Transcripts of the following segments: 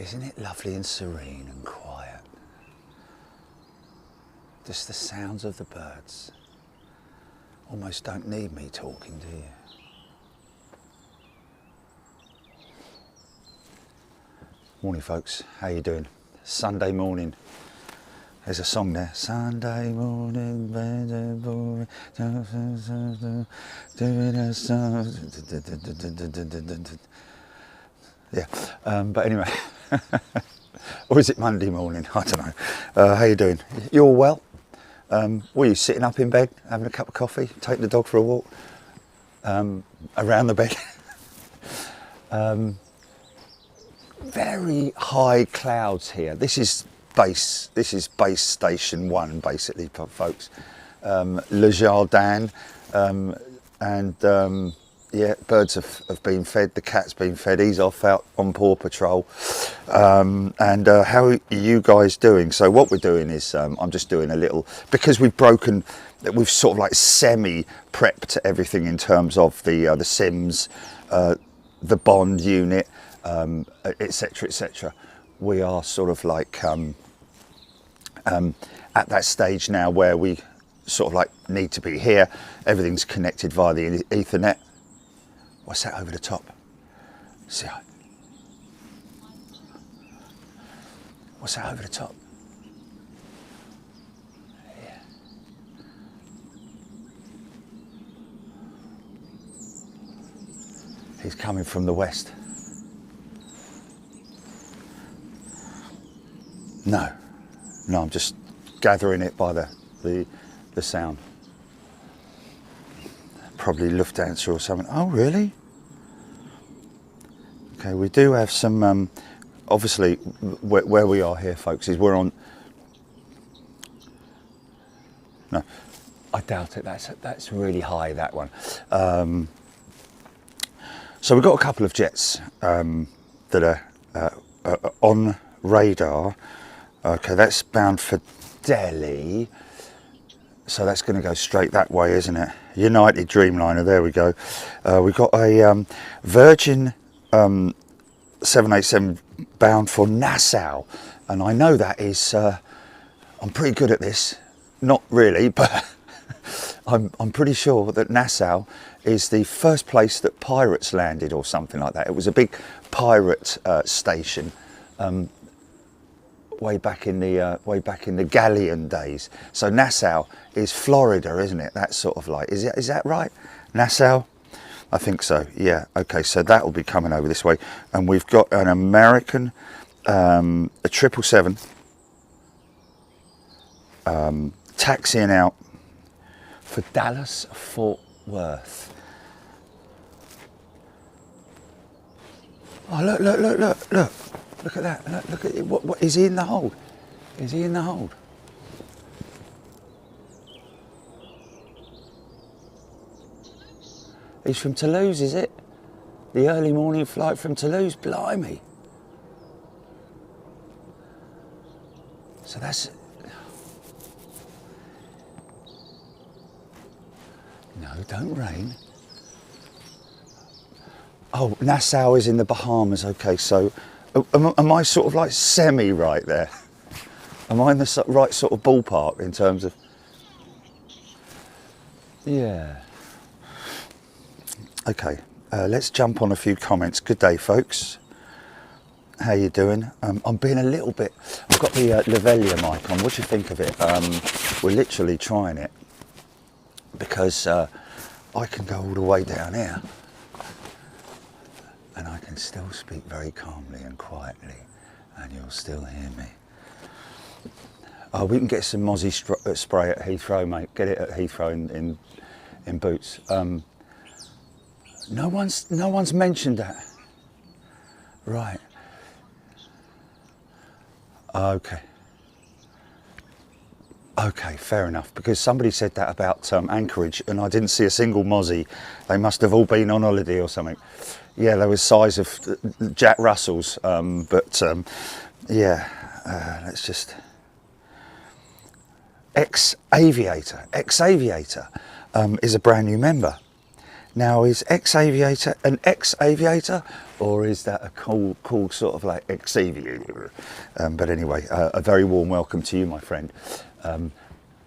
Isn't it lovely and serene and quiet? Just the sounds of the birds. Almost don't need me talking, do you? Morning folks, how you doing? Sunday morning. There's a song there. Sunday morning, yeah, but anyway, or is it Monday morning? I don't know. How you doing? You all well? Were you sitting up in bed, having a cup of coffee, taking the dog for a walk around the bed? Very high clouds here. This is base station 1 basically, folks. Le Jardin, and yeah, birds have been fed, the cat's been fed, he's off out on paw patrol. And how are you guys doing? So what we're doing is, I'm just doing a little, because we've sort of like semi-prepped everything in terms of the sims, the bond unit, etc, etc. We are sort of like at that stage now where we sort of like need to be here. Everything's connected via the Ethernet. What's that over the top? See, what's that over the top? Yeah. He's coming from the west. No, I'm just gathering it by the sound. Probably Lufthansa or something. Oh, really? Okay, we do have some, obviously, where we are here, folks, is we're on... No, I doubt it. That's really high, that one. So we've got a couple of jets that are on radar. Okay, that's bound for Delhi. So that's going to go straight that way, isn't it? United Dreamliner, there we go. We've got a Virgin 787 bound for Nassau. And I know that is, I'm pretty good at this. Not really, but I'm pretty sure that Nassau is the first place that pirates landed or something like that. It was a big pirate station. Way back in the galleon days. So Nassau is Florida, isn't it? That's sort of like, is that right? Nassau? I think so, yeah. Okay, so that will be coming over this way. And we've got an American, a 777, taxiing out for Dallas, Fort Worth. Oh, look. Look at that, look at it. What is he in the hold? Is he in the hold? He's from Toulouse, is it? The early morning flight from Toulouse, blimey. So that's... No, don't rain. Oh, Nassau is in the Bahamas, okay, so... Am I sort of like semi right there? Am I in the right sort of ballpark in terms of... Yeah. Okay, let's jump on a few comments. Good day, folks. How you doing? I'm being a little bit... I've got the Lavalier mic on. What do you think of it? We're literally trying it because I can go all the way down here. And I can still speak very calmly and quietly, and you'll still hear me. Oh, we can get some Mozzie spray at Heathrow, mate. Get it at Heathrow in Boots. No one's mentioned that. Right. Okay. Okay, fair enough. Because somebody said that about Anchorage, and I didn't see a single Mozzie. They must have all been on holiday or something. Yeah, they were size of Jack Russells, but yeah, let's just... Aviator is a brand new member. Now, is Aviator an ex-Aviator or is that a cool sort of like Aviator? But anyway, a very warm welcome to you, my friend. Going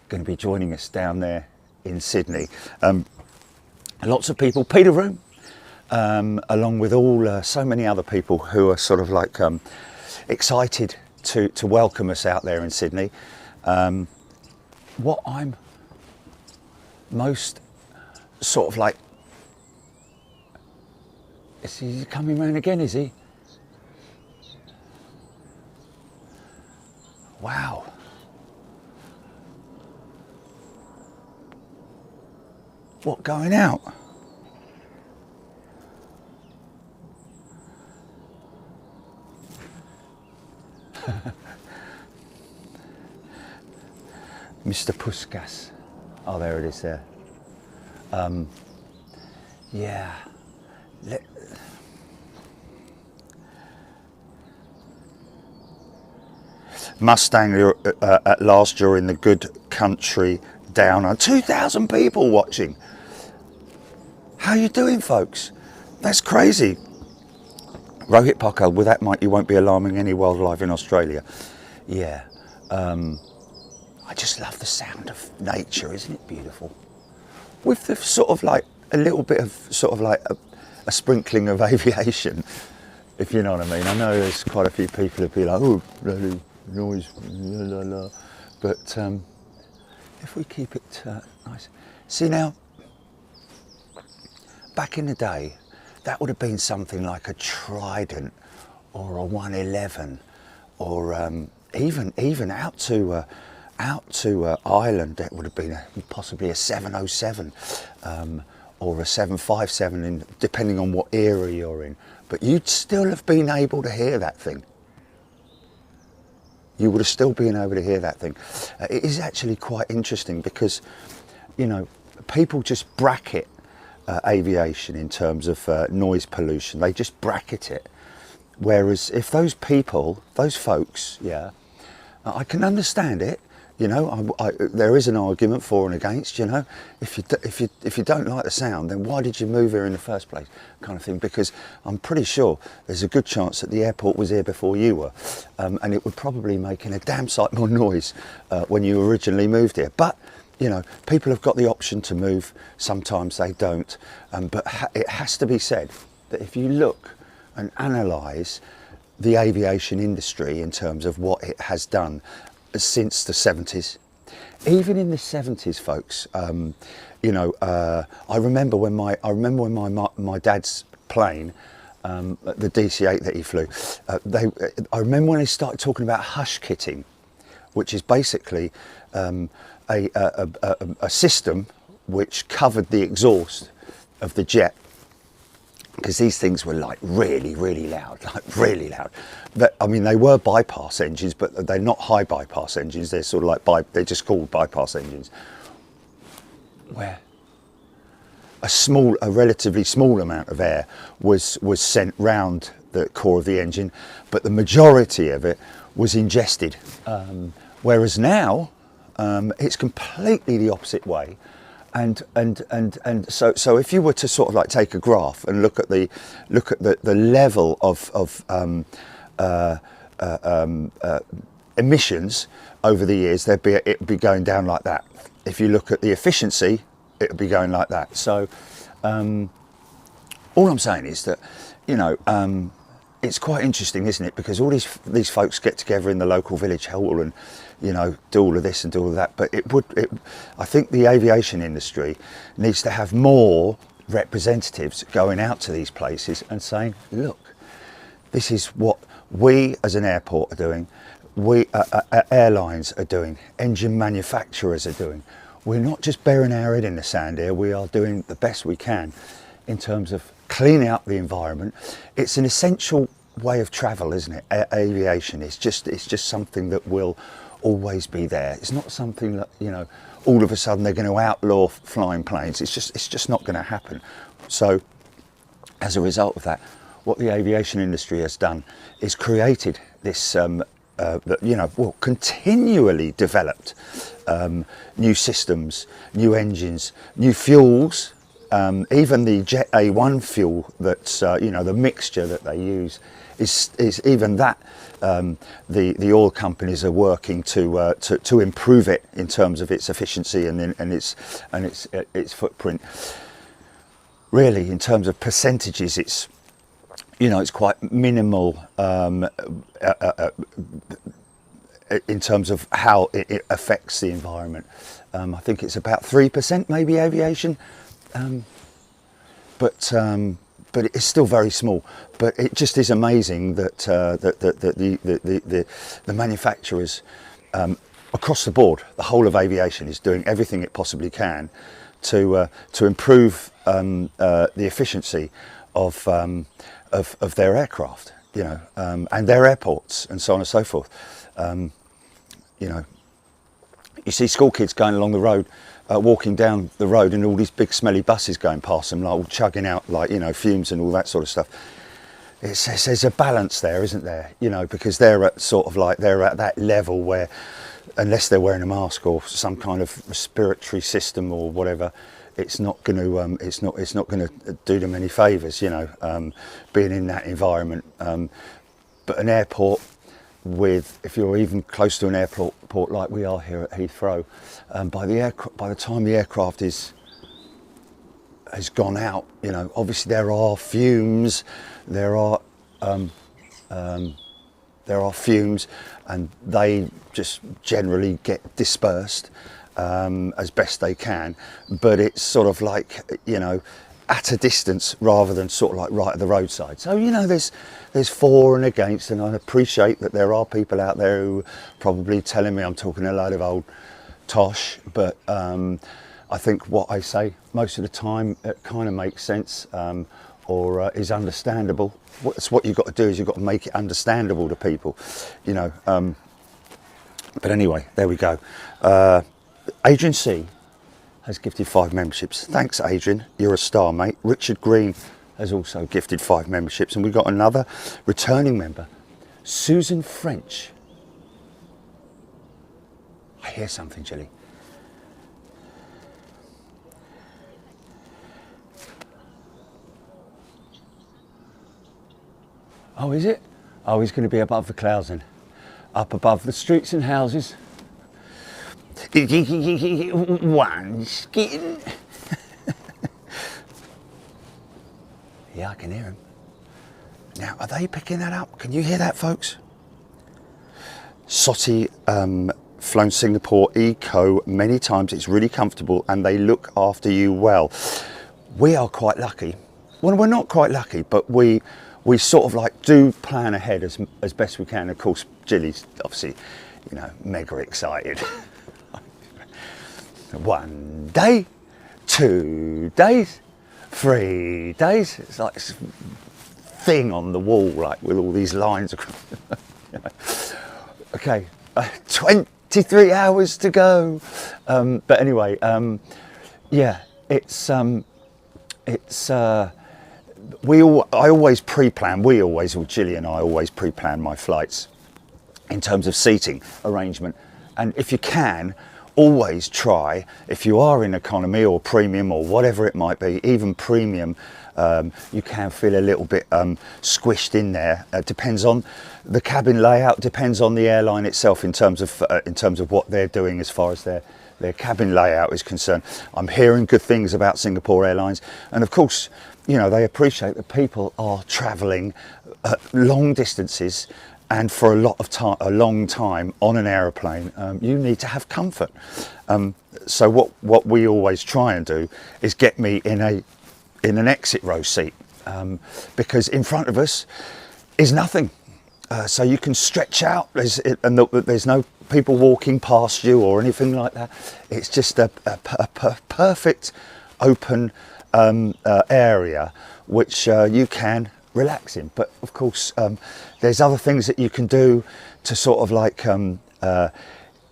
to be joining us down there in Sydney. Lots of people, Peter Room, along with all so many other people who are sort of like excited to welcome us out there in Sydney. What I'm most sort of like, is he coming round again, is he? Wow. What, going out? Mr. Puskas. Oh, there it is there. Yeah. Mustang at last during the good country down on 2,000 people watching. How you doing, folks? That's crazy. Rohit Parker, with that mic you won't be alarming any wildlife in Australia. Yeah. I just love the sound of nature, isn't it beautiful? With the sort of like a little bit of sort of like a sprinkling of aviation, if you know what I mean. I know there's quite a few people who be like, oh, bloody noise, la la la. But if we keep it nice. See now, back in the day, that would have been something like a Trident or a 111, or even out to Ireland, that would have been possibly a 707 or a 757, depending on what era you're in. But you'd still have been able to hear that thing. You would have still been able to hear that thing. It is actually quite interesting because, you know, people just bracket aviation in terms of noise pollution. They just bracket it. Whereas if those people, those folks, yeah, I can understand it. You know, there is an argument for and against. You know, if you don't like the sound, then why did you move here in the first place, kind of thing? Because I'm pretty sure there's a good chance that the airport was here before you were, and it would probably making a damn sight more noise when you originally moved here. But you know, people have got the option to move. Sometimes they don't, but it has to be said that if you look and analyse the aviation industry in terms of what it has done since the 70s, even in the 70s, folks, you know, I remember when my dad's plane, the DC-8 that he flew, I remember when they started talking about hush kitting, which is basically a system which covered the exhaust of the jet, because these things were like really loud, like really loud. But I mean, they were bypass engines, but they're not high bypass engines. They're sort of like they're just called bypass engines, where a relatively small amount of air was sent round the core of the engine, but the majority of it was ingested. Whereas now, it's completely the opposite way. And so if you were to sort of like take a graph and look at the level of emissions over the years, it would be going down like that. If you look at the efficiency, it would be going like that. So all I'm saying is that, you know, it's quite interesting, isn't it? Because all these folks get together in the local village hall and, you know, do all of this and do all of that. But I think the aviation industry needs to have more representatives going out to these places and saying, look, this is what we as an airport are doing, we airlines are doing, engine manufacturers are doing. We're not just burying our head in the sand here, we are doing the best we can in terms of cleaning up the environment. It's an essential way of travel, isn't it? Aviation is just something that will always be there. It's not something that, you know, all of a sudden they're going to outlaw flying planes. It's just not going to happen. So as a result of that, what the aviation industry has done is created this you know, well, continually developed new systems, new engines, new fuels, even the Jet A1 fuel that's you know, the mixture that they use is even that the oil companies are working to improve it in terms of its efficiency and its footprint. Really, in terms of percentages, it's, you know, it's quite minimal in terms of how it affects the environment. I think it's about 3% maybe aviation, but it's still very small. But it just is amazing that the manufacturers across the board, the whole of aviation, is doing everything it possibly can to improve the efficiency of their aircraft, you know, and their airports and so on and so forth. You know, you see school kids going along the road, walking down the road, and all these big smelly buses going past them, like all chugging out, like, you know, fumes and all that sort of stuff. There's a balance there, isn't there? You know, because they're at sort of like, they're at that level where, unless they're wearing a mask or some kind of respiratory system or whatever, it's not going to it's not going to do them any favours, you know, being in that environment. But an airport, if you're even close to an airport like we are here at Heathrow, by the time the aircraft has gone out, you know, obviously there are fumes, there are fumes, and they just generally get dispersed as best they can. But it's sort of like, you know, at a distance rather than sort of like right at the roadside. So, you know, there's for and against, and I appreciate that there are people out there who are probably telling me I'm talking a load of old tosh, but I think what I say most of the time, it kind of makes sense, or is understandable. That's what you've got to do, is you've got to make it understandable to people, you know. But anyway, there we go. Adrian C has gifted 5 memberships. Thanks, Adrian, you're a star, mate. Richard Green has also gifted 5 memberships, and we've got another returning member, Susan French. I hear something, Jilly. Oh, is it? Oh, he's going to be above the clouds then. Up above the streets and houses. One skin. Yeah, I can hear him. Now, are they picking that up? Can you hear that, folks? Soti flown Singapore Eco many times. It's really comfortable and they look after you well. We are quite lucky. Well, we're not quite lucky, but we sort of like do plan ahead as best we can. Of course, Jilly's obviously, you know, mega excited. 1 day, 2 days, 3 days. It's like this thing on the wall, like with all these lines across. You know. Okay, 23 hours to go. But anyway, yeah, I always pre-plan. Or Jilly and I always pre-plan my flights in terms of seating arrangement. And if you can, always try, if you are in economy or premium or whatever it might be, even premium, you can feel a little bit squished in there. Depends on the cabin layout, depends on the airline itself in terms of what they're doing as far as their cabin layout is concerned. I'm hearing good things about Singapore Airlines, and of course, you know, they appreciate that people are travelling long distances. And for a long time on an aeroplane, you need to have comfort. So what we always try and do is get me in an exit row seat, because in front of us is nothing. So you can stretch out, and there's no people walking past you or anything like that. It's just a perfect open area which you can relax in. But of course, there's other things that you can do to sort of like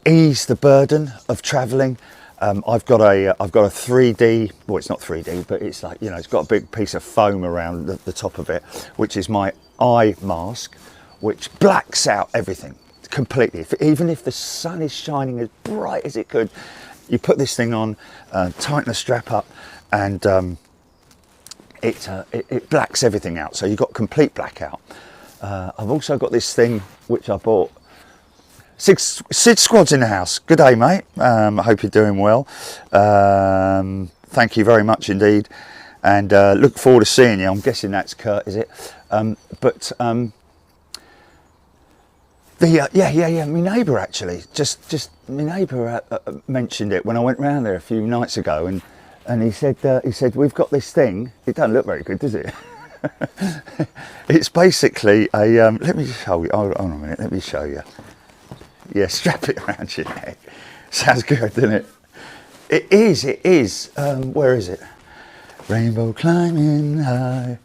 ease the burden of traveling. I've got a 3D, well, it's not 3D, but it's like, you know, it's got a big piece of foam around the top of it, which is my eye mask, which blacks out everything completely. Even if the sun is shining as bright as it could, you put this thing on, tighten the strap up, and it blacks everything out, so you've got complete blackout. I've also got this thing which I bought. Sid Squad's in the house. Good day, mate. I hope you're doing well. Thank you very much indeed, and look forward to seeing you. I'm guessing that's Kurt, is it? My neighbour actually, just my neighbour mentioned it when I went round there a few nights ago, and he said we've got this thing. It doesn't look very good, does it? It's basically a let me show you. Hold on a minute, let me show you. Yeah, strap it around your neck. Sounds good, doesn't it? It is. Where is it? Rainbow climbing high.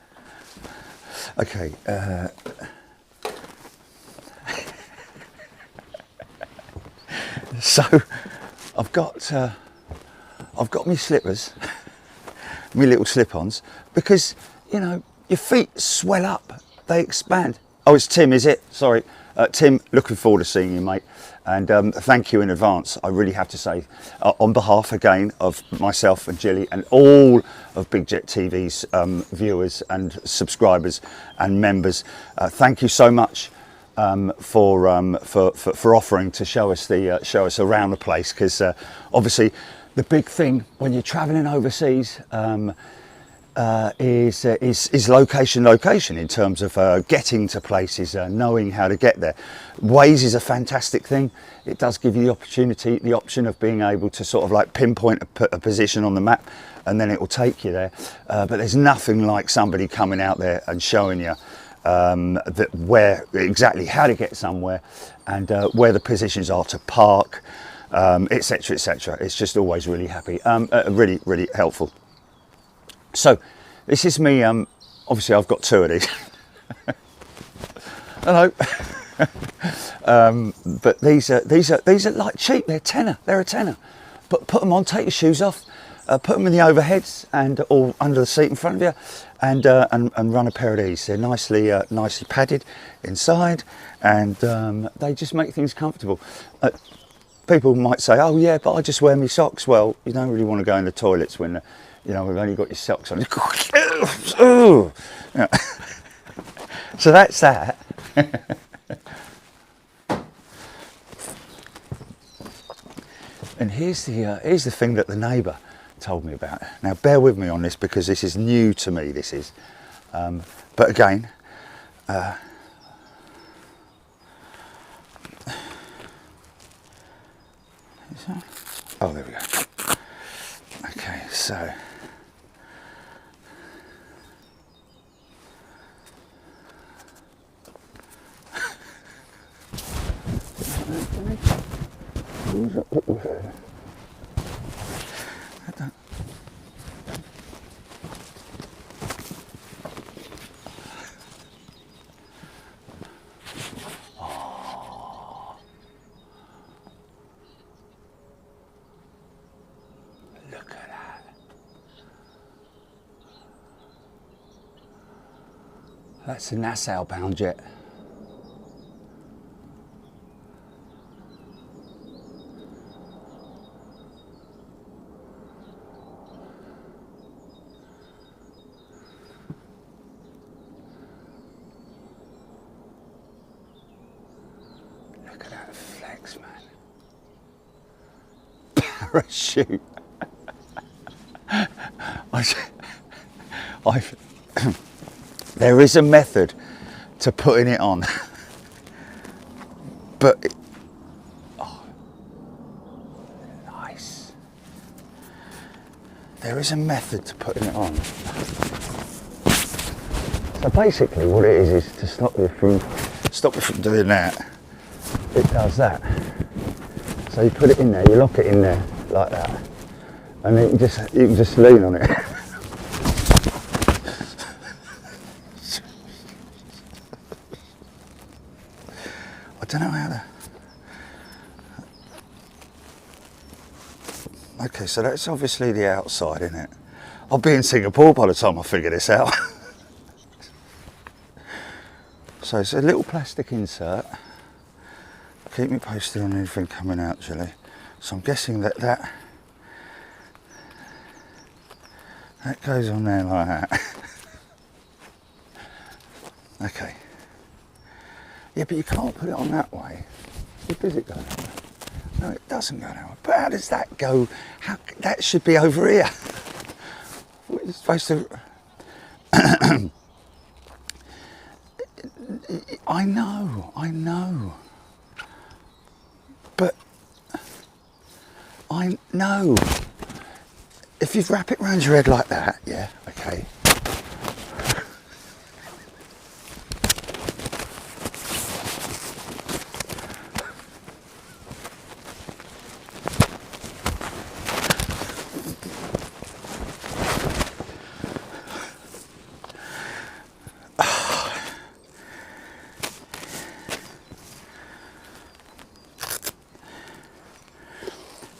Okay. So I've got my slippers, my little slip-ons, because you know your feet swell up, they expand. Oh, it's Tim, is it? Sorry, Tim. Looking forward to seeing you, mate. And thank you in advance. I really have to say, on behalf again of myself and Jilly and all of Big Jet TV's viewers and subscribers and members, thank you so much for offering to show us around the place. Because obviously, the big thing when you're travelling overseas is location in terms of getting to places, knowing how to get there. Waze is a fantastic thing. It does give you the option of being able to sort of like pinpoint a position on the map, and then it will take you there. But there's nothing like somebody coming out there and showing you where exactly how to get somewhere, and where the positions are to park, etc., etc. It's just always really happy, really helpful. So this is me. Obviously, I've got two of these. Hello. But these are like cheap. They're a tenner. But put them on. Take your shoes off. Put them in the overheads or under the seat in front of you, and run a pair of these. They're nicely padded inside, and they just make things comfortable. People might say, "Oh yeah, but I just wear my socks." Well, you don't really want to go in the toilets when you know we've only got your socks on. Yeah. So that's that. And here's the thing that the neighbour told me about. Now bear with me on this because this is new to me. This is, but again, oh there we go. Okay, so. Look at that. That's a Nassau bound jet. Look at that flex, man. Parachute. There is a method to putting it on, but nice. There is a method to putting it on. So basically, what it is to stop you from doing that. It does that. So you put it in there, you lock it in there like that, and then you can just lean on it. I don't know how to. Okay, so that's obviously the outside, isn't it? I'll be in Singapore by the time I figure this out. So it's a little plastic insert. Keep me posted on anything coming out, Julie. So I'm guessing that goes on there like that. Okay. Yeah, but you can't put it on that way. Does it go that way? No, it doesn't go that way. But how does that go? How, that should be over here. It's supposed to... I know. But I know. If you wrap it around your head like that, yeah, okay.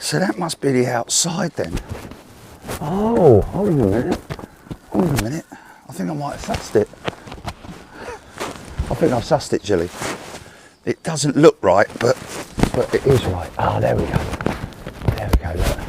So that must be the outside then. Oh, hold on a minute. Hold on a minute. I think I might have sussed it. I think I've sussed it, Jilly. It doesn't look right, but it is right. Ah, there we go. There we go, look.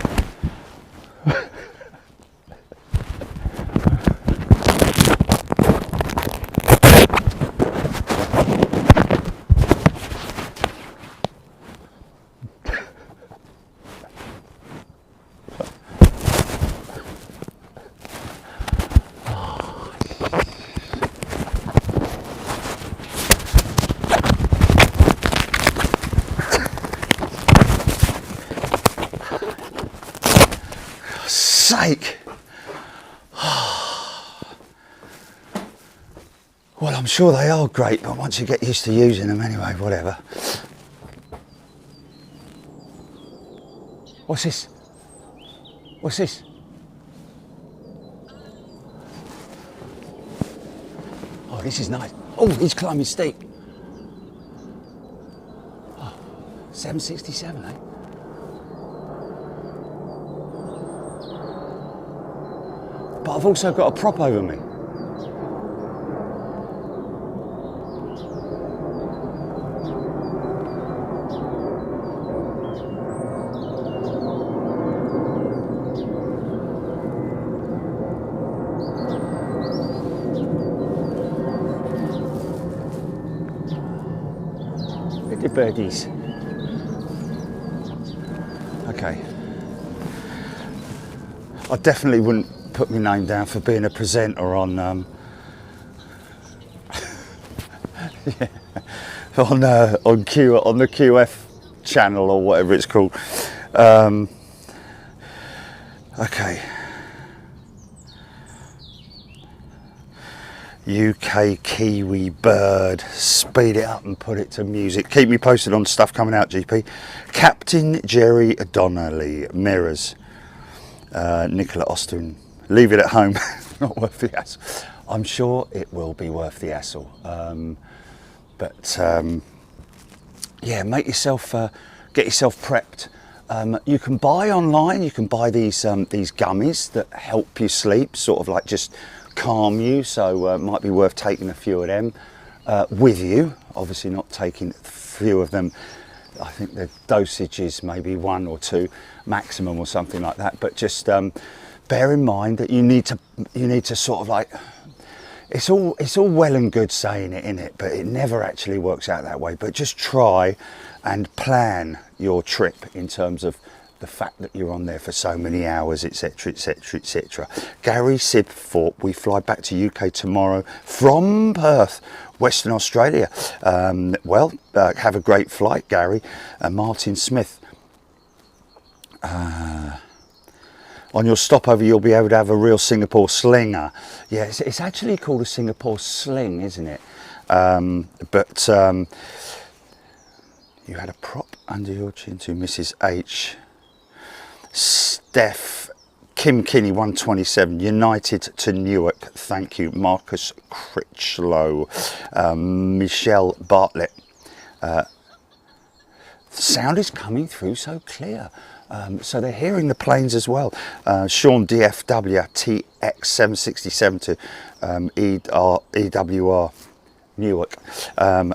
Sake. Well, I'm sure they are great, but once you get used to using them anyway, whatever. What's this? What's this? Oh, this is nice. Oh, he's climbing steep. Oh, 767, eh? But I've also got a prop over me. Look at the birdies. Okay. I definitely wouldn't put my name down for being a presenter on yeah, on the QF channel or whatever it's called. Okay. UK Kiwi Bird, speed it up and put it to music. Keep me posted on stuff coming out, GP. Captain Jerry Donnelly, mirrors. Nicola Austin, leave it at home. Not worth the hassle. I'm sure it will be worth the hassle. Yeah, make yourself, get yourself prepped. You can buy online. You can buy these gummies that help you sleep, sort of like just calm you. So it might be worth taking a few of them with you. Obviously, not taking a few of them. I think the dosage is maybe 1 or 2 maximum or something like that. But just bear in mind that you need to sort of like, it's all well and good saying it, innit, but it never actually works out that way. But just try and plan your trip in terms of the fact that you're on there for so many hours, etc, etc, etc. Gary Sibthorpe, we fly back to UK tomorrow from Perth, Western Australia. Have a great flight, Gary. Martin Smith. On your stopover, you'll be able to have a real Singapore slinger. Yeah, it's actually called a Singapore sling, isn't it? You had a prop under your chin to Mrs. H. Steph, Kim Kinney, 127, United to Newark, thank you. Marcus Critchlow, Michelle Bartlett. The sound is coming through so clear. So they're hearing the planes as well. Sean DFW, TX767 to EWR, Newark.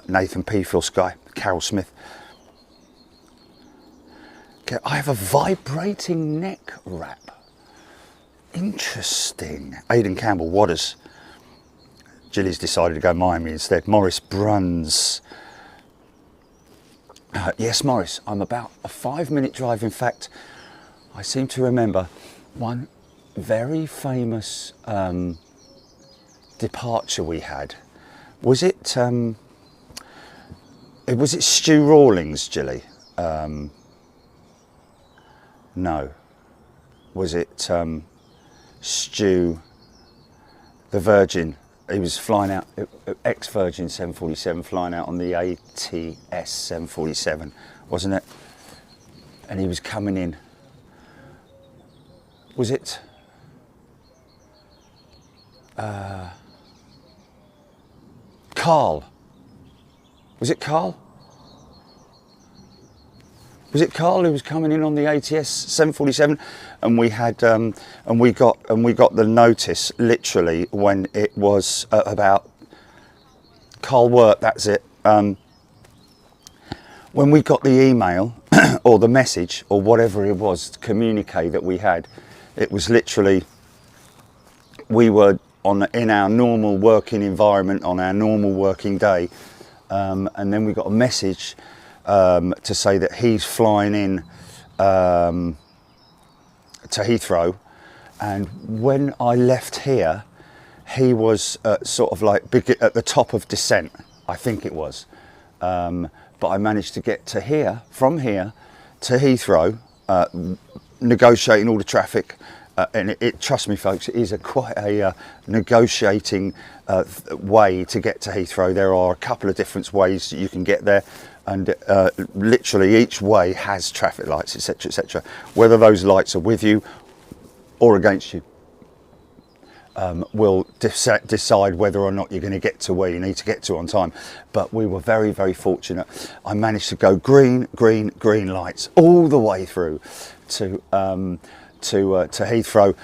Nathan P. Phil Sky, Carol Smith. I have a vibrating neck wrap. Interesting. Aidan Campbell, Watters. Gilly's decided to go Miami instead. Morris Bruns. Yes, Morris, I'm about a 5-minute drive. In fact, I seem to remember one very famous departure we had. Was it Stu Rawlings, Gilly? No. Was it Stu, the Virgin? He was flying out, ex-Virgin 747, flying out on the ATS 747, wasn't it? And he was coming in. Was it? Carl. Was it Carl? Was it Carl who was coming in on the ATS 747? And we had and we got the notice literally when it was about Carl Wirt. That's it. When we got the email or the message or whatever it was, communique that we had, it was literally, we were in our normal working environment on our normal working day, and then we got a message to say that he's flying in to Heathrow, and when I left here he was sort of like at the top of descent, I think it was, but I managed to get to here, from here to Heathrow, negotiating all the traffic, and trust me folks, it is quite a negotiating way to get to Heathrow. There are a couple of different ways that you can get there, and literally each way has traffic lights, etc, etc. Whether those lights are with you or against you will decide whether or not you're going to get to where you need to get to on time. But we were very, very fortunate. I managed to go green, green, green lights all the way through to Heathrow,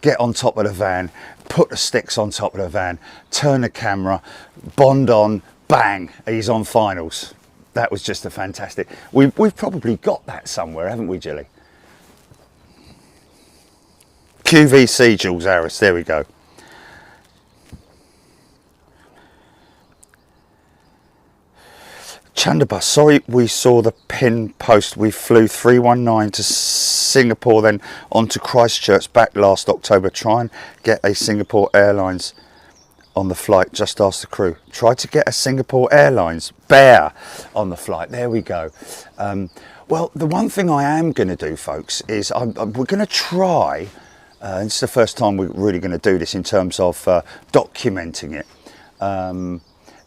get on top of the van, put the sticks on top of the van, turn the camera, bond on, bang, he's on finals. That was just a fantastic. We've probably got that somewhere, haven't we, Gilly? QVC, Jules Harris, there we go. Chandabus, sorry we saw the pin post. We flew 319 to Singapore, then on to Christchurch back last October. Try and get a Singapore Airlines on the flight. Just ask the crew. Try to get a Singapore Airlines Bear on the flight. There we go. Well, the one thing I am going to do, folks, is we're going to try, and it's the first time we're really going to do this in terms of documenting it.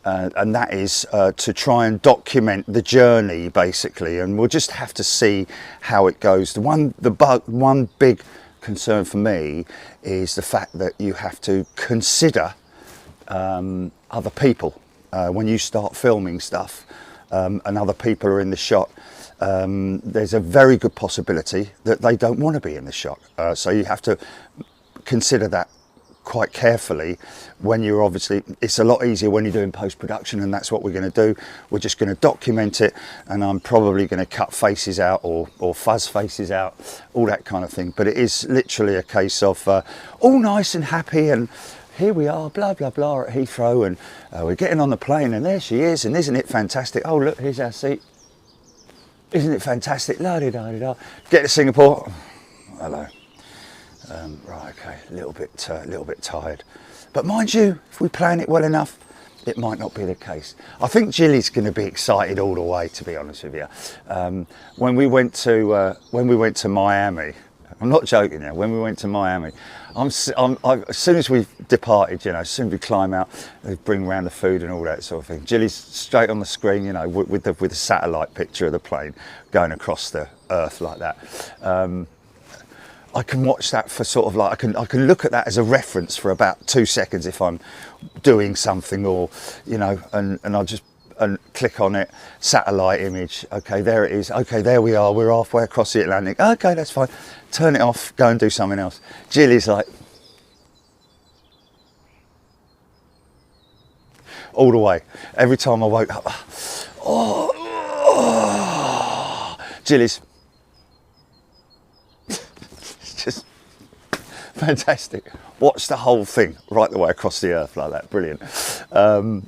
And that is to try and document the journey, basically, and we'll just have to see how it goes. The one big concern for me is the fact that you have to consider other people when you start filming stuff, and other people are in the shot. There's a very good possibility that they don't want to be in the shot, so you have to consider that quite carefully when you're obviously, it's a lot easier when you're doing post-production, and that's what we're going to do. We're just going to document it, and I'm probably going to cut faces out or fuzz faces out, all that kind of thing. But it is literally a case of all nice and happy, and here we are, blah blah blah, at Heathrow, and we're getting on the plane, and there she is, and isn't it fantastic? Oh look, here's our seat. Isn't it fantastic? La di da di da. Get to Singapore. Hello. Right, okay, a little bit tired, but mind you, if we plan it well enough, it might not be the case. I think Gilly's going to be excited all the way, to be honest with you. When we went to Miami, I'm not joking now. When we went to Miami, as soon as we departed, you know, as soon as we climb out, they bring around the food and all that sort of thing. Gilly's straight on the screen, you know, with the satellite picture of the plane going across the earth like that. I can watch that for sort of like, I can look at that as a reference for about 2 seconds if I'm doing something, or, you know, and I'll just click on it, satellite image, okay, there it is, okay, there we are, we're halfway across the Atlantic, okay, that's fine, turn it off, go and do something else. Gilly's like, all the way, every time I woke up, Gilly's, just Fantastic. Watch the whole thing right the way across the earth like that. Brilliant.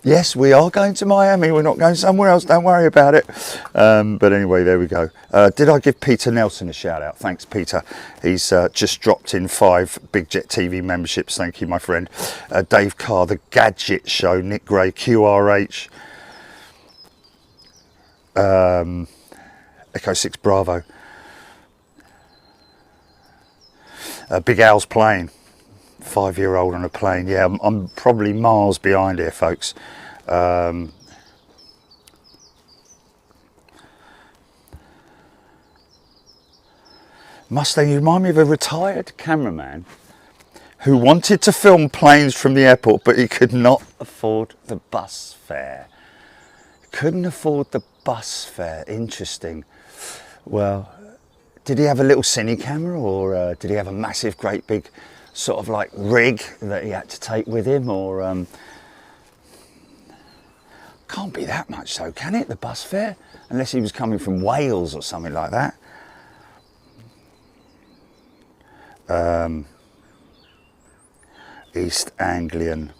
Yes, we are going to Miami. We're not going somewhere else. Don't worry about it. But anyway, there we go. Did I give Peter Nelson a shout out? Thanks, Peter. He's just dropped in 5 Big Jet TV memberships. Thank you, my friend. Dave Carr, The Gadget Show, Nick Gray, QRH, Echo 6 Bravo, Big Al's plane, 5-year-old on a plane. Yeah, I'm probably miles behind here, folks. Mustang, you remind me of a retired cameraman who wanted to film planes from the airport, but he could not afford the bus fare. Couldn't afford the bus fare. Interesting. Well, did he have a little cine camera, or did he have a massive, great big sort of like rig that he had to take with him? Or can't be that much though, can it, the bus fare? Unless he was coming from Wales or something like that. East Anglian.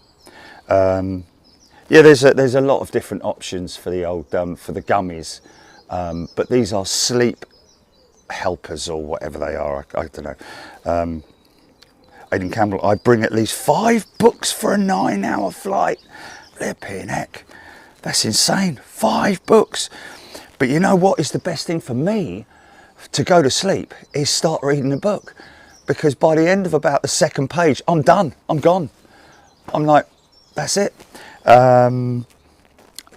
Yeah, there's a lot of different options for the old for the gummies, but these are sleep helpers or whatever they are. I don't know. Aidan Campbell, I bring at least 5 books for a 9-hour flight. Flipping heck, that's insane. 5 books. But you know what is the best thing for me to go to sleep is start reading a book. Because by the end of about the 2nd page, I'm done, I'm gone. I'm like, that's it.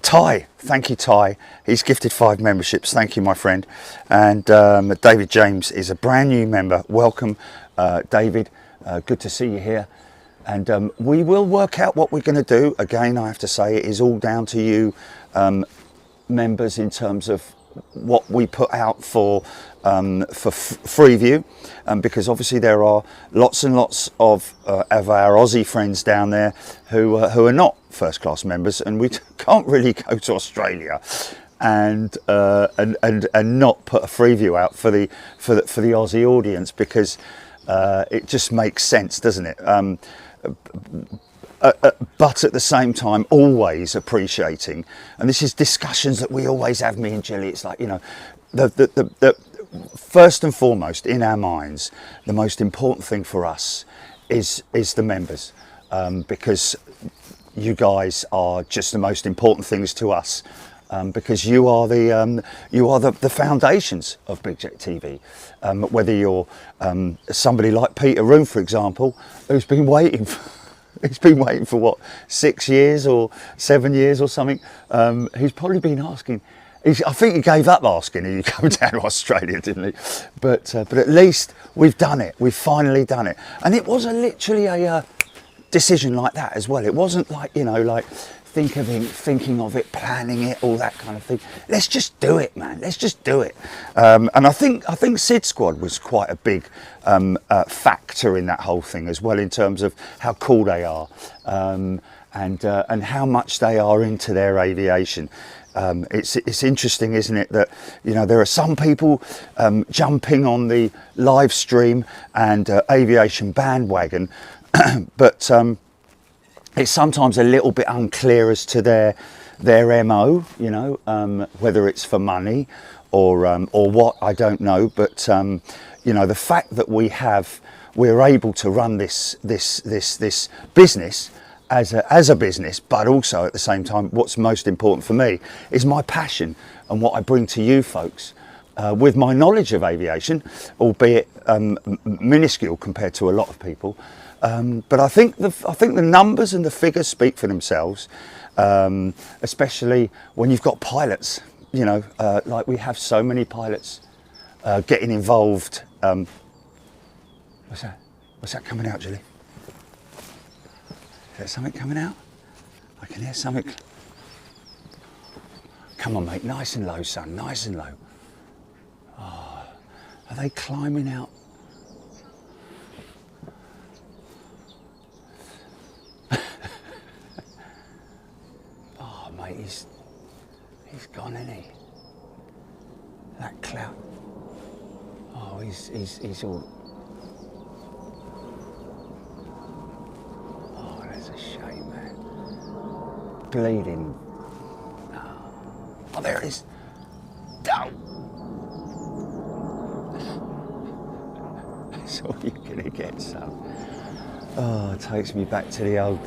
Ty, thank you, Ty. He's gifted 5 memberships, thank you, my friend. And David James is a brand new member. Welcome, David, good to see you here. And we will work out what we're gonna do. Again, I have to say, it is all down to you, members, in terms of what we put out for free view, because obviously there are lots and lots of our Aussie friends down there who are not first class members, and we can't really go to Australia and not put a free view out for the Aussie audience, because it just makes sense, doesn't it? But at the same time, always appreciating, and this is discussions that we always have, me and Jilly. It's like, you know, the first and foremost in our minds, the most important thing for us is the members, because you guys are just the most important things to us, because you are the foundations of Big Jet TV. Whether you're somebody like Peter Room, for example, who's been waiting for. He's been waiting for what, 6 years or 7 years or something. He's probably been asking. I think he gave up asking, "Are you coming down to Australia?" Didn't he? But at least we've done it. We've finally done it, and it was literally a decision like that as well. It wasn't like, you know, like thinking of it, planning it, all that kind of thing. Let's just do it, man. Let's just do it. And I think Sid Squad was quite a big factor in that whole thing as well, in terms of how cool they are, and how much they are into their aviation. It's interesting, isn't it, that, you know, there are some people jumping on the live stream and aviation bandwagon, but it's sometimes a little bit unclear as to their MO, you know, whether it's for money or what, I don't know. But you know, the fact that we're able to run this business as a business, but also at the same time, what's most important for me is my passion and what I bring to you folks, with my knowledge of aviation, albeit minuscule compared to a lot of people. But I think the numbers and the figures speak for themselves, especially when you've got pilots. You know, like we have so many pilots getting involved. What's that? What's that coming out, Julie? Is there something coming out? I can hear something. Come on, mate. Nice and low, son. Nice and low. Oh, are they climbing out? Oh, mate, he's gone, isn't he? That cloud. Oh, he's all. bleeding... Oh, there it is. Oh. That's all you're going to get, son. Oh, it takes me back to the old...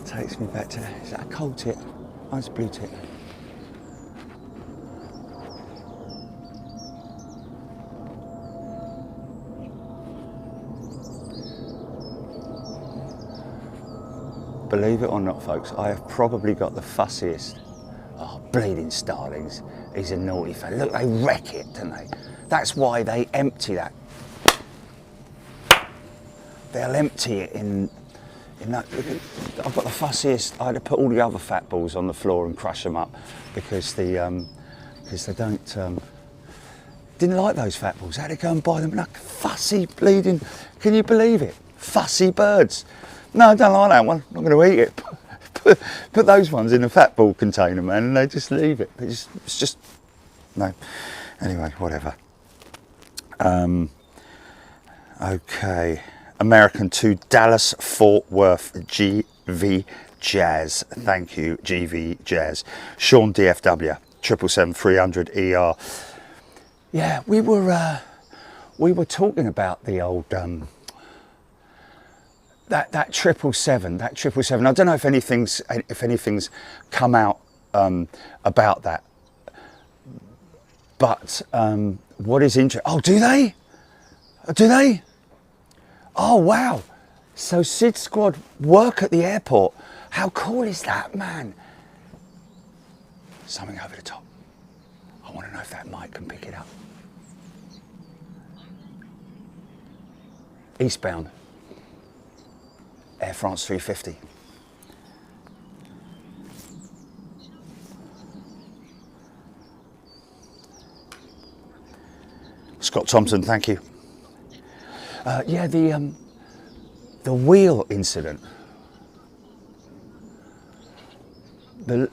takes me back to... Is that a cold tit? Oh, it's a blue tit. Believe it or not, folks, I have probably got the fussiest. Oh, bleeding starlings. He's a naughty fella. Look, they wreck it, don't they? That's why they empty that. They'll empty it in that. I've got the fussiest. I had to put all the other fat balls on the floor and crush them up because they don't. Didn't like those fat balls. I had to go and buy them. Look, fussy bleeding. Can you believe it? Fussy birds. No, I don't like that one. I'm not going to eat it. Put those ones in a fat ball container, man, and they just leave it. It's just no. Anyway, whatever. Okay. American to Dallas Fort Worth, GV Jazz. Thank you, GV Jazz. Sean DFW, 777-300 ER. Yeah, we were talking about the old that 777. I don't know if anything's come out about that, but what is interesting? Oh, do they? Do they? Oh wow! So SID Squad work at the airport. How cool is that, man? Something over the top. I want to know if that mic can pick it up. Eastbound. Air France 350. Scott Thompson, thank you. Yeah, the wheel incident. The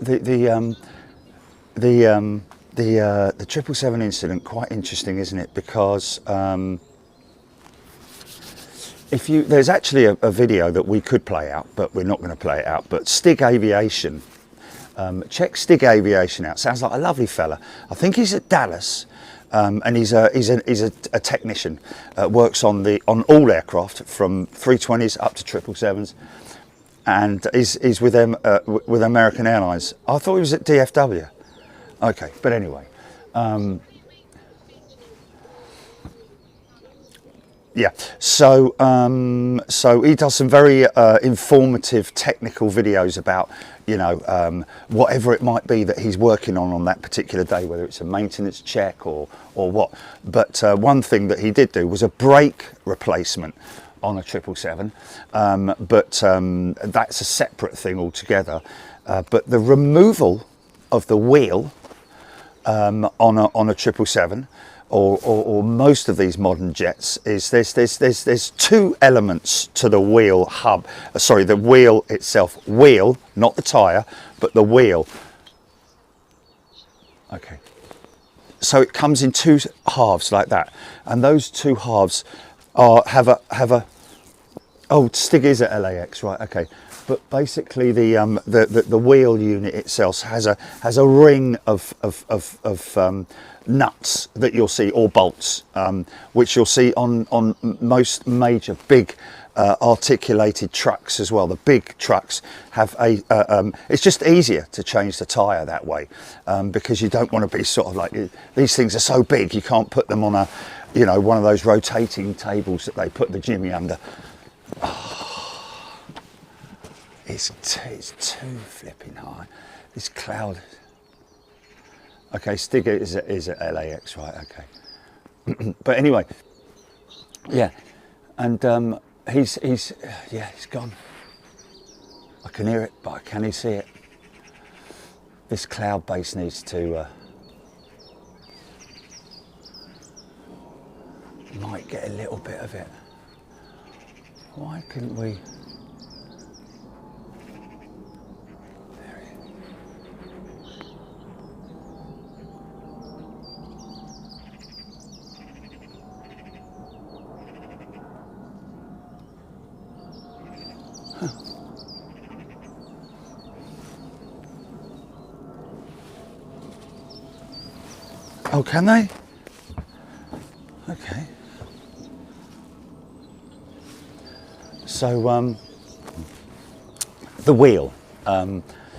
777 incident, quite interesting, isn't it? Because there's actually a video that we could play out, but we're not going to play it out. But Stig Aviation, check Stig Aviation out. Sounds like a lovely fella. I think he's at Dallas, and he's a technician. Works on all aircraft from 320s up to 777s, and is with them with American Airlines. I thought he was at DFW. Okay, but anyway. Yeah, so he does some very informative technical videos about, you know, whatever it might be that he's working on that particular day, whether it's a maintenance check or what. But one thing that he did do was a brake replacement on a 777, but that's a separate thing altogether. But the removal of the wheel on a 777, or most of these modern jets, is there's two elements to the wheel hub. Sorry, the wheel itself. Wheel, not the tyre, but the wheel. Okay. So it comes in two halves like that, and those two halves have a. Oh, Stig is at LAX, right? Okay. But basically, the wheel unit itself has a ring of nuts that you'll see, or bolts, which you'll see on most major big articulated trucks as well. The big trucks have it's just easier to change the tyre that way, because you don't want to be sort of like, these things are so big you can't put them on a, you know, one of those rotating tables that they put the Jimmy under. Oh. It's too flipping high. This cloud. Okay, Stig is at LAX, right? Okay. But anyway, yeah, and he's gone. I can hear it, but can he see it? This cloud base needs to might get a little bit of it. Why couldn't we? Oh, can they? Okay. So the wheel.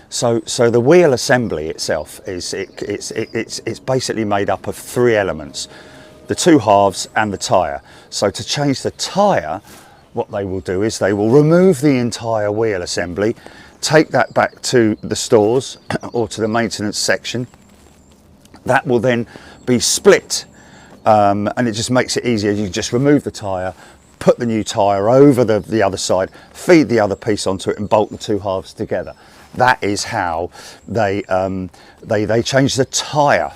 So the wheel assembly itself is it's basically made up of 3 elements: the 2 halves and the tyre. So to change the tyre, what they will do is they will remove the entire wheel assembly, take that back to the stores or to the maintenance section. That will then be split, and it just makes it easier. You just remove the tyre, put the new tyre over the other side, feed the other piece onto it, and bolt the 2 halves together. That is how they change the tyre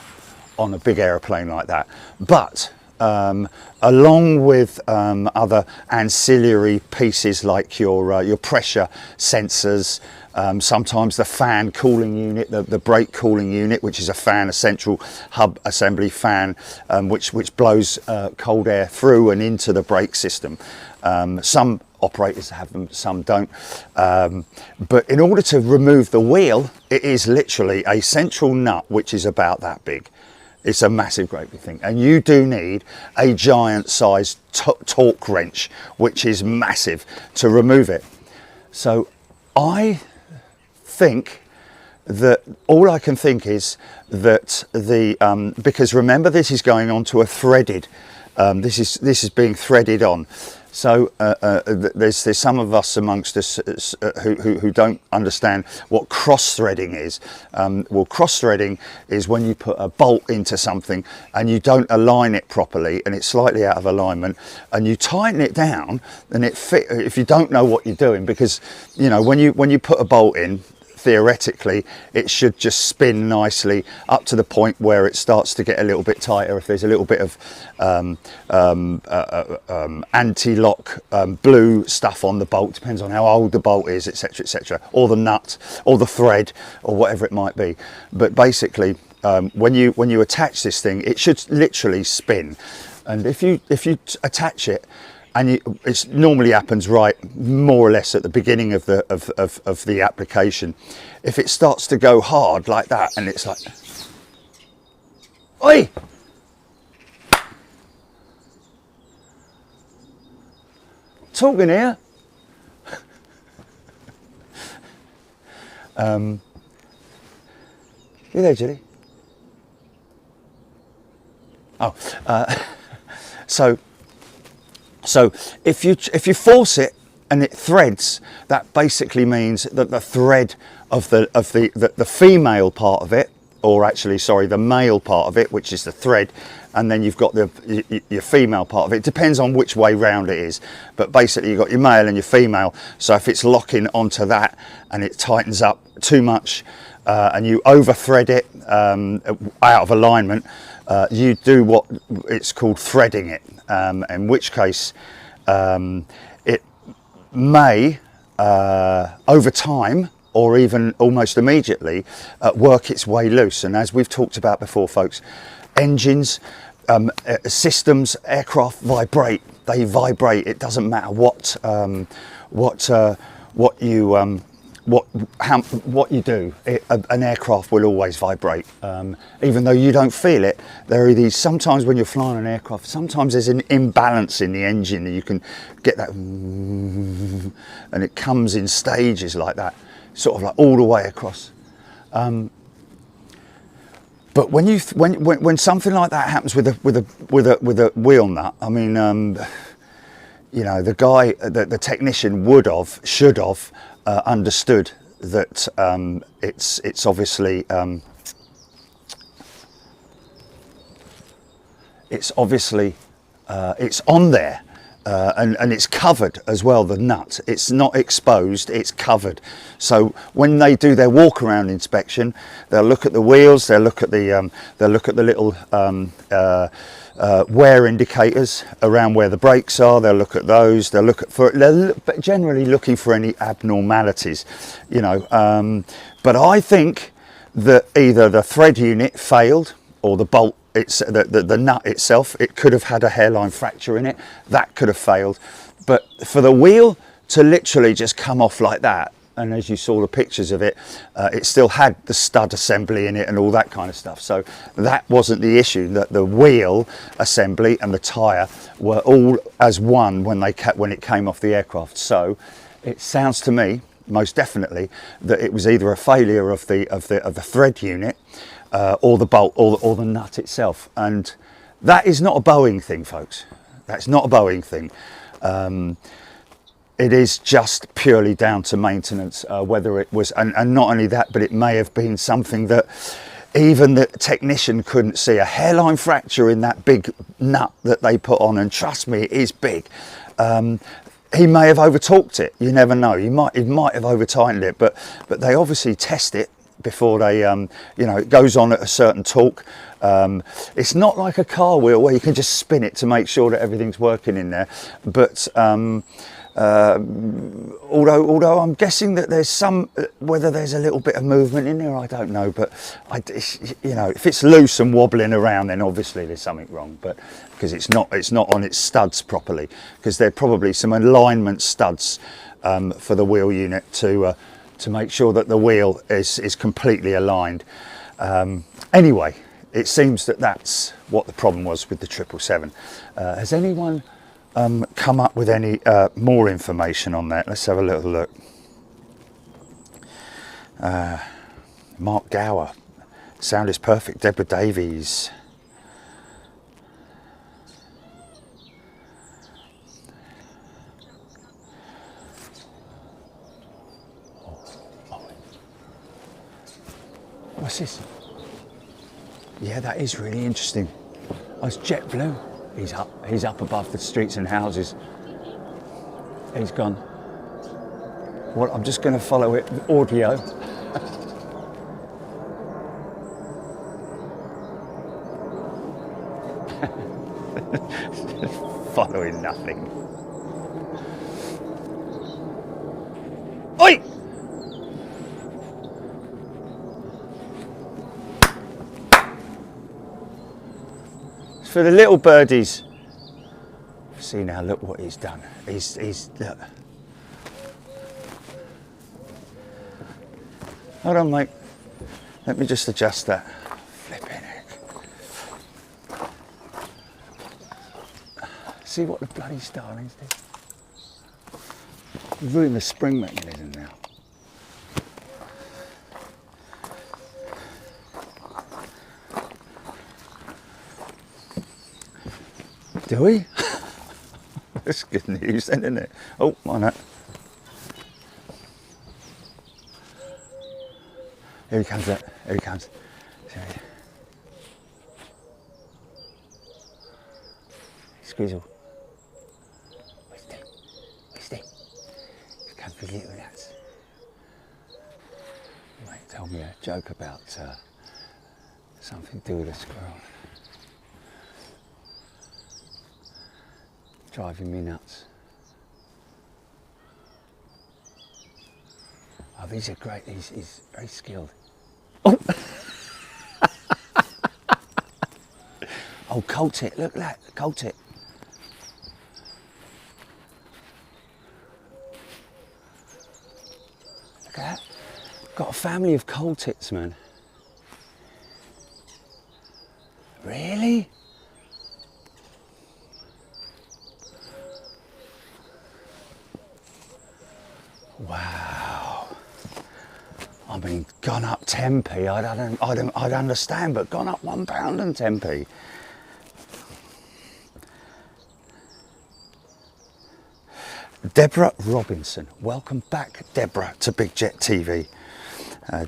on a big aeroplane like that. But along with other ancillary pieces like your pressure sensors, sometimes the fan cooling unit, the brake cooling unit, which is a central hub assembly fan, which blows cold air through and into the brake system. Some operators have them, some don't. But in order to remove the wheel, it is literally a central nut which is about that big. It's a massive, great big thing. And you do need a giant sized torque wrench, which is massive, to remove it. So I think that all I can think is that because remember, this is going on to a threaded, this is being threaded on. So there's some of us amongst us who don't understand what cross-threading is. Well, cross-threading is when you put a bolt into something and you don't align it properly and it's slightly out of alignment, and you tighten it down and it fit. If you don't know what you're doing, because you know when you put a bolt in, theoretically it should just spin nicely up to the point where it starts to get a little bit tighter. If there's a little bit of anti-lock blue stuff on the bolt, depends on how old the bolt is, etc, etc, or the nut or the thread or whatever it might be. But basically when you attach this thing, it should literally spin. And if you attach it, and it normally happens right more or less at the beginning of the application. If it starts to go hard like that, and it's like, oi! Talking here. You there, Julie? Oh, So if you force it and it threads, that basically means that the thread of the female part of it, or actually, sorry, the male part of it, which is the thread, and then you've got your female part of it. It depends on which way round it is, but basically you've got your male and your female. So if it's locking onto that and it tightens up too much, and you over thread it out of alignment, you do what it's called threading it, in which case it may over time, or even almost immediately, work its way loose. And as we've talked about before, folks, engines, systems, aircraft vibrate. They vibrate. It doesn't matter what you do. An aircraft will always vibrate, even though you don't feel it. There are these, sometimes when you're flying an aircraft, sometimes there's an imbalance in the engine, and you can get that, and it comes in stages like that, sort of like all the way across. But when something like that happens with a wheel nut, I mean, you know, the guy, the technician should have understood that it's obviously it's on there, and it's covered as well. The nut, it's not exposed, it's covered. So when they do their walk around inspection, they'll look at the wheels, they'll look at the little wear indicators around where the brakes are. They'll look at those. They're generally looking for any abnormalities, you know. But I think that either the thread unit failed, or the bolt, the nut itself, it could have had a hairline fracture in it. That could have failed. But for the wheel to literally just come off like that, and as you saw the pictures of it, it still had the stud assembly in it and all that kind of stuff. So that wasn't the issue. That the wheel assembly and the tyre were all as one when it came off the aircraft. So it sounds to me, most definitely, that it was either a failure of the thread unit or the bolt or the nut itself. And that is not a Boeing thing, folks. That's not a Boeing thing. It is just purely down to maintenance, whether it was, and not only that, but it may have been something that even the technician couldn't see. A hairline fracture in that big nut that they put on, and trust me, it is big. He may have over-torqued it. You never know. He might have over-tightened it, but they obviously test it before they, it goes on at a certain torque. It's not like a car wheel where you can just spin it to make sure that everything's working in there. But although I'm guessing that there's some, whether there's a little bit of movement in there, I don't know. But if it's loose and wobbling around, then obviously there's something wrong. But because it's not on its studs properly, because there are probably some alignment studs for the wheel unit to make sure that the wheel is completely aligned. Anyway, it seems that that's what the problem was with the 777. Has anyone come up with any more information on that? Let's have a little look. Mark Gower, sound is perfect. Deborah Davies. What's this? Yeah, that is really interesting. Oh, it's JetBlue. He's up above the streets and houses. He's gone. Well, I'm just going to follow it with audio. Following nothing. Oi! For the little birdies. See now, look what he's done. He's look. Hold on, mate. Let me just adjust that. Flipping heck. See what the bloody starlings did? Ruin the spring mechanism now. Do we? That's good news then, isn't it? Oh, why not? Here he comes, here he comes. Squeezle. Where's Stig? Where's Stig? He comes with little nuts. Mate told me a joke about something to do with a squirrel. Driving me nuts. Oh, these are great. He's very skilled. Oh, oh, colt it. Look at that, colt it. Look at that. Got a family of colt its, man. Really? Wow. I mean, gone up 10p. I'd understand, but gone up £1 and 10p. Deborah Robinson. Welcome back, Deborah, to Big Jet TV.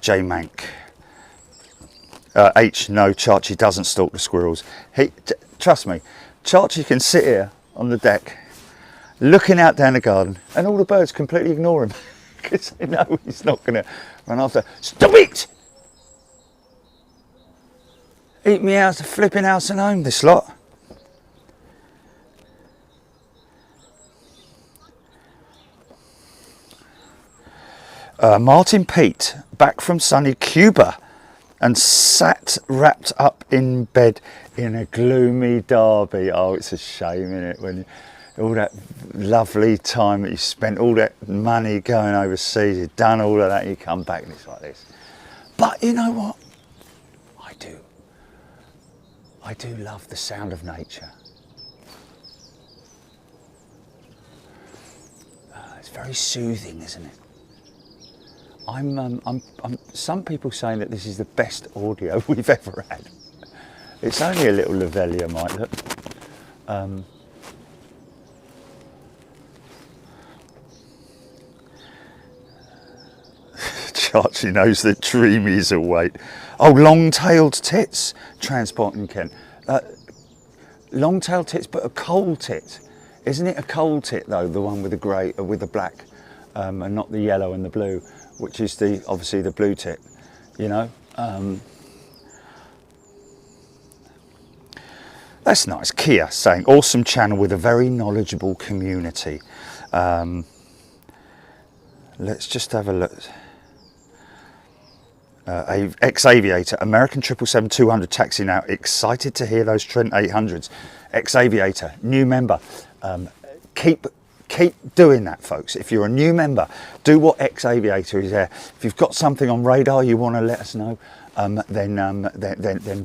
J Mank. H, no, Charchie doesn't stalk the squirrels. Trust me, Charchie can sit here on the deck looking out down the garden and all the birds completely ignore him because they know he's not going to run after. Stop it! Eat me out of flipping house and home, this lot. Martin Pete, back from sunny Cuba and sat wrapped up in bed in a gloomy Derby. Oh, it's a shame, isn't it, when all that lovely time that you spent, all that money going overseas, you've done all of that, you come back and it's like this. But you know what? I do love the sound of nature. It's very soothing, isn't it? Some people saying that this is the best audio we've ever had. It's only a little lavalier, might look. Archie knows that Dreamy's awake. Oh, long-tailed tits, Transporting Kent. Long-tailed tits, but a coal tit. Isn't it a coal tit though, the one with the grey, with the black, and not the yellow and the blue, which is obviously the blue tit, you know? That's nice. Kia saying, awesome channel with a very knowledgeable community. Let's just have a look. Ex-Aviator, American 777-200 taxi now. Excited to hear those Trent 800s. Ex-Aviator, new member. Keep doing that, folks. If you're a new member, do what Ex-Aviator is there. If you've got something on radar you want to let us know, then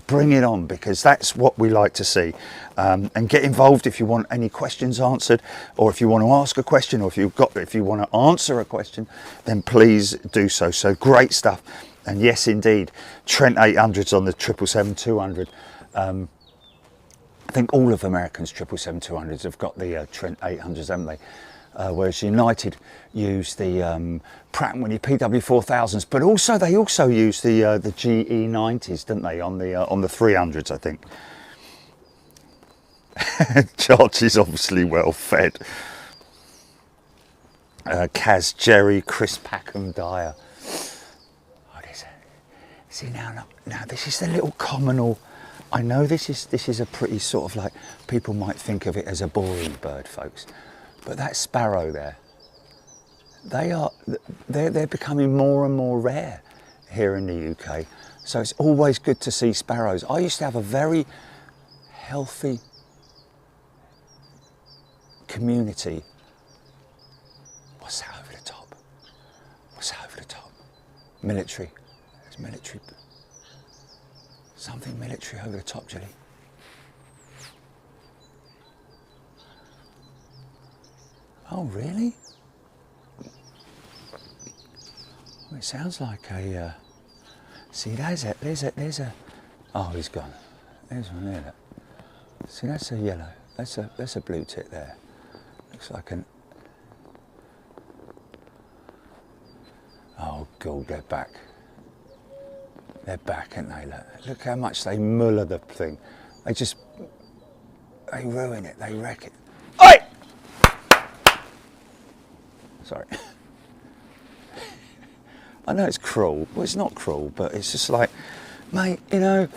bring it on, because that's what we like to see. And get involved if you want any questions answered, or if you want to ask a question, or if you want to answer a question, then please do so. So great stuff. And yes, indeed, Trent 800s on the 777-200. I think all of Americans' 777-200s have got the Trent 800s, haven't they? Whereas United use the Pratt & Whitney PW4000s, but also they also use the GE90s, don't they, on the 300s, I think. George is obviously well fed. Kaz, Jerry, Chris Packham, Dyer. See now this is the little communal. I know this is a pretty sort of like, people might think of it as a boring bird, folks, but that sparrow there, they're becoming more and more rare here in the UK. So it's always good to see sparrows. I used to have a very healthy community. What's that over the top? What's that over the top? Military. Military, something military over the top, Julie. Oh, really? Well, it sounds like a. See, there's a. Oh, he's gone. There's one there. See, that's a yellow. That's a blue tit there. Looks like an. Oh God, they're back. They're back, aren't they? Look how much they muller the thing. They ruin it, they wreck it. Oi! Sorry. I know it's cruel. Well, it's not cruel, but it's just like, mate, you know,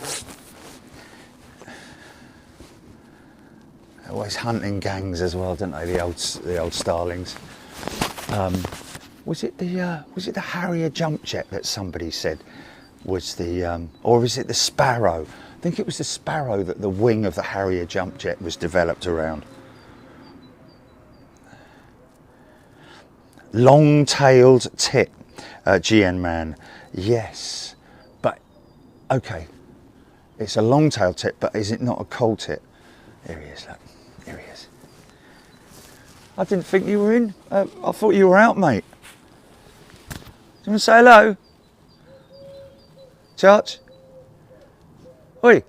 they're always hunting gangs as well, don't they? The old starlings. Was it the Harrier jump jet that somebody said was the, or is it the Sparrow? I think it was the Sparrow that the wing of the Harrier jump jet was developed around. Long-tailed tit, GN man. Yes, but okay, it's a long-tailed tit, but is it not a coal tit? Here he is, look. Here he is. I didn't think you were in. I thought you were out, mate. Do you want to say hello? Charge? Oi!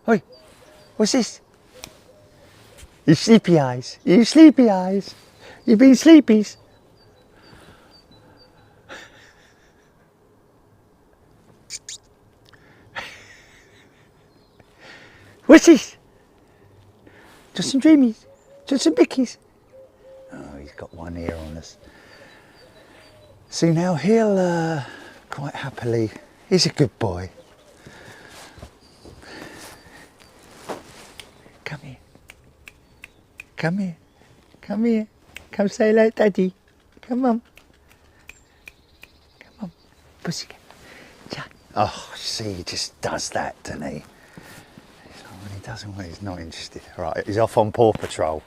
Oi! What's this? You sleepy eyes. You sleepy eyes. You been sleepies. What's this? Just some dreamies. Just some bickies. Oh, he's got one ear on us. See, now he'll quite happily, he's a good boy. Come here. Come here. Come here. Come say hello, Daddy. Come on. Come on. Pussycat. Oh, see, he just does that, doesn't he? When he doesn't want, he's not interested. Right, he's off on Paw Patrol.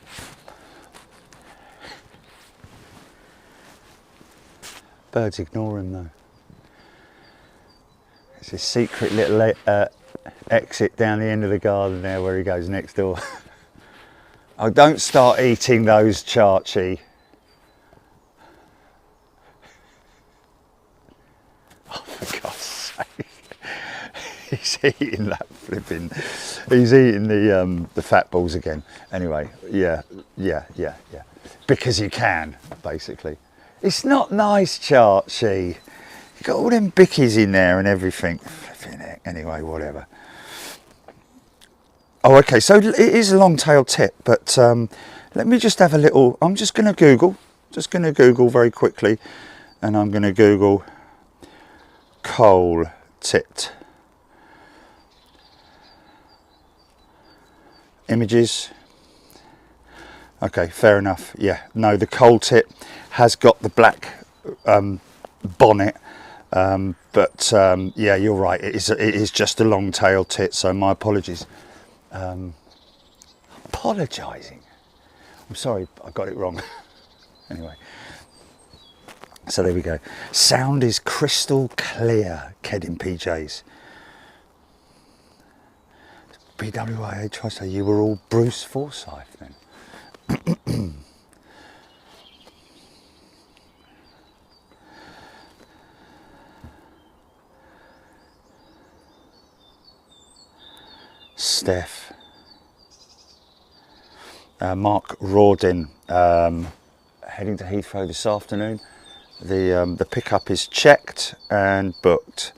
Birds ignore him though. It's a secret little exit down the end of the garden there where he goes next door. Oh, don't start eating those, Charchie. Oh, for God's sake. He's eating that flipping, he's eating the fat balls again. Anyway, yeah. Because you can, basically. It's not nice, Charchie. You've got all them bickies in there and everything. Anyway, whatever. Oh, okay, so it is a long-tailed tit, but let me just have a little, I'm just going to Google very quickly, and I'm going to Google coal tit. Images. Okay, fair enough. Yeah, no, the coal tit has got the black bonnet, but yeah, you're right. It is just a long-tailed tit. So my apologies. Apologising. I'm sorry, I got it wrong. Anyway, so there we go. Sound is crystal clear. Kedding PJs. BWIA tries to say you were all Bruce Forsyth then. Steph. Mark Rawdin, heading to Heathrow this afternoon. The pickup is checked and booked.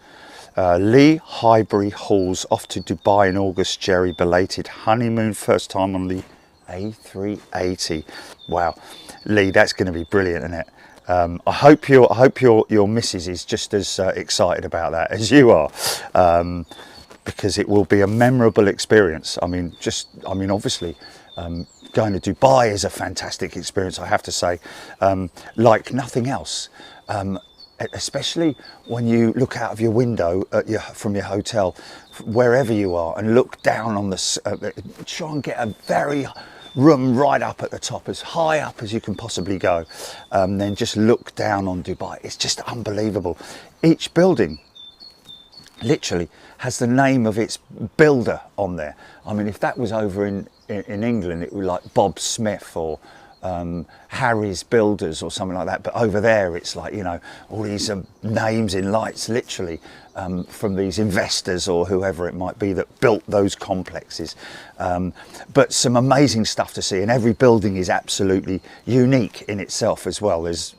Lee Highbury Halls off to Dubai in August. Jerry belated honeymoon, first time on the A380. Wow, Lee, that's going to be brilliant, isn't it? I hope your missus is just as excited about that as you are, because it will be a memorable experience. I mean, obviously, going to Dubai is a fantastic experience, I have to say, like nothing else. Especially when you look out of your window from your hotel, wherever you are, and look down on the, try and get a very room right up at the top, as high up as you can possibly go, then just look down on Dubai. It's just unbelievable. Each building literally has the name of its builder on there. I mean, if that was over in England, it would be like Bob Smith or Harry's Builders or something like that, but over there it's like, you know, all these names in lights, literally, from these investors or whoever it might be that built those complexes. But some amazing stuff to see, and every building is absolutely unique in itself as well. There's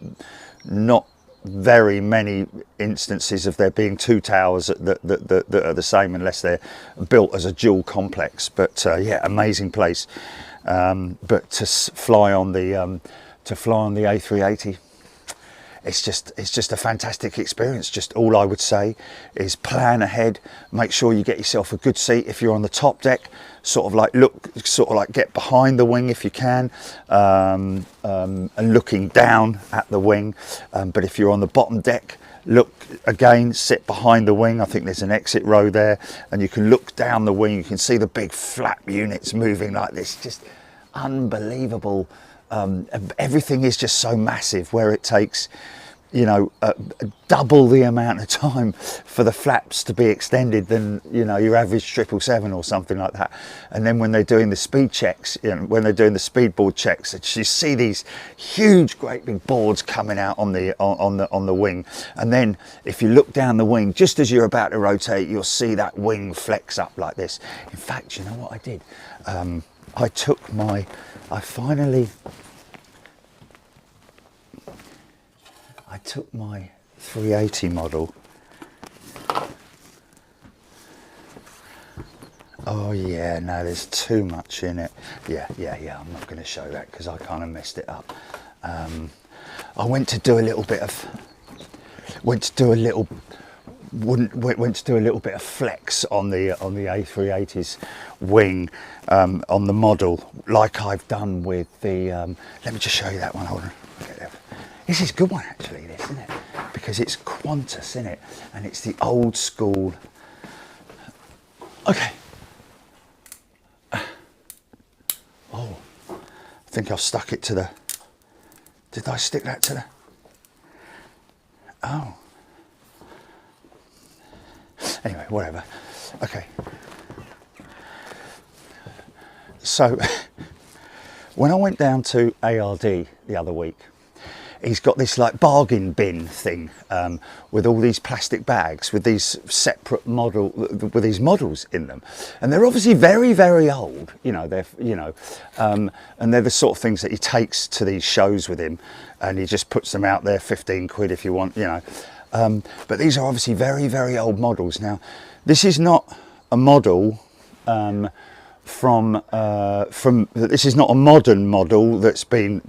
not very many instances of there being two towers that are the same, unless they're built as a dual complex. But yeah, amazing place. But to fly on the A380, it's just a fantastic experience. Just all I would say is plan ahead, make sure you get yourself a good seat. If you're on the top deck, sort of like get behind the wing if you can, and looking down at the wing. But if you're on the bottom deck, look again, sit behind the wing. I think there's an exit row there, and you can look down the wing. You can see the big flap units moving like this. Just unbelievable. Everything is just so massive, where it takes, you know, double the amount of time for the flaps to be extended than, you know, your average 777 or something like that. And then when they're doing the speed checks, you know, when they're doing the speed board checks, you see these huge, great big boards coming out on the wing. And then if you look down the wing, just as you're about to rotate, you'll see that wing flex up like this. In fact, you know what I did? I took my 380 model. Oh yeah, no, there's too much in it. Yeah, I'm not going to show that because I kind of messed it up. I went to do a little bit of flex on the A380's wing, on the model, like I've done with the. Let me just show you that one. Hold on. This is a good one actually, this, isn't it? Because it's Qantas, isn't it? And it's the old school. Okay. think I've stuck it to the... Did I stick that to the... Oh. Anyway, whatever. Okay. So, when I went down to ARD the other week, he's got this like bargain bin thing with all these plastic bags with these separate with these models in them, and they're obviously very, very old. You know, and they're the sort of things that he takes to these shows with him, and he just puts them out there, 15 quid if you want. You know, but these are obviously very, very old models. Now, this is not a model. This is not a modern model that's been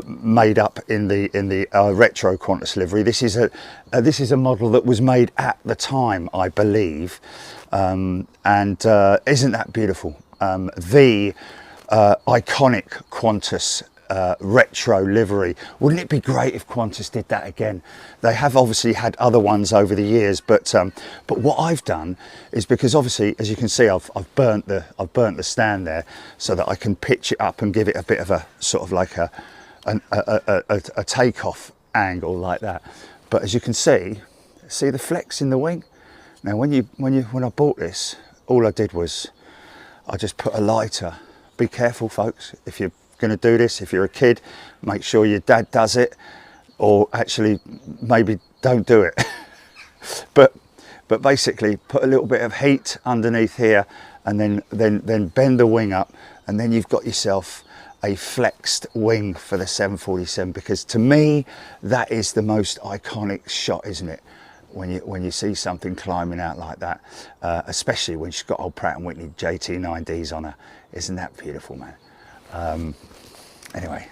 made up in the retro Qantas livery. This is a model that was made at the time, I believe, and isn't that beautiful? The iconic Qantas retro livery. Wouldn't it be great if Qantas did that again? They have obviously had other ones over the years, but what I've done is, because obviously, as you can see, I've burnt the stand there so that I can pitch it up and give it a bit of a sort of like a takeoff angle like that. But as you can see the flex in the wing. Now when I bought this, all I did was I just put a lighter. Be careful, folks, if you're going to do this. If you're a kid, make sure your dad does it, or actually maybe don't do it. but basically put a little bit of heat underneath here, and then bend the wing up, and then you've got yourself a flexed wing for the 747, because to me that is the most iconic shot, isn't it? When you see something climbing out like that, especially when she's got old Pratt & Whitney JT9Ds on her. Isn't that beautiful, man? Anyway,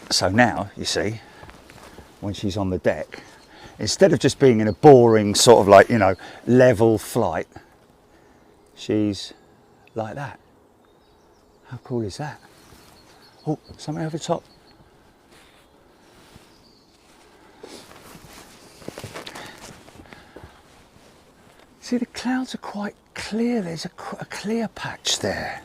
so now you see, when she's on the deck, instead of just being in a boring sort of like, you know, level flight, she's like that. How cool is that? Oh, something over the top. See, the clouds are quite clear. There's a clear patch there.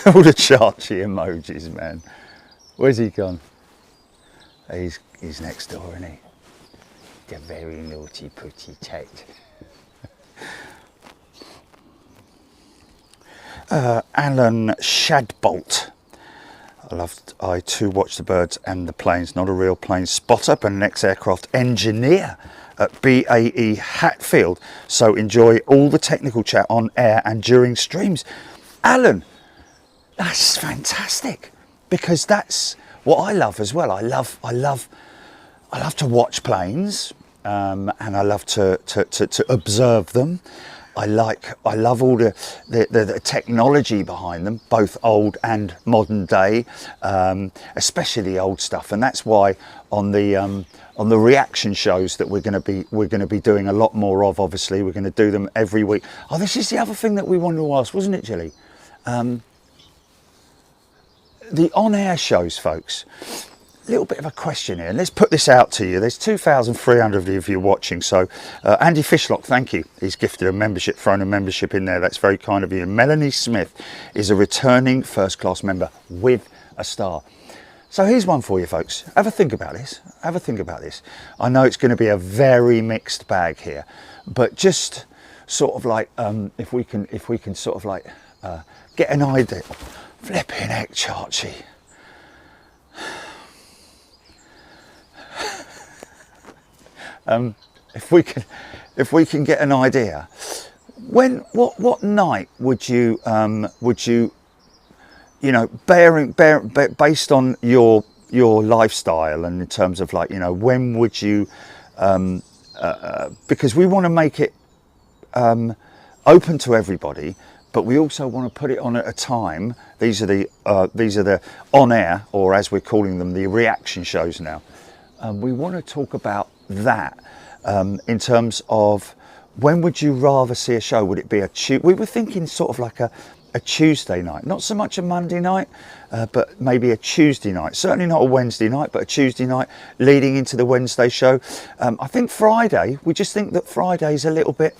All the Chachi emojis, man. Where's he gone? He's next door, isn't he? The very naughty putty tate. Alan Shadbolt. I too watch the birds and the planes. Not a real plane spotter, but an ex-aircraft engineer at BAE Hatfield. So enjoy all the technical chat on air and during streams. Alan, that's fantastic, because that's what I love as well. I love to watch planes, and I love to observe them. I love all the technology behind them, both old and modern day, especially the old stuff. And that's why on the reaction shows that we're going to be doing a lot more of. Obviously, we're going to do them every week. Oh, this is the other thing that we wanted to ask, wasn't it, Jilly? The on-air shows, folks. A little bit of a question here, and let's put this out to you. There's 2,300 of you watching, so Andy Fishlock, thank you. He's gifted a membership, thrown a membership in there. That's very kind of you. And Melanie Smith is a returning first-class member with a star. So here's one for you, folks. Have a think about this. Have a think about this. I know it's going to be a very mixed bag here, but just sort of like if we can sort of like get an idea. Flipping heck, Chachi. If we can get an idea, what night would you based on your lifestyle and in terms of like, you know, when would you because we want to make it open to everybody, but we also want to put it on at a time. These are the on air, or as we're calling them, the reaction shows now. We want to talk about that in terms of when would you rather see a show? Would it be we were thinking sort of like a Tuesday night, not so much a Monday night, but maybe a Tuesday night. Certainly not a Wednesday night, but a Tuesday night leading into the Wednesday show. I think Friday, we just think that Friday's a little bit,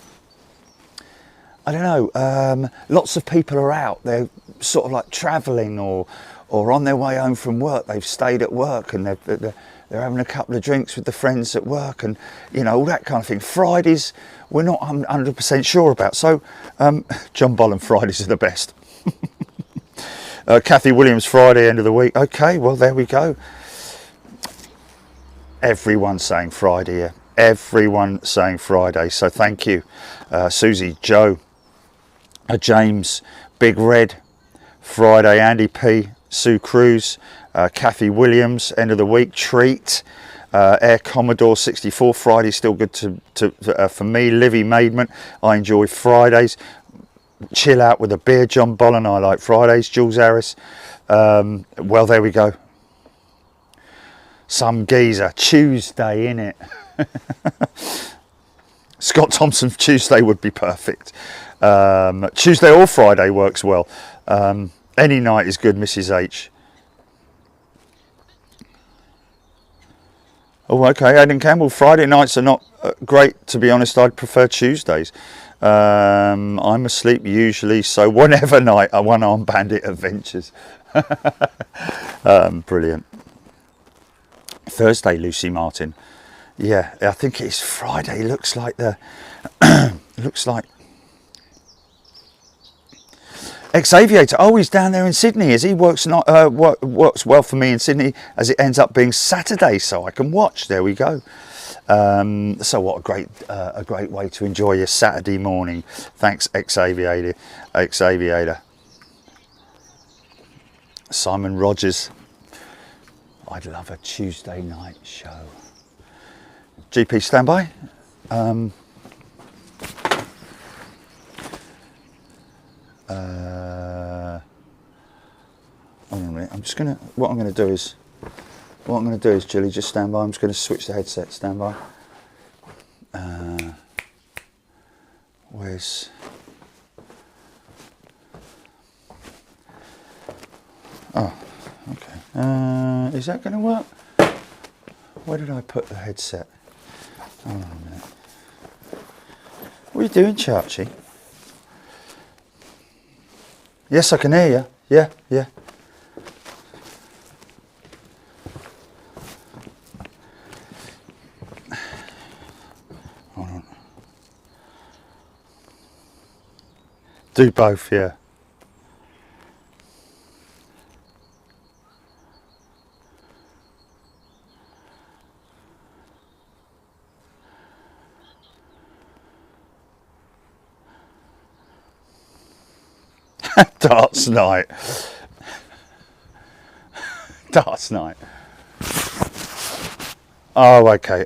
I don't know, lots of people are out. They're sort of like travelling or on their way home from work. They've stayed at work and they're having a couple of drinks with the friends at work and, you know, all that kind of thing. Fridays, we're not 100% sure about. So, John Bolland, Fridays are the best. Kathy Williams, Friday, end of the week. Okay, well, there we go. Everyone's saying Friday, yeah. Everyone saying Friday, so thank you. Susie, Joe, James, Big Red, Friday, Andy P, Sue Cruz, Kathy Williams, end of the week, treat. Air Commodore 64, Friday still good for me. Livy Maidment, I enjoy Fridays. Chill out with a beer, John Bolland, I like Fridays. Jules Harris, well, there we go. Some geezer, Tuesday, innit? Scott Thompson, Tuesday would be perfect. Tuesday or Friday works well. Any night is good, Mrs. H. Oh, okay, Aidan Campbell, Friday nights are not great, to be honest. I'd prefer Tuesdays. I'm asleep usually, so whatever night, a one-armed bandit adventures. Brilliant. Thursday, Lucy Martin. Yeah, I think it's Friday. Looks like the looks like ex-aviator. Oh, he's down there in Sydney. As he works works well for me in Sydney, as it ends up being Saturday, so I can watch. There we go. So what a great way to enjoy your Saturday morning. Thanks, ex-aviator. Simon Rogers. I'd love a Tuesday night show. GP standby. Hold on a minute. What I'm gonna do is, Julie, just stand by. I'm just gonna switch the headset. Stand by. Where's? Oh, okay. Is that gonna work? Where did I put the headset? Hold on a minute. What are you doing, Charchie? Yes, I can hear you. Yeah. Hold on. Do both, yeah. Darts night. Darts night. Oh, okay.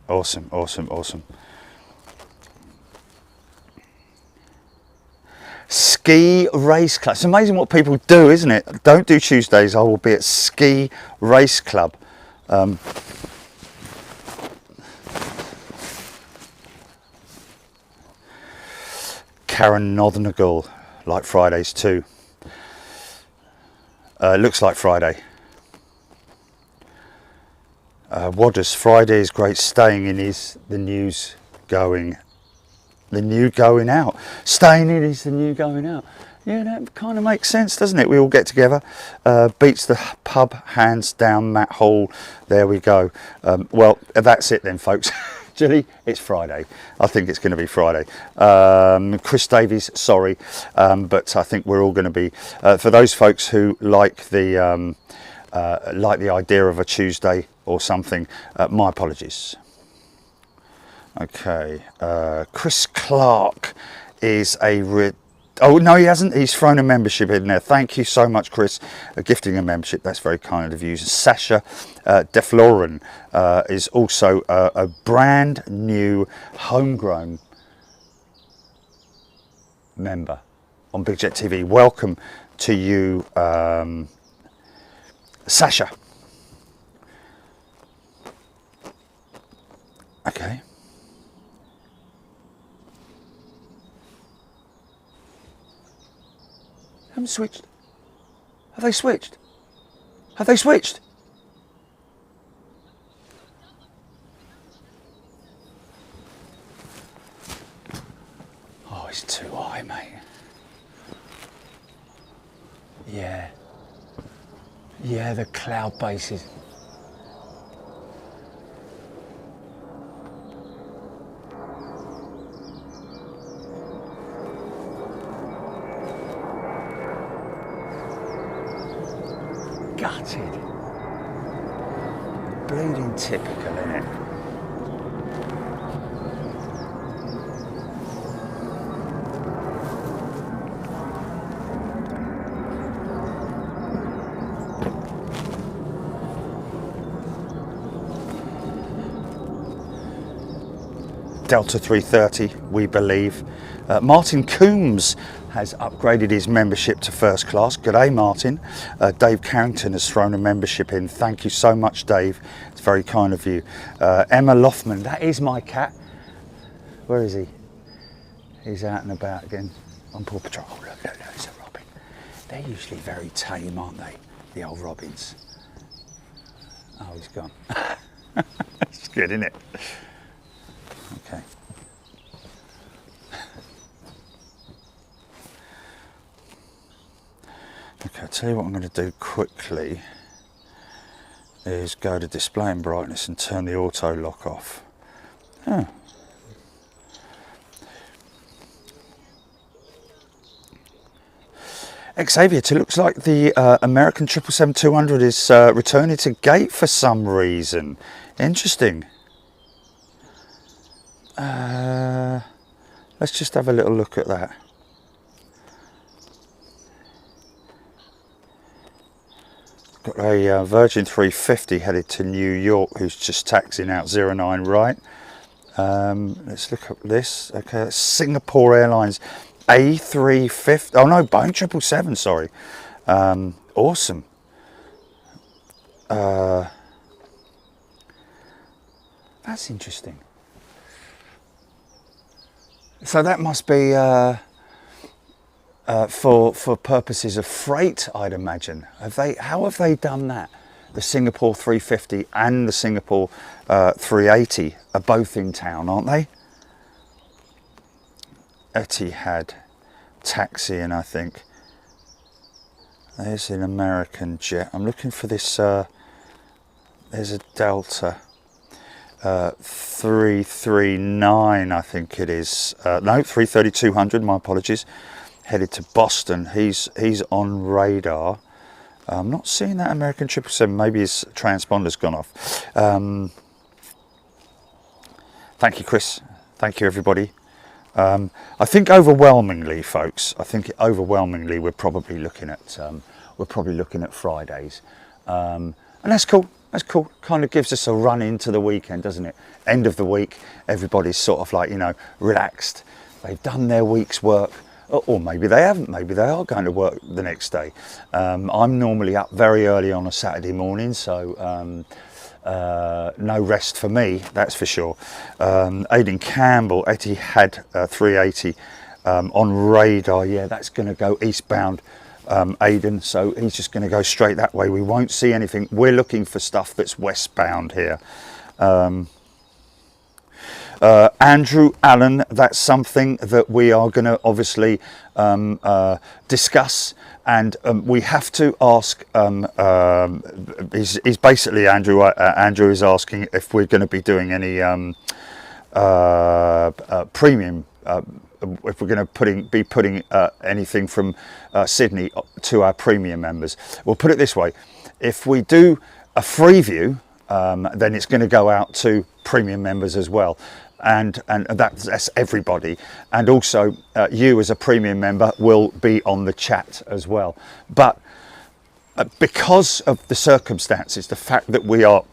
Awesome. Ski race club. It's amazing what people do, isn't it? Don't do Tuesdays. I will be at ski race club. Karen Nothnagall, like Fridays too. Looks like Friday. Wadders, Friday is great. Staying in is the new going out. Staying in is the new going out. Yeah, that kind of makes sense, doesn't it? We all get together. Beats the pub, hands down, Matt Hall. There we go. Well, that's it then, folks. Julie, it's Friday. I think it's going to be Friday. Chris Davies, sorry, but I think we're all going to be. For those folks who like the idea of a Tuesday or something, my apologies. Okay, Chris Clark is oh no, he hasn't. He's thrown a membership in there. Thank you so much, Chris, gifting a membership. That's very kind of you. Sasha Defloren is also a brand new homegrown member on Big Jet TV. Welcome to you, Sasha. Okay. Haven't switched. Have they switched? Have they switched? Oh, it's too high, mate. Yeah. Yeah, the cloud bases. Gutted. Bleeding typical, innit? Delta 330, we believe. Martin Coombs has upgraded his membership to first class. G'day, Martin. Dave Carrington has thrown a membership in. Thank you so much, Dave. It's very kind of you. Emma Lothman, that is my cat. Where is he? He's out and about again on Paw Patrol. Oh, look, there's a robin. They're usually very tame, aren't they? The old robins. Oh, he's gone. It's good, isn't it? Okay. Okay, I'll tell you what I'm going to do quickly is go to display and brightness and turn the auto lock off. Oh. Ex-Aviator, looks like the American 777-200 is returning to gate for some reason. Interesting. Let's just have a little look at that. Got a Virgin 350 headed to New York who's just taxiing out 09 right. Let's look up this. Okay, that's Singapore Airlines A350. Oh no, Boeing 777, sorry. Awesome. That's interesting. So that must be for purposes of freight, I'd imagine. How have they done that? The Singapore 350 and the Singapore 380 are both in town, aren't they? Etihad taxiing, I think. There's an American jet. I'm looking for this. There's a Delta 339, I think it is. No, 330-200. My apologies. Headed to Boston. He's on radar. I'm not seeing that American 777. Maybe his transponder's gone off. Thank you, Chris. Thank you, everybody. I think overwhelmingly, folks. I think overwhelmingly we're probably looking at Fridays, and that's cool. That's cool. Kind of gives us a run into the weekend, doesn't it? End of the week, everybody's sort of like, you know, relaxed. They've done their week's work. Or maybe they haven't, maybe they are going to work the next day. I'm normally up very early on a Saturday morning, so no rest for me, that's for sure. Aidan Campbell, Etihad 380 on radar. Yeah, that's going to go eastbound, Aidan, so he's just going to go straight that way. We won't see anything. We're looking for stuff that's westbound here. Andrew Allen, that's something that we are going to obviously discuss, and we have to ask. He's basically Andrew. Andrew is asking if we're going to be doing any premium. If we're going to be putting anything from Sydney to our premium members. We'll put it this way: if we do a free view, then it's going to go out to premium members as well. And that's everybody, and also you as a premium member will be on the chat as well. But because of the circumstances, the fact that we're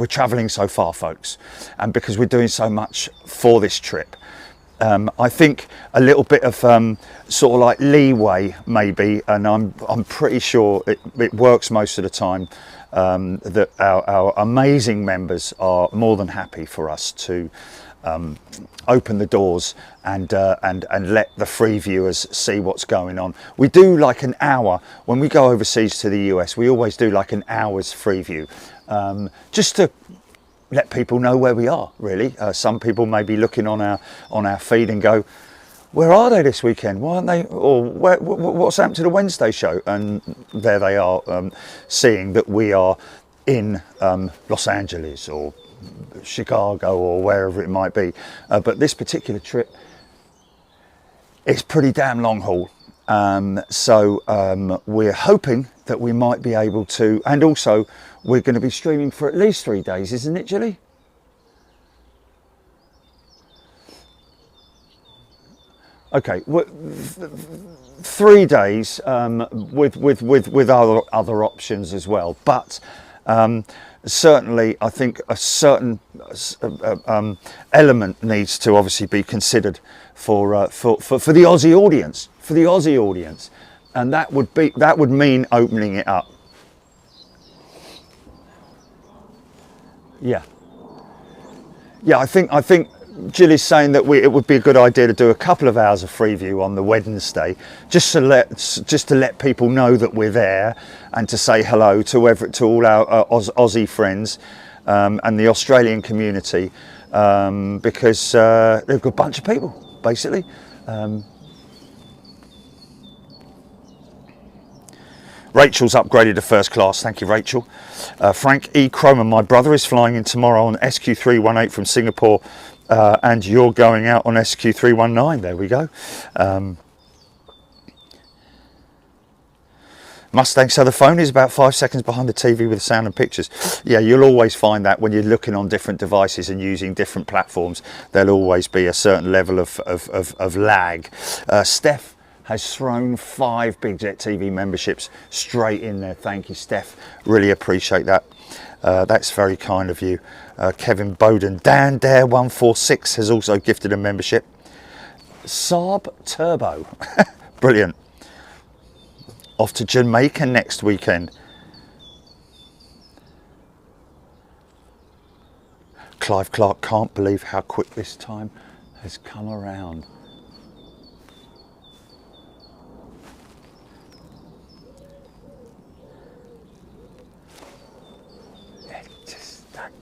traveling so far, folks, and because we're doing so much for this trip, I think a little bit of sort of like leeway maybe, and I'm pretty sure it works most of the time, that our amazing members are more than happy for us to open the doors and let the free viewers see what's going on. We do like an hour when we go overseas to the US. We always do like an hour's free view, just to let people know where we are. Really, some people may be looking on our feed and go, where are they this weekend? Why aren't they? Or what's happened to the Wednesday show? And there they are, seeing that we are in Los Angeles or Chicago or wherever it might be. But this particular trip is pretty damn long haul. So we're hoping that we might be able to, and also we're going to be streaming for at least 3 days, isn't it, Julie? Okay, 3 days with other options as well, but certainly I think a certain element needs to obviously be considered for the Aussie audience, and that would mean opening it up. Yeah, I think Jill is saying that it would be a good idea to do a couple of hours of free view on the Wednesday, just to let people know that we're there, and to say hello to all our Aussie friends and the Australian community, because they've got a bunch of people basically. Rachel's upgraded to first class. Thank you, Rachel. Frank E. Cromer, my brother is flying in tomorrow on SQ318 from Singapore, and you're going out on SQ319. There we go. Mustang, so the phone is about 5 seconds behind the TV with sound and pictures. Yeah, you'll always find that when you're looking on different devices and using different platforms, there'll always be a certain level of lag. Steph has thrown 5 Big Jet TV memberships straight in there. Thank you, Steph. Really appreciate that. That's very kind of you. Kevin Bowden. Dan Dare 146 has also gifted a membership. Saab Turbo. Brilliant. Off to Jamaica next weekend. Clive Clark, can't believe how quick this time has come around.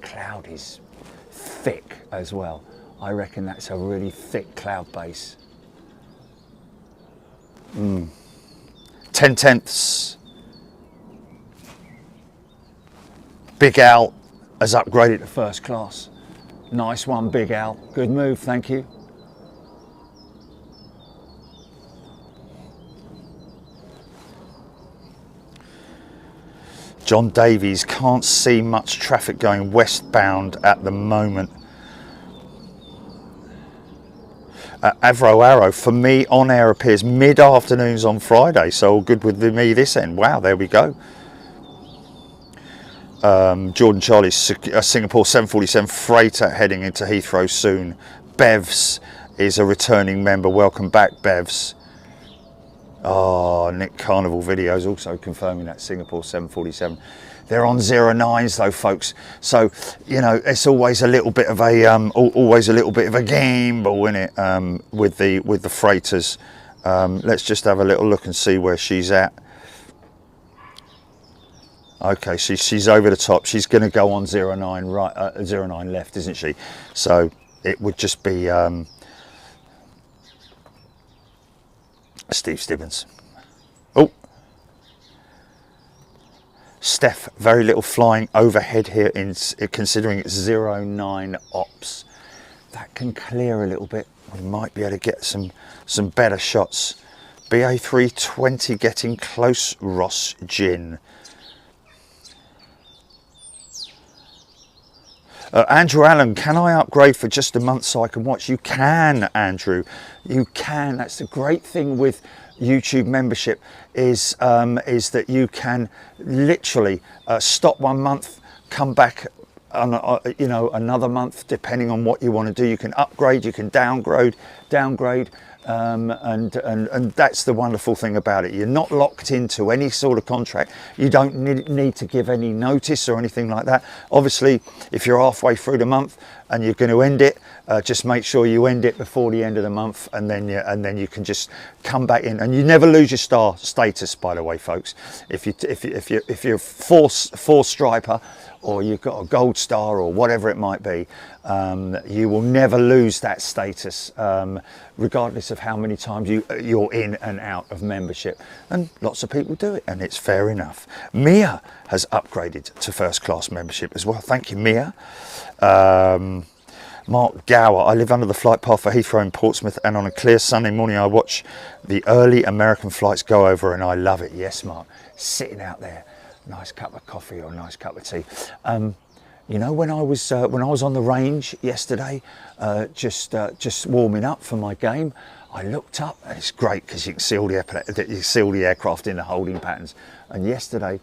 Cloud is thick as well. I reckon that's a really thick cloud base. 10/10. Big Al has upgraded to first class. Nice one, Big Al. Good move, thank you. John Davies, can't see much traffic going westbound at the moment. Avro Arrow, for me on air appears mid-afternoons on Friday, so all good with me this end. Wow, there we go. Jordan Charlie, Singapore 747 freighter heading into Heathrow soon. Bevs is a returning member. Welcome back, Bevs. Oh, Nick Carnival videos also confirming that Singapore 747. They're on 09s though, folks. So you know it's always a little bit of a gamble, isn't it? With the freighters. Let's just have a little look and see where she's at. Okay, she's over the top. She's going to go on 09 right, 09 left, isn't she? So it would just be. Steve Stibbins. Oh, Steph, very little flying overhead here considering it's 09 ops. That can clear a little bit. We might be able to get some better shots. BA320 getting close, Ross Gin. Andrew Allen, can I upgrade for just a month so I can watch? You can, Andrew. You can. That's the great thing with YouTube membership is that you can literally stop 1 month, come back on another month, depending on what you want to do. You can upgrade, you can downgrade, and that's the wonderful thing about it. You're not locked into any sort of contract. You don't need to give any notice or anything like that. Obviously, if you're halfway through the month and you're going to end it, just make sure you end it before the end of the month, and then you can just come back in, and you never lose your star status, by the way, folks. If you're four striper, or you've got a gold star, or whatever it might be, you will never lose that status, regardless of how many times you're in and out of membership. And lots of people do it, and it's fair enough. Mia has upgraded to first class membership as well. Thank you, Mia. Mark Gower, I live under the flight path for Heathrow in Portsmouth, and on a clear Sunday morning I watch the early American flights go over, and I love it. Yes, Mark, sitting out there, nice cup of coffee or a nice cup of tea. You know, when I was on the range yesterday, just warming up for my game, I looked up, and it's great because you can see all the aircraft in the holding patterns. And yesterday,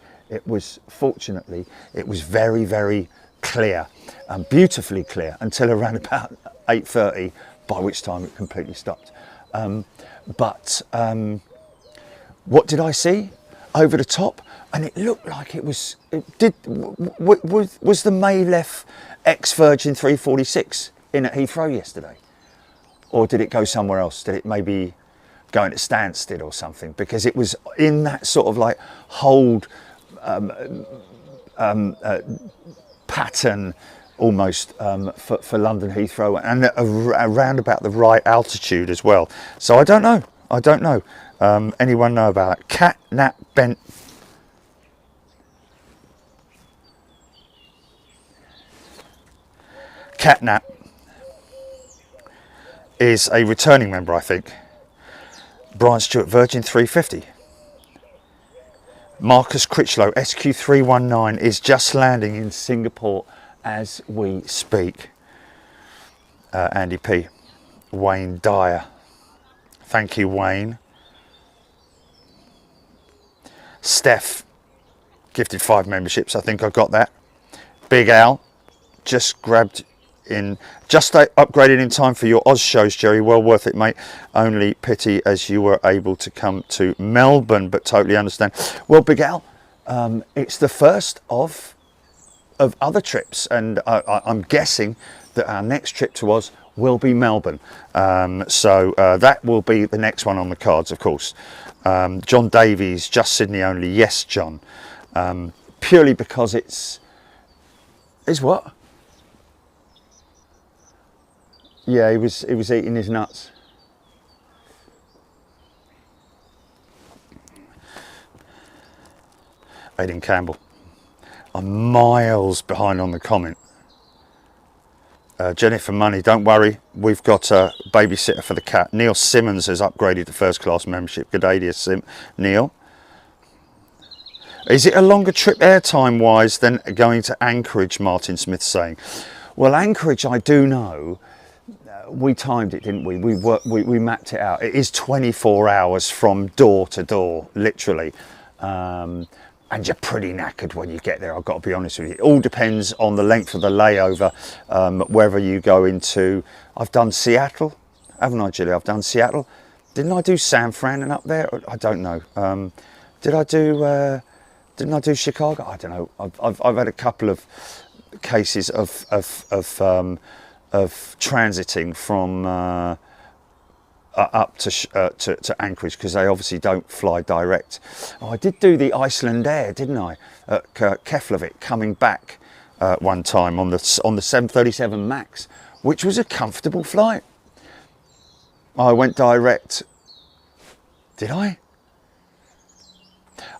fortunately, it was very, very clear, and beautifully clear, until around about 8:30, by which time it completely stopped. But what did I see over the top? And it looked like was the Maylef ex-Virgin 346 in at Heathrow yesterday? Or did it go somewhere else? Did it maybe go into standstill or something? Because it was in that sort of like hold pattern almost for London Heathrow, and around about the right altitude as well. So I don't know. Anyone know about it? Catnap bent. Catnap is a returning member, I think. Brian Stewart, Virgin 350. Marcus Critchlow, SQ319, is just landing in Singapore as we speak. Andy P. Wayne Dyer. Thank you, Wayne. Steph, gifted 5 memberships. I think I got that. Big Al, just upgraded in time for your Oz shows, Jerry. Well worth it, mate. Only pity as you were able to come to Melbourne, but totally understand. Well, Big Al, it's the first of other trips, and I'm guessing that our next trip to Oz will be Melbourne. So that will be the next one on the cards, of course. John Davies, just Sydney only. Yes, John. Purely because it's what? Yeah, he was eating his nuts. Aidan Campbell. I'm miles behind on the comment. Jennifer Money, don't worry, we've got a babysitter for the cat. Neil Simmons has upgraded to first class membership. Good day to you, Neil. Is it a longer trip airtime wise than going to Anchorage, Martin Smith saying? Well, Anchorage, I do know. We timed it, didn't we? We mapped it out. It is 24 hours from door to door, literally. And you're pretty knackered when you get there, I've got to be honest with you. It all depends on the length of the layover, whether you go into... I've done Seattle, haven't I, Julie? I've done Seattle. Didn't I do San Fran and up there? I don't know. Didn't I do Chicago? I don't know. I've had a couple of cases of transiting from up to Anchorage, because they obviously don't fly direct. Oh, I did do the Iceland Air, didn't I, at Keflavik, coming back one time on the 737 Max, which was a comfortable flight. I went direct. Did I?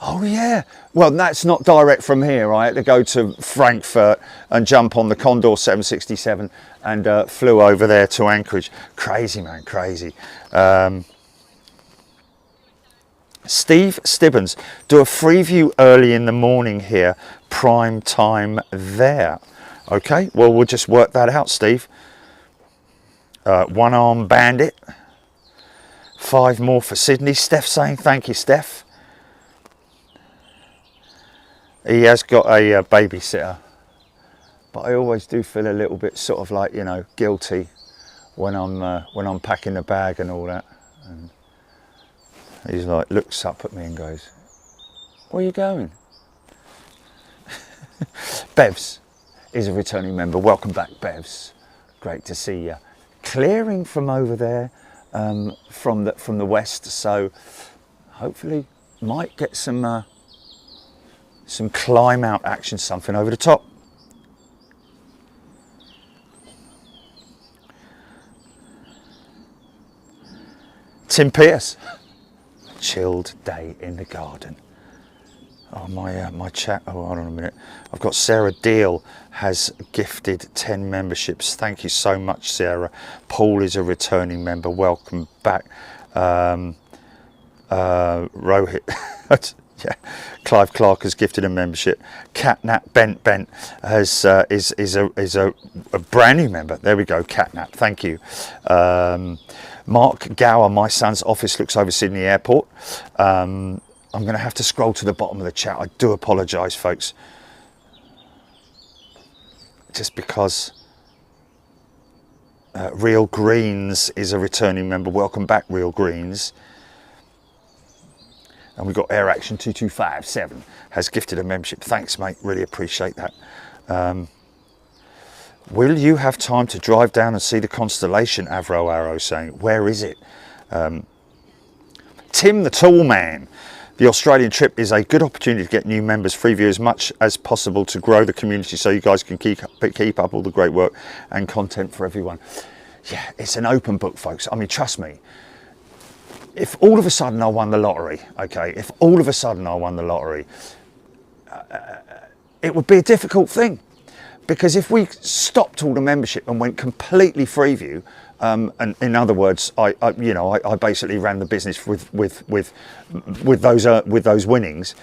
Oh yeah. Well, that's not direct from here. I had to go to Frankfurt and jump on the Condor 767 and flew over there to Anchorage. Crazy, man, crazy. Steve Stibbons, do a free view early in the morning here, prime time there. Okay, well, we'll just work that out, Steve. One Arm Bandit. 5 more for Sydney. Steph saying, thank you, Steph. He has got a babysitter, but I always do feel a little bit sort of like, you know, guilty when I'm packing the bag and all that. And he's like, looks up at me and goes, "Where are you going?" Bevs is a returning member. Welcome back, Bevs. Great to see you. Clearing from over there, from the west, so hopefully might get some climb out action, something over the top. Tim Pierce. Chilled day in the garden. Oh, my chat. Oh, hold on a minute. I've got Sarah Deal has gifted 10 memberships. Thank you so much, Sarah. Paul is a returning member. Welcome back. Rohit. Yeah. Clive Clark has gifted a membership. Catnap Bent has is a brand new member. There we go, Catnap. Thank you. Mark Gower, my son's office looks over Sydney Airport. I'm going to have to scroll to the bottom of the chat. I do apologise, folks. Just because Real Greens is a returning member. Welcome back, Real Greens. And we've got Air Action 2257 has gifted a membership. Thanks, mate. Really appreciate that. Will you have time to drive down and see the constellation? Avro Arrow saying, where is it? Tim the Tall Man. The Australian trip is a good opportunity to get new members, free view as much as possible to grow the community so you guys can keep up all the great work and content for everyone. Yeah, it's an open book, folks. I mean, trust me. If all of a sudden I won the lottery, okay, if all of a sudden I won the lottery, it would be a difficult thing. Because if we stopped all the membership and went completely free view, and in other words, I basically ran the business with those winnings,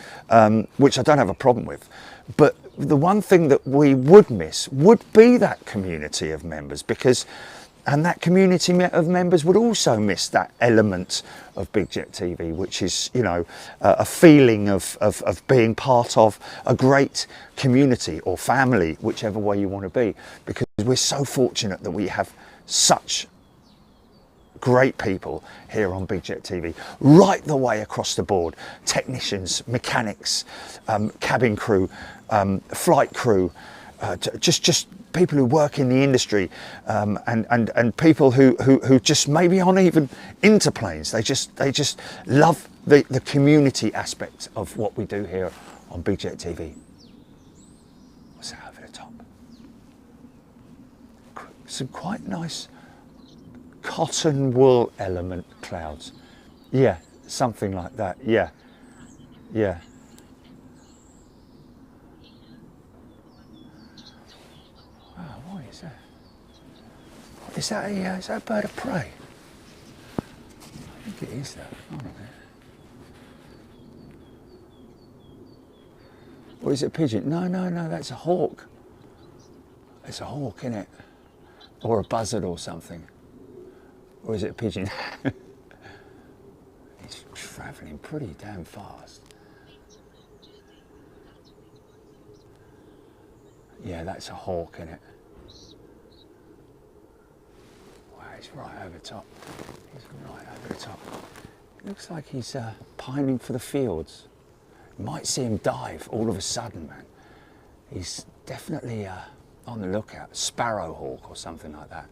which I don't have a problem with. But the one thing that we would miss would be that community of members, and that community of members would also miss that element of Big Jet TV, which is, a feeling of being part of a great community or family, whichever way you want to be, because we're so fortunate that we have such great people here on Big Jet TV, right the way across the board. Technicians, mechanics, cabin crew, flight crew, just people who work in the industry, and people who just maybe aren't even into planes. They just love the community aspect of what we do here on Big Jet TV. What's that over the top? Some quite nice cotton wool element clouds. Yeah, something like that. Yeah. What is that? Is that a bird of prey? I think it is that. Hold on a minute. Or is it a pigeon? No, that's a hawk. It's a hawk, isn't it? Or a buzzard or something. Or is it a pigeon? It's travelling pretty damn fast. Yeah, that's a hawk, isn't it? Wow, he's right over the top. He's right over the top. It looks like he's pining for the fields. You might see him dive all of a sudden, man. He's definitely on the lookout. Sparrow hawk or something like that.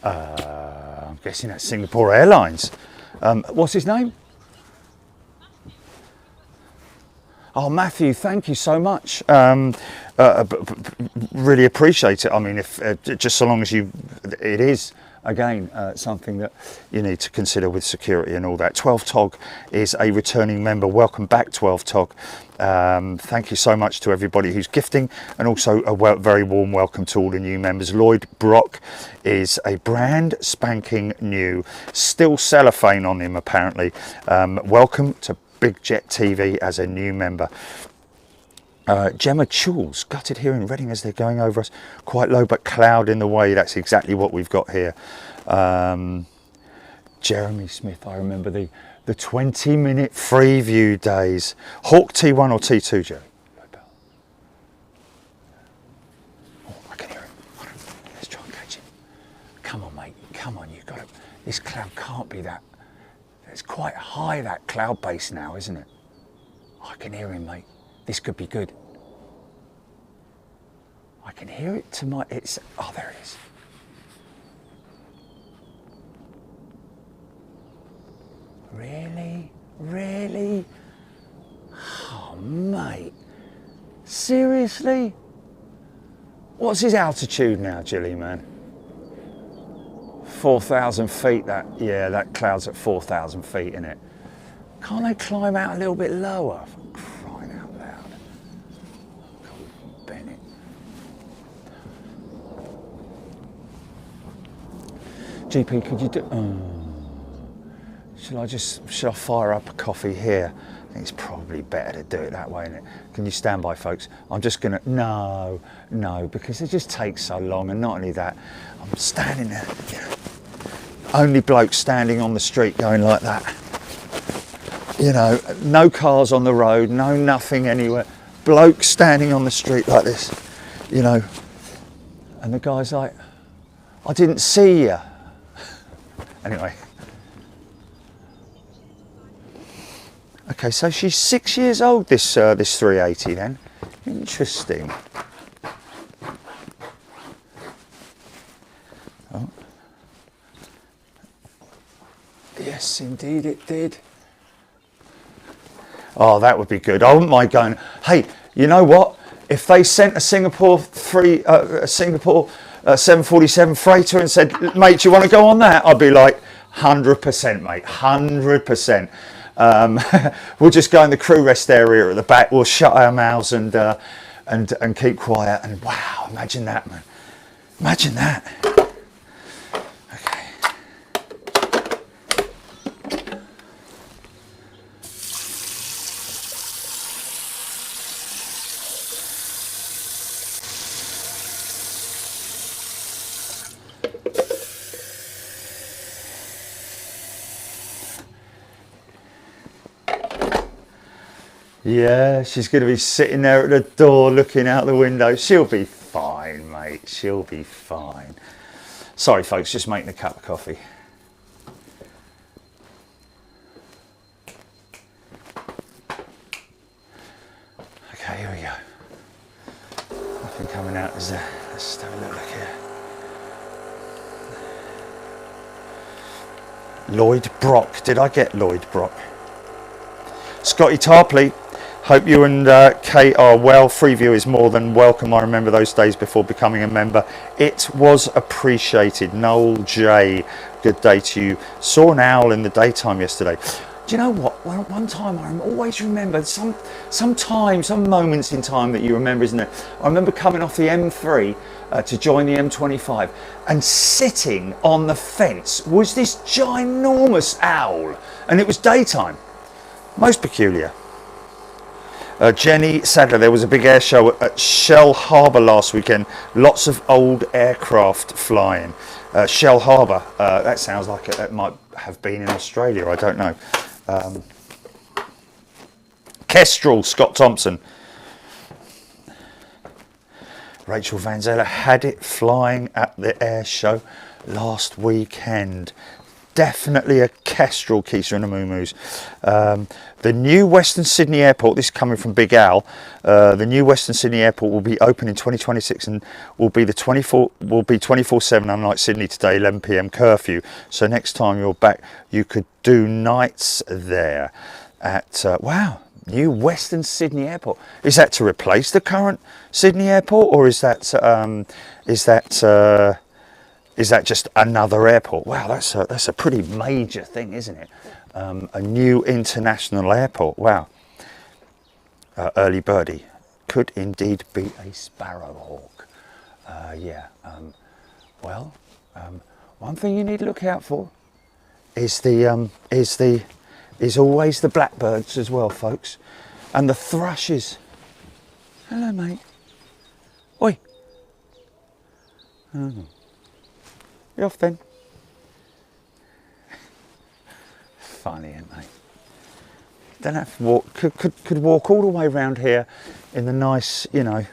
I'm guessing that's Singapore Airlines. What's his name? Oh, Matthew, thank you so much. Really appreciate it. I mean, if just so long as it is, again, something that you need to consider with security and all that. 12 Tog is a returning member. Welcome back, 12 Tog. Thank you so much to everybody who's gifting, and also a very warm welcome to all the new members. Lloyd Brock is a brand spanking new, still cellophane on him apparently. Welcome to Big Jet TV as a new member. Gemma Chules, gutted here in Reading as they're going over us. Quite low but cloud in the way. That's exactly what we've got here. Jeremy Smith, I remember the 20-minute free view days. Hawk T1 or T2, Jerry? This cloud can't be that. It's quite high, that cloud base now, isn't it? I can hear him, mate. This could be good. I can hear it to my... Oh, there it is. Really? Really? Oh, mate. Seriously? What's his altitude now, Jilly, man? 4,000 feet, that cloud's at 4,000 feet, isn't it? Can't they climb out a little bit lower? For crying out loud. Bennett. GP, could you do... Should I fire up a coffee here? I think it's probably better to do it that way, isn't it? Can you stand by, folks? I'm just gonna, no, because it just takes so long, and not only that, I'm standing there, only bloke standing on the street going like that. You know, no cars on the road, no nothing anywhere. Bloke standing on the street like this, you know. And the guy's like, I didn't see you. Anyway. Okay, so she's 6 years old, this 380 then. Interesting. Oh. Yes, indeed it did. Oh, that would be good. I wouldn't mind going, hey, you know what? If they sent a Singapore 747 freighter and said, mate, do you want to go on that? I'd be like, 100%, mate, 100%. We'll just go in the crew rest area at the back. We'll shut our mouths and keep quiet. And wow, imagine that, man. Imagine that. Okay. Yeah, she's going to be sitting there at the door looking out the window. She'll be fine, mate. She'll be fine. Sorry, folks, just making a cup of coffee. Okay, here we go. Nothing coming out, is there? Let's just have a look here. Lloyd Brock. Did I get Lloyd Brock? Scotty Tarpley. Hope you and Kate are well. Freeview is more than welcome. I remember those days before becoming a member. It was appreciated. Noel J, good day to you. Saw an owl in the daytime yesterday. Do you know what? One time I always remember some moments in time that you remember, isn't it? I remember coming off the M3 to join the M25, and sitting on the fence was this ginormous owl, and it was daytime. Most peculiar. Jenny Sadler, there was a big air show at Shell Harbour last weekend. Lots of old aircraft flying. Shell Harbour, that sounds like it might have been in Australia, I don't know. Kestrel, Scott Thompson. Rachel Van Zeller had it flying at the air show last weekend. Definitely a Kestrel, Keesa and a Moo-Moos. The new Western Sydney Airport, this is coming from Big Al, the new Western Sydney Airport will be open in 2026 and will be 24/7, unlike Sydney today, 11 PM curfew. So next time you're back, you could do nights there at, wow, new Western Sydney Airport. Is that to replace the current Sydney Airport, or is that just another airport? Wow, that's a pretty major thing, isn't it? A new international airport. Wow. Early birdie could indeed be a sparrowhawk. Yeah. One thing you need to look out for is always the blackbirds as well, folks, and the thrushes. Hello, mate. Oi. Oh. You off then? Funny, ain't they? Don't have to walk. Could walk all the way around here in the nice, you know.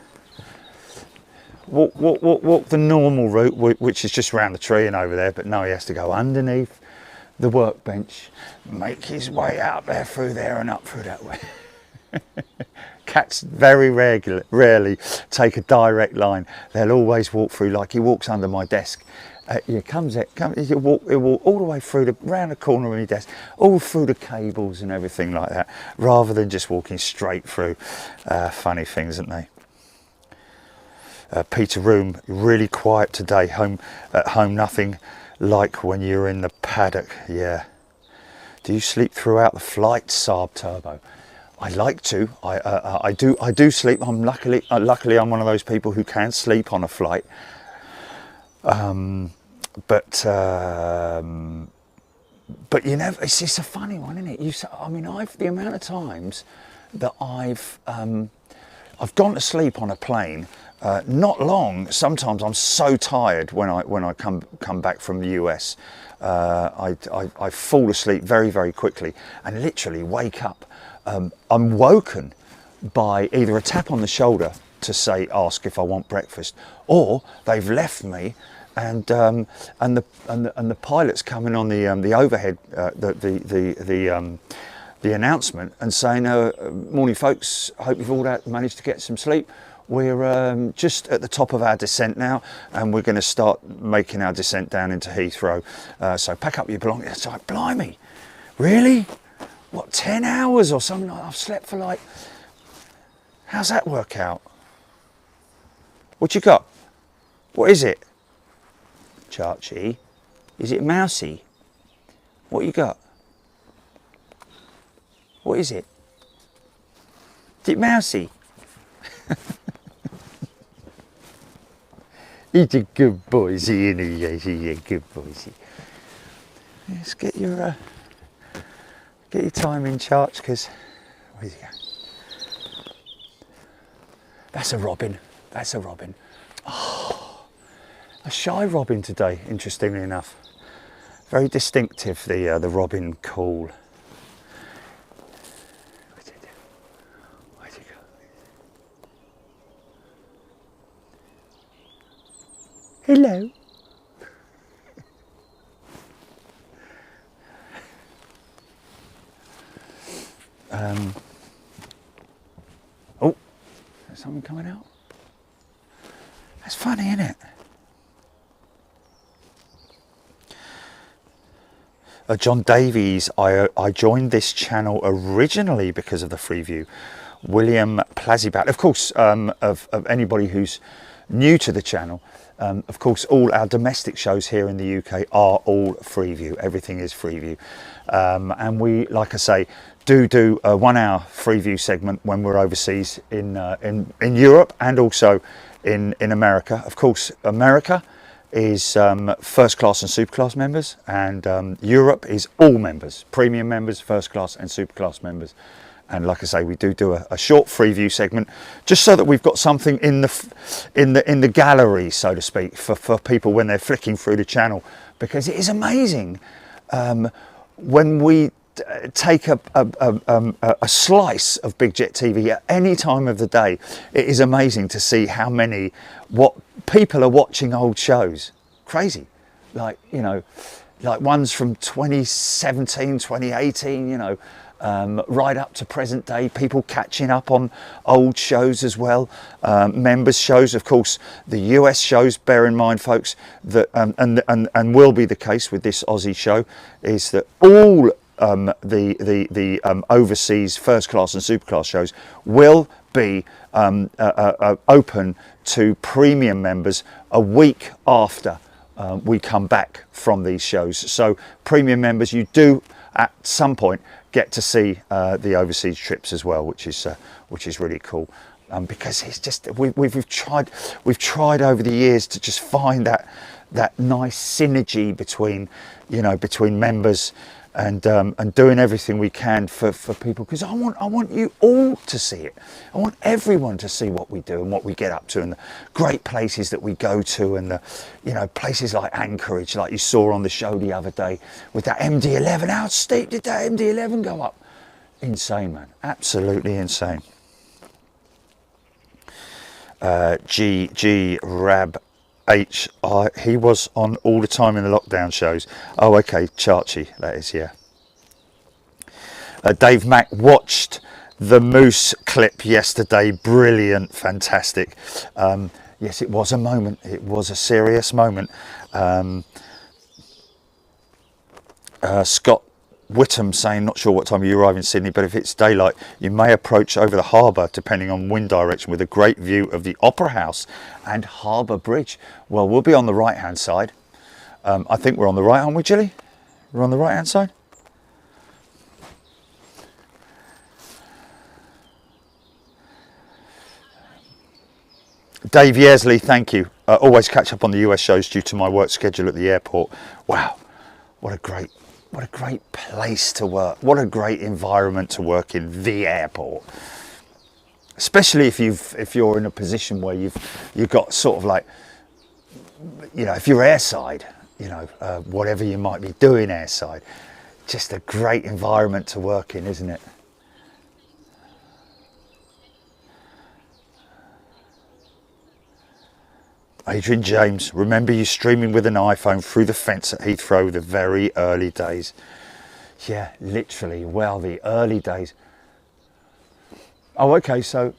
walk the normal route, which is just round the tree and over there, but no, he has to go underneath the workbench, make his way out there through there and up through that way. Cats very rarely take a direct line. They'll always walk through, like he walks under my desk. He'll walk all the way through round the corner of my desk, all through the cables and everything like that, rather than just walking straight through. Funny things, aren't they? Peter Room, really quiet today. At home, nothing like when you're in the paddock. Yeah. Do you sleep throughout the flight, Saab Turbo? I like to. I do sleep. Luckily I'm one of those people who can sleep on a flight. But you never. It's a funny one, isn't it? The amount of times that I've gone to sleep on a plane. Not long. Sometimes I'm so tired when I come back from the US. I fall asleep very, very quickly and literally wake up. I'm woken by either a tap on the shoulder to ask if I want breakfast, or they've left me, and the pilot's coming on the overhead, the announcement, and saying, "Morning, folks. Hope you've all managed to get some sleep. We're just at the top of our descent now, and we're going to start making our descent down into Heathrow. So pack up your belongings." It's like, blimey, really? What, 10 hours or something? I've slept for like, how's that work out? What you got? What is it? Charchie? Is it Mousy? What you got? What is it? Is it Mousy? He's a good boy, isn't he? Yes, he's a good boy. Let's get your time in, Charge, because where's he going? That's a robin. That's a robin. Oh, a shy robin today, interestingly enough. Very distinctive, the robin call. Where'd he do? Where'd he go? Hello. Oh, there's something coming out. That's funny, isn't it? John Davies, I joined this channel originally because of the Freeview. William Plazibat, of course, of anybody who's new to the channel, of course, all our domestic shows here in the UK are all Freeview. Everything is Freeview. And we, like I say, do a 1 hour Freeview segment when we're overseas in Europe and also in America. Of course, America is first class and super class members, and Europe is all members, premium members, first class and super class members. And like I say, we do a short Freeview segment just so that we've got something in the gallery, so to speak, for people when they're flicking through the channel, because it is amazing when we take a slice of Big Jet TV at any time of the day. It is amazing to see what people are watching old shows. Crazy, like ones from 2017, 2018, right up to present day, people catching up on old shows as well, members shows, of course, the US shows. Bear in mind, folks, that and will be the case with this Aussie show, is that all the overseas first class and super class shows will be open to premium members a week after we come back from these shows. So premium members, you do at some point get to see the overseas trips as well, which is really cool, because it's just we've tried over the years to just find that nice synergy between members and doing everything we can for people, because I want you all to see it. I want everyone to see what we do and what we get up to, and the great places that we go to, and the places like Anchorage, like you saw on the show the other day with that MD-11. How steep did that MD-11 go up? Insane, man, absolutely insane. G Rab H. He was on all the time in the lockdown shows. Oh, okay, Chachi, that is, yeah. Dave Mack watched the moose clip yesterday. Brilliant, fantastic. Yes, it was a moment. It was a serious moment. Scott Whittam saying, not sure what time you arrive in Sydney, but if it's daylight, you may approach over the harbour, depending on wind direction, with a great view of the Opera House and Harbour Bridge. Well, we'll be on the right-hand side. I think we're on the right, aren't we, Gilly? We're on the right-hand side. Dave Yesley, thank you. Always catch up on the US shows due to my work schedule at the airport. Wow, what a great place to work. What a great environment to work in, the airport. Especially if you're in a position where you've got sort of like, you know, if you're airside, you know, whatever you might be doing airside, just a great environment to work in, isn't it? Adrian James, remember you streaming with an iPhone through the fence at Heathrow the very early days. Yeah, literally, well, the early days. Oh, okay, so,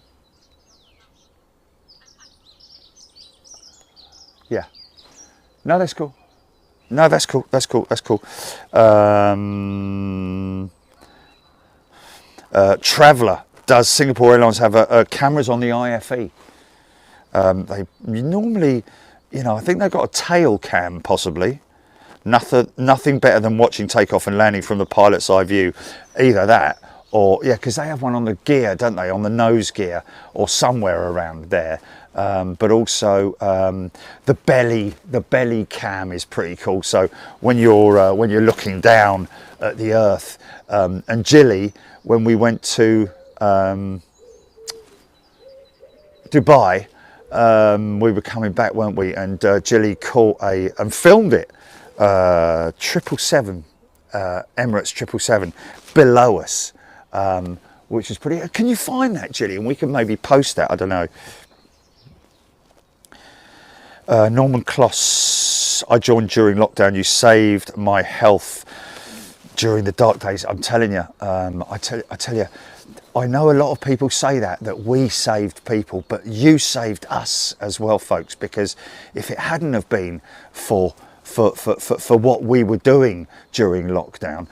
yeah. No, that's cool. No, that's cool, that's cool, that's cool. Traveller, does Singapore Airlines have cameras on the IFE? They normally, you know, I think they've got a tail cam possibly. Nothing better than watching takeoff and landing from the pilot's eye view. Either that or, yeah, because they have one on the gear, don't they, on the nose gear or somewhere around there. But also the belly cam is pretty cool. So when you're looking down at the earth, and Gilly, when we went to Dubai, we were coming back, weren't we? And Gilly caught and filmed it, 777, Emirates 777 below us, which is pretty. Can you find that, Gilly? And we can maybe post that. I don't know. Norman Kloss, I joined during lockdown. You saved my health during the dark days. I'm telling you, I tell you. I know a lot of people say that we saved people, but you saved us as well, folks, because if it hadn't have been for what we were doing during lockdown,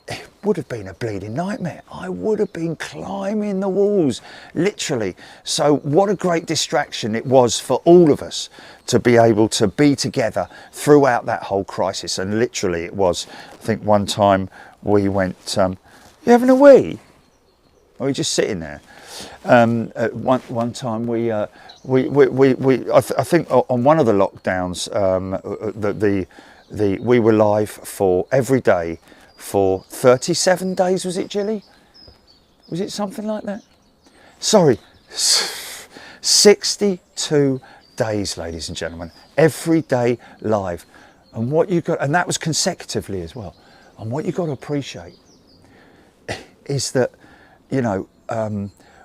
it would have been a bleeding nightmare. I would have been climbing the walls, literally. So what a great distraction it was for all of us to be able to be together throughout that whole crisis. And literally it was, I think one time we went, you having a wee? Or are you just sitting there? One time we I think on one of the lockdowns, we were live for every day for 37 days. Was it, Gilly? Was it something like that? Sorry, 62 days, ladies and gentlemen, every day live. And what you got, and that was consecutively as well. And what you got to appreciate is that, you know,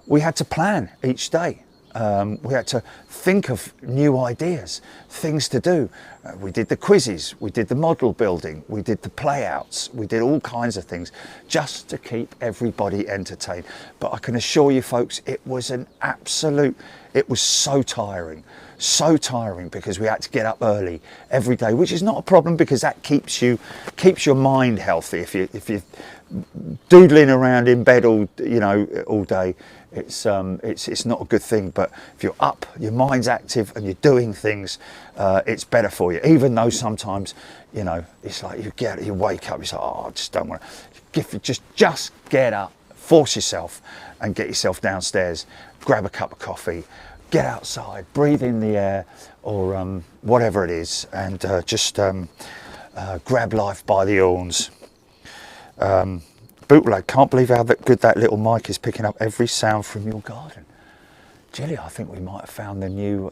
we had to plan each day. We had to think of new ideas, things to do. We did the quizzes, we did the model building, we did the playouts, we did all kinds of things just to keep everybody entertained. But I can assure you folks, it was an absolute, it was so tiring because we had to get up early every day, which is not a problem because that keeps your mind healthy. If you're doodling around in bed all day, it's not a good thing. But if you're up, your mind's active and you're doing things, it's better for you. Even though sometimes, you know, it's like you wake up, it's like, oh, I just don't want to. Just get up, force yourself and get yourself downstairs, grab a cup of coffee, get outside, breathe in the air, or whatever it is, and just grab life by the horns. Bootleg, can't believe how good that little mic is picking up every sound from your garden. Gilly, I think we might have found the new.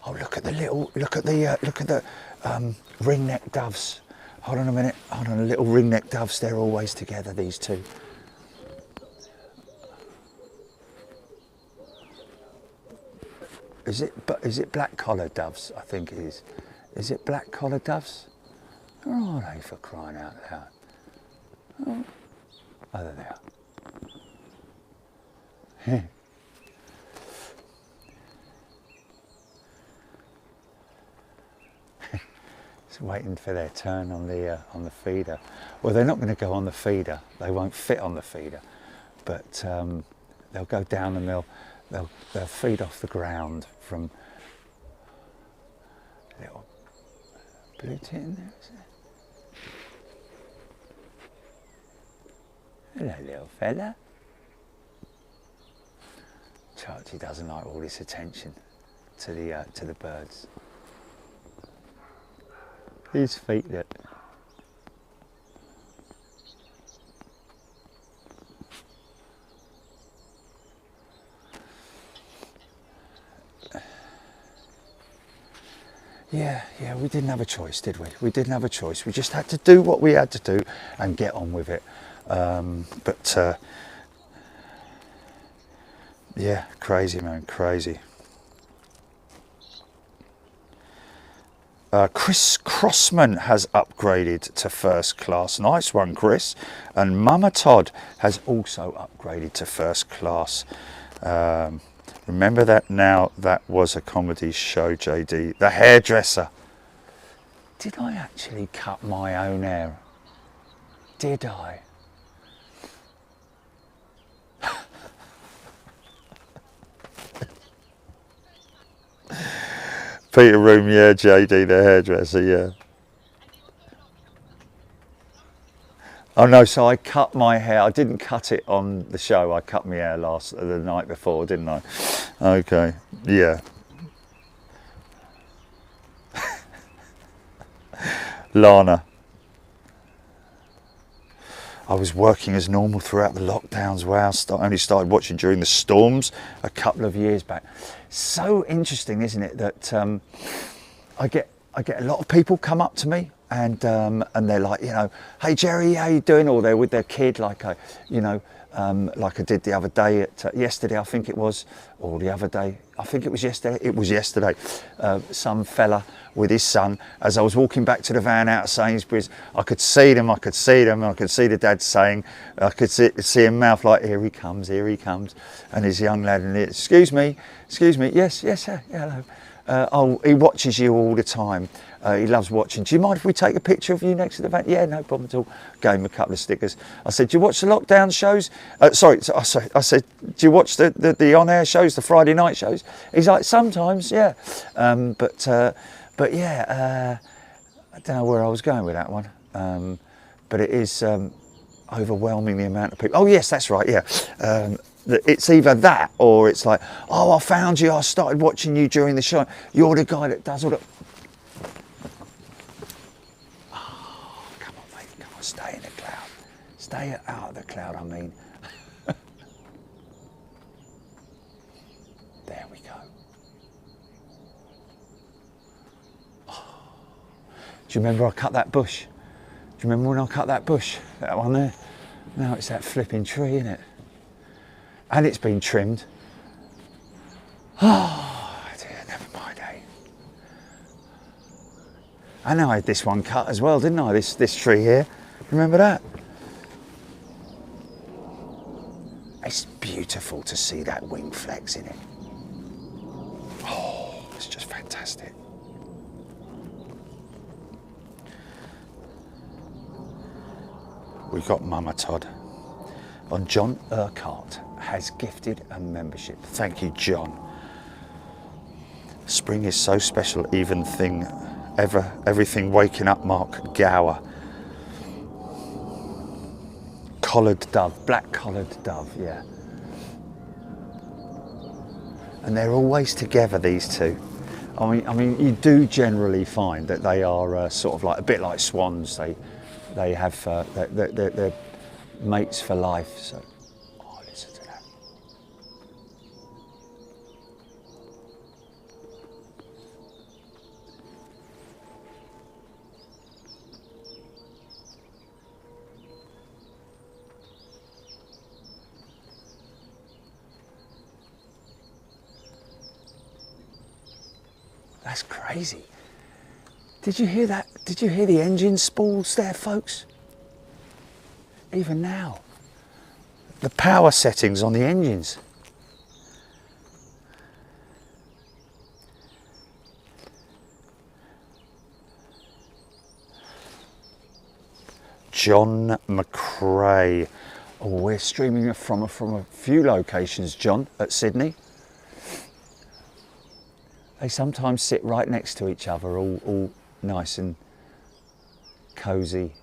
Oh, look at the ring-necked doves. Hold on a minute. Hold on, little ring-necked doves. They're always together, these two. Is it black-collared doves? I think it is. Is it black-collared doves? Where are they, for crying out loud? Oh, there they are. It's waiting for their turn on the feeder. Well, they're not going to go on the feeder. They won't fit on the feeder, but they'll go down and they'll feed off the ground from a little blue tit in there, is there? Hello, little fella. Chachi doesn't like all this attention to the birds. His feet, look. Yeah, we didn't have a choice, did we? We didn't have a choice. We just had to do what we had to do and get on with it. Yeah, crazy, man, crazy. Chris Crossman has upgraded to first class. Nice one, Chris. And Mama Todd has also upgraded to first class. Remember that now? That was a comedy show, JD. The hairdresser. Did I actually cut my own hair? Did I? Peter Room, yeah, JD, the hairdresser, yeah. Oh no, so I cut my hair. I didn't cut it on the show. I cut my hair the night before, didn't I? Okay, yeah. Lana. I was working as normal throughout the lockdowns. Wow, only started watching during the storms a couple of years back. So interesting, isn't it, that I get a lot of people come up to me and they're like, you know, hey Jerry, how you doing? Or they're with their kid, like I did the other day yesterday, I think it was, or the other day, I think it was yesterday. It was yesterday. Some fella with his son. As I was walking back to the van out of Sainsbury's, I could see them. I could see the dad saying, I could see him mouth like, here he comes, and his young lad in it. Excuse me, yes, sir, yeah, hello. He watches you all the time. He loves watching. Do you mind if we take a picture of you next to the van? Yeah, no problem at all. Gave him a couple of stickers. I said, do you watch the lockdown shows? I said, do you watch the on-air shows, the Friday night shows? He's like, sometimes, yeah. But yeah, I don't know where I was going with that one. But it is overwhelming the amount of people. Oh yes, that's right, yeah. It's either that or it's like, oh, I found you, I started watching you during the show. You're the guy that does all the... Oh, come on, mate, come on, stay in the cloud. Stay out of the cloud, I mean. There we go. Oh. Do you remember I cut that bush? Do you remember when I cut that bush? That one there? Now it's that flipping tree, isn't it? And it's been trimmed. Oh dear, never mind, eh? I know I had this one cut as well, didn't I? This tree here. Remember that? It's beautiful to see that wing flex in it. Oh, it's just fantastic. We got Mama Todd on John Urquhart. Has gifted a membership. Thank you, John. Spring is so special, everything waking up, Mark Gower. Collared dove, black collared dove, yeah. And they're always together, these two. I mean, you do generally find that they are sort of like a bit like swans. They have they're mates for life. So. That's crazy. Did you hear that? Did you hear the engine spools there, folks? Even now. The power settings on the engines. John McRae. Oh, we're streaming from a few locations, John, at Sydney. They sometimes sit right next to each other, all nice and cosy,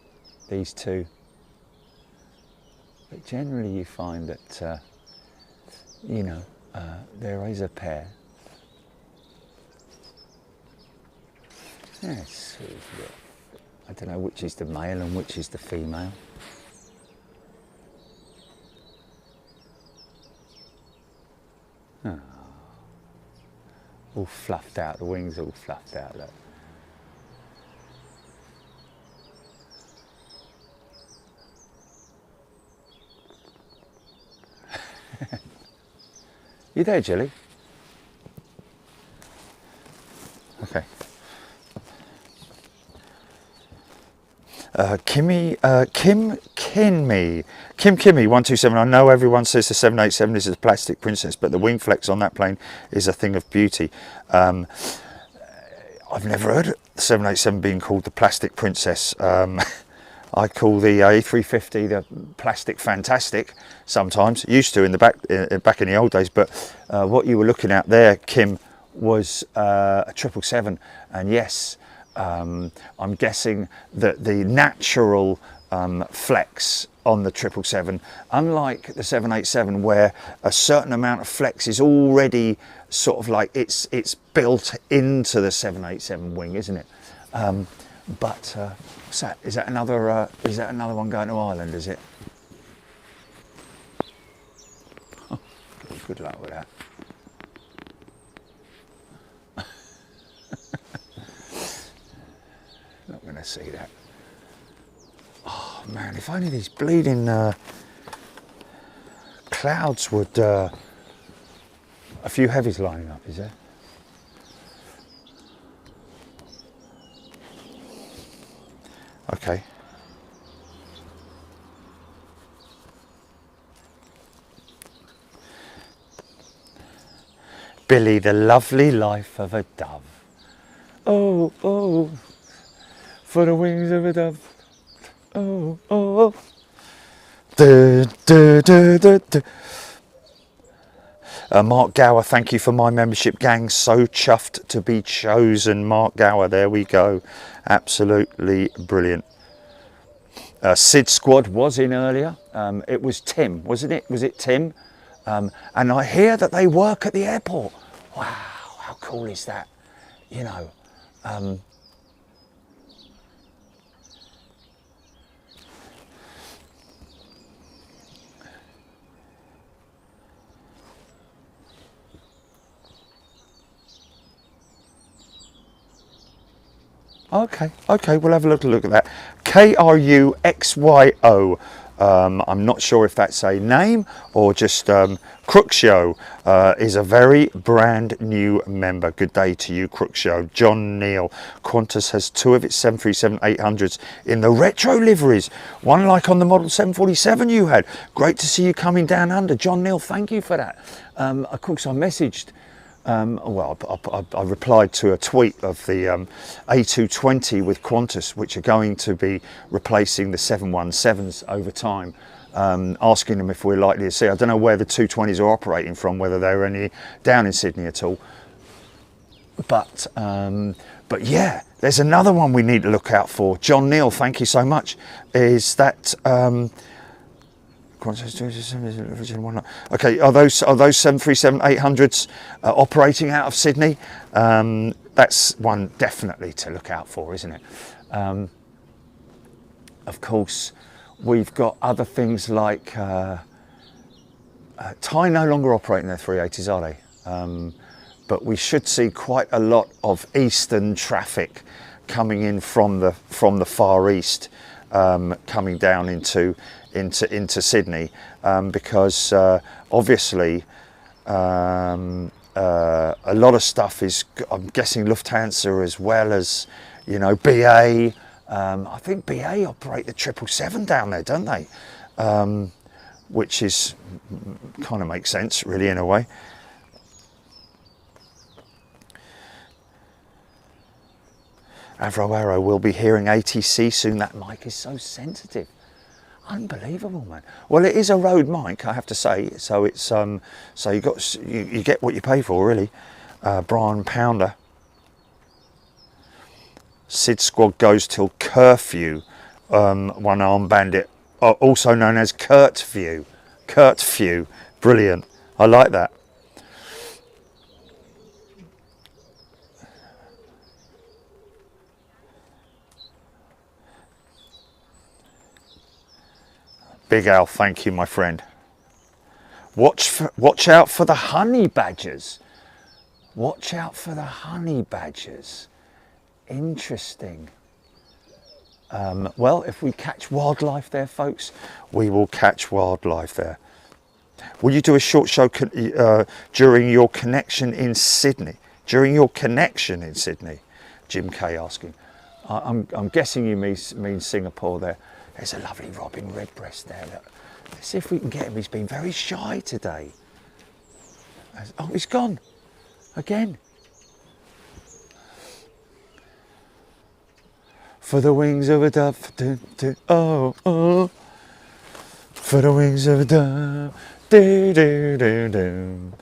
these two. But generally you find that, you know, there is a pair. Yes, I don't know which is the male and which is the female. Oh. All fluffed out, the wings all fluffed out, look. You there, Jilly? Okay. Kim Kimmy 127. I know everyone says the 787 is a plastic princess, but the wing flex on that plane is a thing of beauty. I've never heard the 787 being called the plastic princess. I call the A350 the plastic fantastic sometimes. Used to in the back in the old days, but what you were looking at there, Kim, was a 777, and yes. I'm guessing that the natural flex on the 777, unlike the 787 where a certain amount of flex is already sort of like it's built into the 787 wing, isn't it? But what's that? Is that another one going to Ireland, is it? Oh, good luck with that. Not going to see that. Oh man, if only these bleeding clouds would... a few heavies lining up, is there? Okay. Billy, the lovely life of a dove. Oh, oh. For the wings of a dove. Oh, oh, oh. Du, du, du, du, du. Mark Gower, thank you for my membership, gang. So chuffed to be chosen. Mark Gower, there we go. Absolutely brilliant. Sid Squad was in earlier. It was Tim, wasn't it? Was it Tim? And I hear that they work at the airport. Wow, how cool is that? You know. Okay, we'll have a little look at that. KRUXYO. I'm not sure if that's a name or just Crookshow is a very brand new member. Good day to you, Crookshow. John Neal. Qantas has two of its 737-800s in the retro liveries. One like on the model 747 you had. Great to see you coming down under. John Neal, thank you for that. Of course, I messaged... I replied to a tweet of the A220 with Qantas, which are going to be replacing the 717s over time, asking them if we're likely to see. I don't know where the 220s are operating from, whether they're any down in Sydney at all. But yeah, there's another one we need to look out for. John Neal, thank you so much. Is that... Okay, are those 737-800s operating out of Sydney? That's one definitely to look out for, isn't it? Of course, we've got other things like Thai no longer operating their 380s, are they? But we should see quite a lot of eastern traffic coming in from the Far East, coming down into Sydney, because obviously A lot of stuff is, I'm guessing, Lufthansa as well as, you know, BA. I think BA operate the 777 down there, don't they? Which is kind of makes sense, really, in a way. Avro Arrow will be hearing ATC soon. That mic is so sensitive. Unbelievable, man. Well, it is a Rode mic, I have to say. So it's so you get what you pay for, really. Brian Pounder. Sid Squad goes till curfew. One arm bandit, also known as Curtfew. Curtfew, brilliant. I like that. Big Al, thank you, my friend. Watch out for the honey badgers. Watch out for the honey badgers. Interesting. Well, if we catch wildlife there, folks, we will catch wildlife there. Will you do a short show during your connection in Sydney? During your connection in Sydney? Jim K asking. I'm guessing you mean Singapore there. There's a lovely robin redbreast there. Look. Let's see if we can get him. He's been very shy today. Oh, he's gone. Again. For the wings of a dove. Do, do, oh, oh. For the wings of a dove. Do, do, do, do.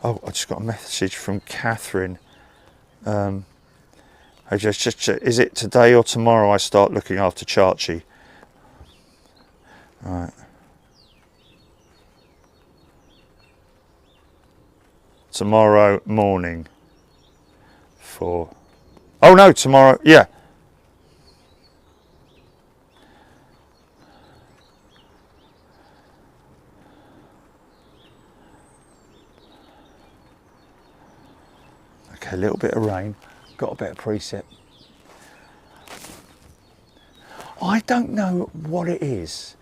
Oh, I just got a message from Catherine. I just is it today or tomorrow I start looking after Chachi? All right. Tomorrow morning. Oh no, tomorrow. Yeah. Okay, a little bit of rain. Got a bit of preset. I don't know what it is.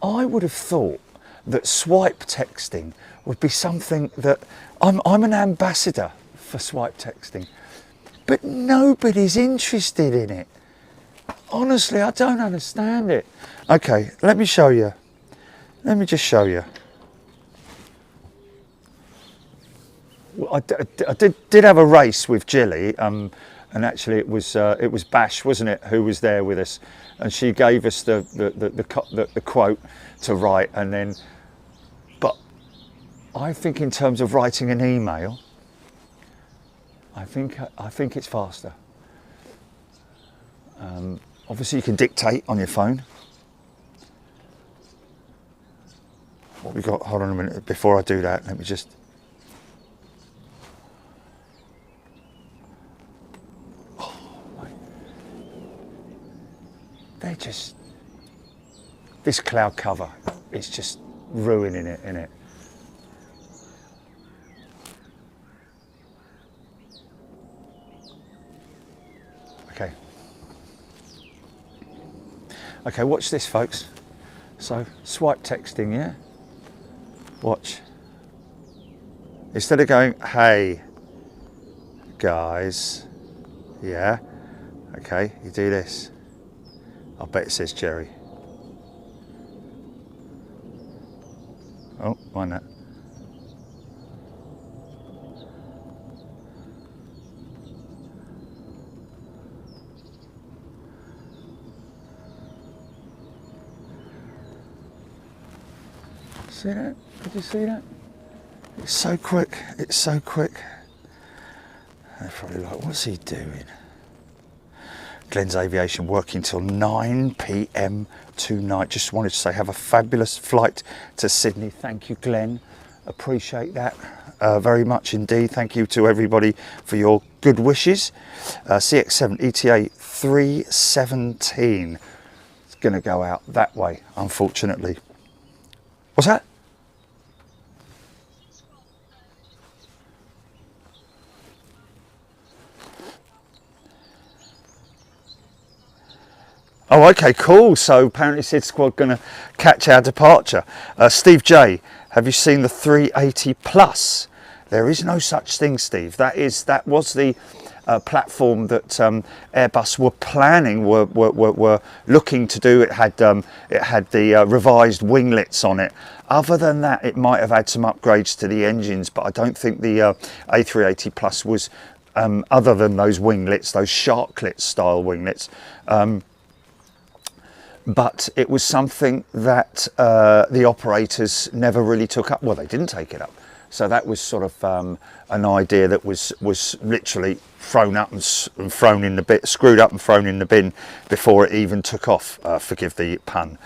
I would have thought that swipe texting would be something that I'm an ambassador for swipe texting, but nobody's interested in it. Honestly, I don't understand it. Okay, let me show you. Let me just show you. I did have a race with Jilly, and actually it was Bash, wasn't it, who was there with us, and she gave us the quote to write, and then. But I think in terms of writing an email, I think it's faster. Obviously, you can dictate on your phone. What we got? Hold on a minute. Before I do that, let me just. They're just, this cloud cover is just ruining it, isn't it? Okay. Okay, watch this, folks. So, swipe texting, yeah? Watch. Instead of going, hey, guys, yeah? Okay, you do this. I bet it says Jerry. Oh, why not? See that? Did you see that? It's so quick. It's so quick. They're probably like, what's he doing? Glenn's Aviation working till 9 p.m. tonight. Just wanted to say have a fabulous flight to Sydney. Thank you, Glenn. Appreciate that very much indeed. Thank you to everybody for your good wishes. CX7 ETA 317. It's going to go out that way, unfortunately. What's that? Oh, okay, cool. So apparently Sid Squad going to catch our departure. Steve J, have you seen the 380 Plus? There is no such thing, Steve. That was the platform that Airbus were planning, were looking to do. It had the revised winglets on it. Other than that, it might have had some upgrades to the engines, but I don't think the A380 Plus was, other than those winglets, those sharklet style winglets. But it was something that the operators never really took up. Well, they didn't take it up. So that was sort of an idea that was literally thrown up and thrown in the bin, screwed up and thrown in the bin before it even took off. Forgive the pun.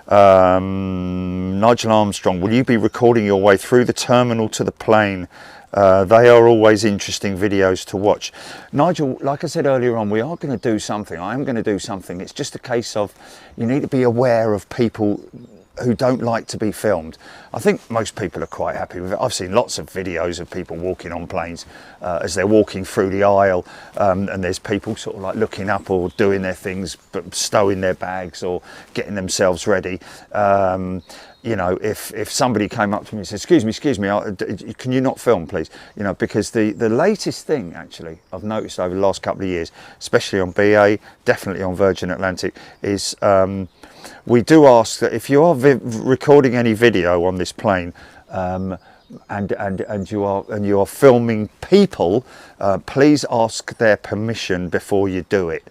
Nigel Armstrong, will you be recording your way through the terminal to the plane? They are always interesting videos to watch. Nigel, like I said earlier on, we are going to do something. I am going to do something. It's just a case of you need to be aware of people who don't like to be filmed. I think most people are quite happy with it. I've seen lots of videos of people walking on planes as they're walking through the aisle, and there's people sort of like looking up or doing their things, but stowing their bags or getting themselves ready. You know, if somebody came up to me and said, excuse me, can you not film, please? You know, because the latest thing, actually, I've noticed over the last couple of years, especially on BA, definitely on Virgin Atlantic, is we do ask that if you are recording any video on this plane, and you are filming people, please ask their permission before you do it.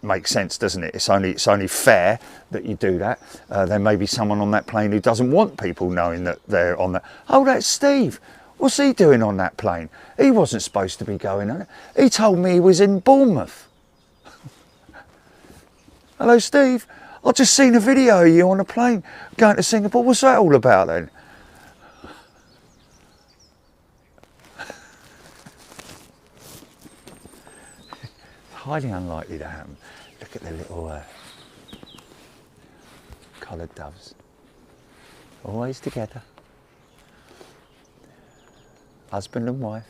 Makes sense, doesn't it? It's only fair that you do that. There may be someone on that plane who doesn't want people knowing that they're on that. Oh, that's Steve. What's he doing on that plane? He wasn't supposed to be going on it. He told me he was in Bournemouth. Hello, Steve. I've just seen a video of you on a plane going to Singapore. What's that all about then? Highly unlikely to happen. Look at the little collared doves. Always together. Husband and wife.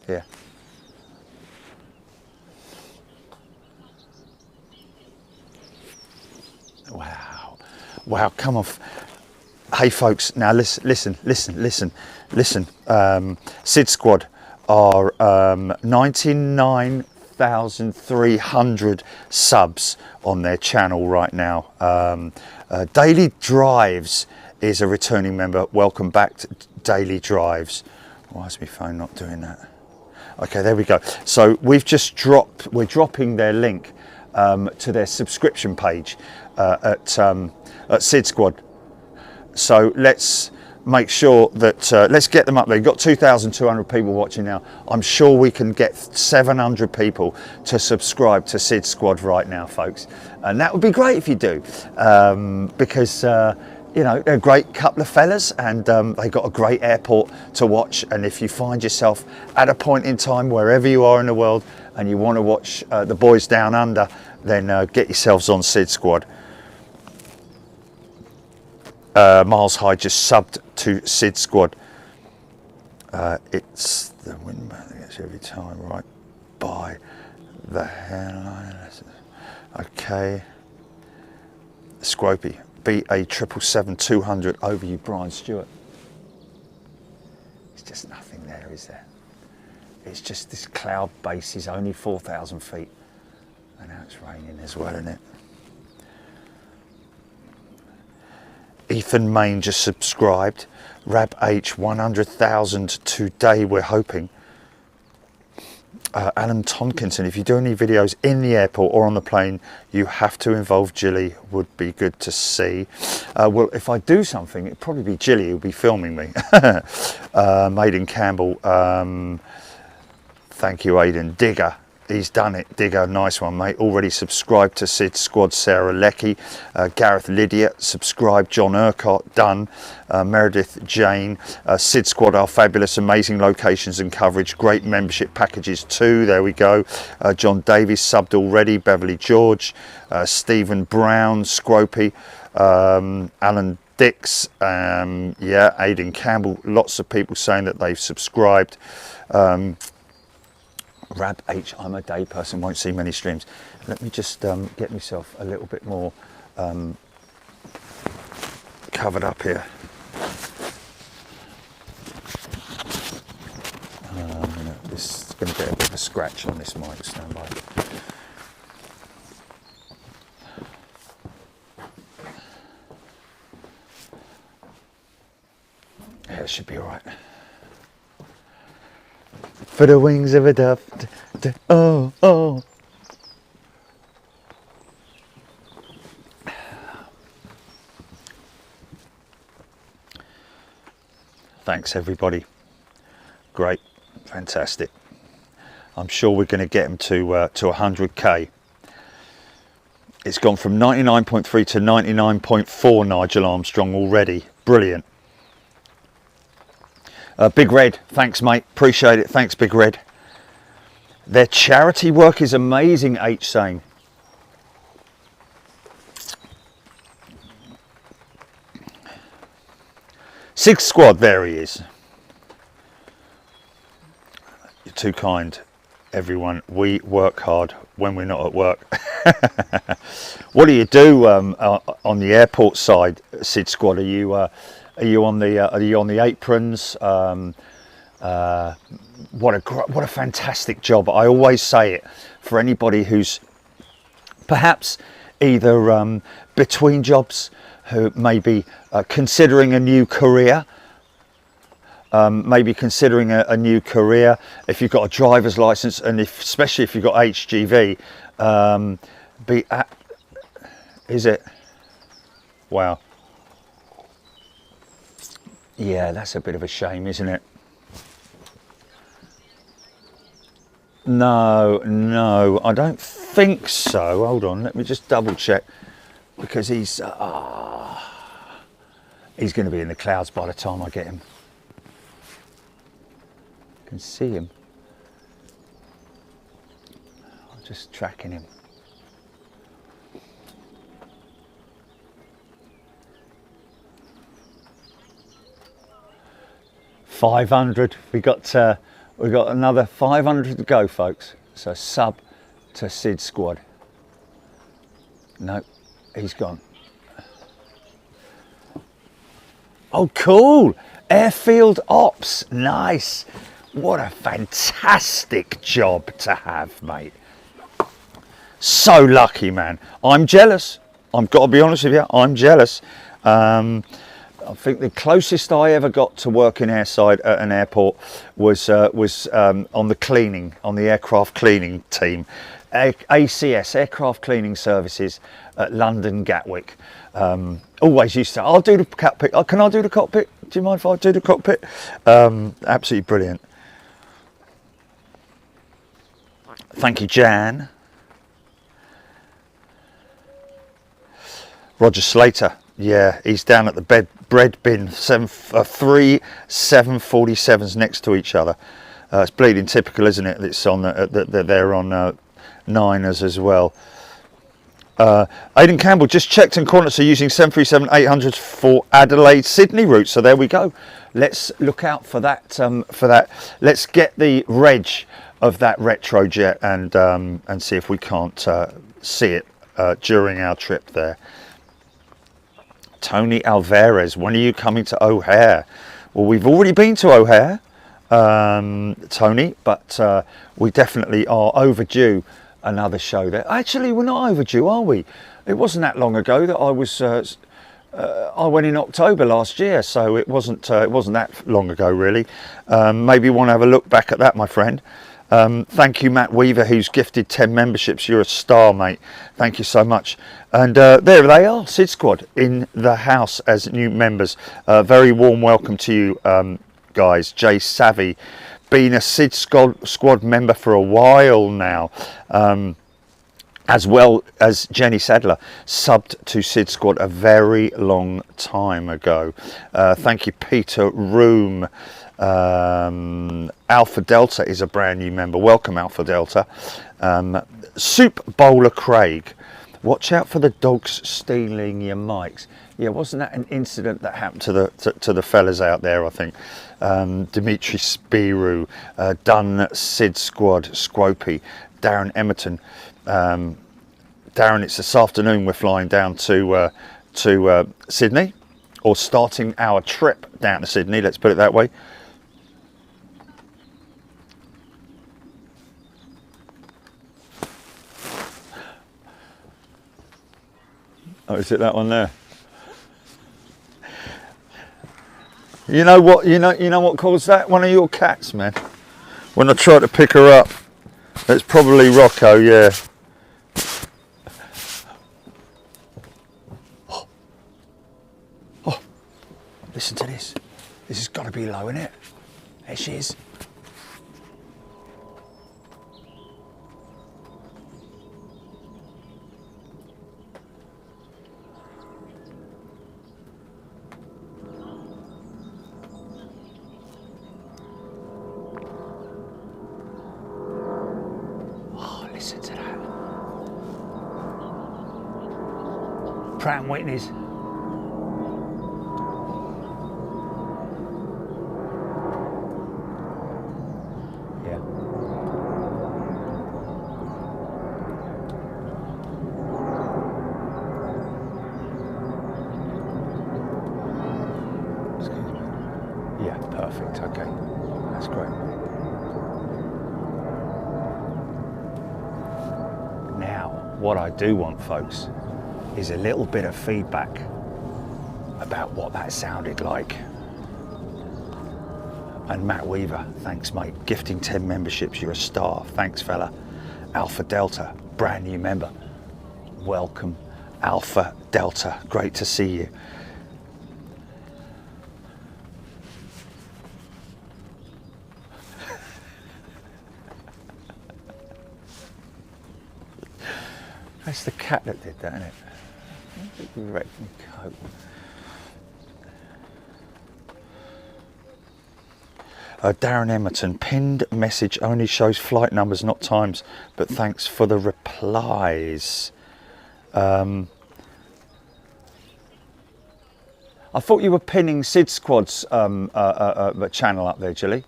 Yeah. Wow. Wow, come on. Hey folks, now listen. Sid Squad are 99,300 subs on their channel right now. Daily Drives is a returning member. Welcome back to Daily Drives. Why is my phone not doing that? Okay, there we go. So we're dropping their link to their subscription page at Sid Squad. So let's make sure that let's get them up there. We've got 2,200 people watching now. I'm sure we can get 700 people to subscribe to Sid Squad right now, folks, and that would be great if you do, because you know, they're a great couple of fellas, and they got a great airport to watch. And if you find yourself at a point in time wherever you are in the world and you want to watch the boys down under, then get yourselves on Sid Squad. Miles High just subbed to Sid Squad. It's the windbag that gets every time, right by the hairline. Okay. Scropey, BA 777-200 over you, Brian Stewart. It's just nothing there, is there? It's just this cloud base is only 4,000 feet. And now it's raining as well, isn't it? Ethan Main just subscribed. Rab H 100,000 today, we're hoping. Alan Tonkinson, if you do any videos in the airport or on the plane, you have to involve Jilly. Would be good to see. Well, if I do something, it'd probably be Jilly who'll be filming me. Aidan Campbell, thank you, Aidan. Digger, he's done it. Digger, nice one, mate. Already subscribed to Sid Squad. Sarah Leckie, Gareth Lydia, subscribed. John Urquhart, done. Meredith Jane, Sid Squad are fabulous, amazing locations and coverage, great membership packages too. There we go. John Davies subbed already. Beverly George, Stephen Brown, Scropey, Alan Dix, yeah, Aidan Campbell, lots of people saying that they've subscribed. Rab H, I'm a day person, won't see many streams. Let me just get myself a little bit more covered up here. This is going to get a bit of a scratch on this mic, stand by. Yeah, it should be all right. For the wings of a dove, oh, oh. Thanks everybody, great, fantastic. I'm sure we're going to get them to 100k. It's gone from 99.3 to 99.4, Nigel Armstrong already, brilliant. Big Red, thanks mate, appreciate it, thanks Big Red. Their charity work is amazing, H saying. Sig Squad, there he is. You're too kind, everyone. We work hard when we're not at work. What do you do on the airport side, Sid Squad? Are you on the aprons? What a fantastic job. I always say it for anybody who's perhaps either between jobs, who may be considering a new career, maybe considering a new career. If you've got a driver's license, and especially if you've got HGV, is it? Wow. Yeah, that's a bit of a shame, isn't it? No, I don't think so. Hold on, let me just double check, because he's going to be in the clouds by the time I get him. I can see him. I'm just tracking him. $500. We got another 500 to go, folks. So sub to Sid Squad. No, he's gone. Oh, cool! Airfield Ops, nice. What a fantastic job to have, mate. So lucky, man. I'm jealous. I've got to be honest with you. I'm jealous. I think the closest I ever got to working airside at an airport was on the cleaning, on the aircraft cleaning team, ACS, Aircraft Cleaning Services at London Gatwick. Always used to. I'll do the cockpit. Can I do the cockpit? Do you mind if I do the cockpit? Absolutely brilliant. Thank you, Jan. Roger Slater. Yeah, he's down at the bread bin, three 747s next to each other. It's bleeding typical, isn't it? It's on they're on Niners as well. Aidan Campbell just checked, and Qantas are using 737-800s for Adelaide Sydney route. So there we go. Let's look out for that. Let's get the reg of that retrojet and see if we can't see it during our trip there. Tony Alvarez, when are you coming to O'Hare? Well, we've already been to O'Hare, Tony, but we definitely are overdue another show there. Actually, we're not overdue, are we? It wasn't that long ago that I was. I went in October last year, so it wasn't that long ago, really. Maybe you want to have a look back at that, my friend. Thank you, Matt Weaver, who's gifted 10 memberships. You're a star, mate. Thank you so much. And there they are, Sid Squad in the house as new members. Very warm welcome to you, guys. Jay Savvy, been a Sid Squad member for a while now, as well as Jenny Sadler, subbed to Sid Squad a very long time ago. Thank you, Peter Room. Alpha Delta is a brand new member. Welcome, Alpha Delta. Soup Bowler Craig. Watch out for the dogs stealing your mics. Yeah, wasn't that an incident that happened to the fellas out there? I think Dimitri Spiru, Dunn, Sid Squad, Squopey, Darren Emerton. Darren, it's this afternoon. We're flying down to Sydney, or starting our trip down to Sydney. Let's put it that way. Oh, is it that one there? You know what? You know what caused that? One of your cats, man. When I tried to pick her up, it's probably Rocco. Yeah. Oh, listen to this. This has got to be low, isn't it? There she is. Listen to that. Pratt & Whitney's. Yeah. Excuse me. Yeah, perfect. Okay. That's great. What I do want, folks, is a little bit of feedback about what that sounded like. And Matt Weaver, thanks mate, gifting 10 memberships, you're a star, thanks fella. Alpha Delta, brand new member, welcome. Alpha Delta, great to see you. That's the cat that did that, isn't it? Wrecked my coat. Darren Emerton, pinned message only shows flight numbers, not times, but thanks for the replies. I thought you were pinning Sid Squad's channel up there, Gilly,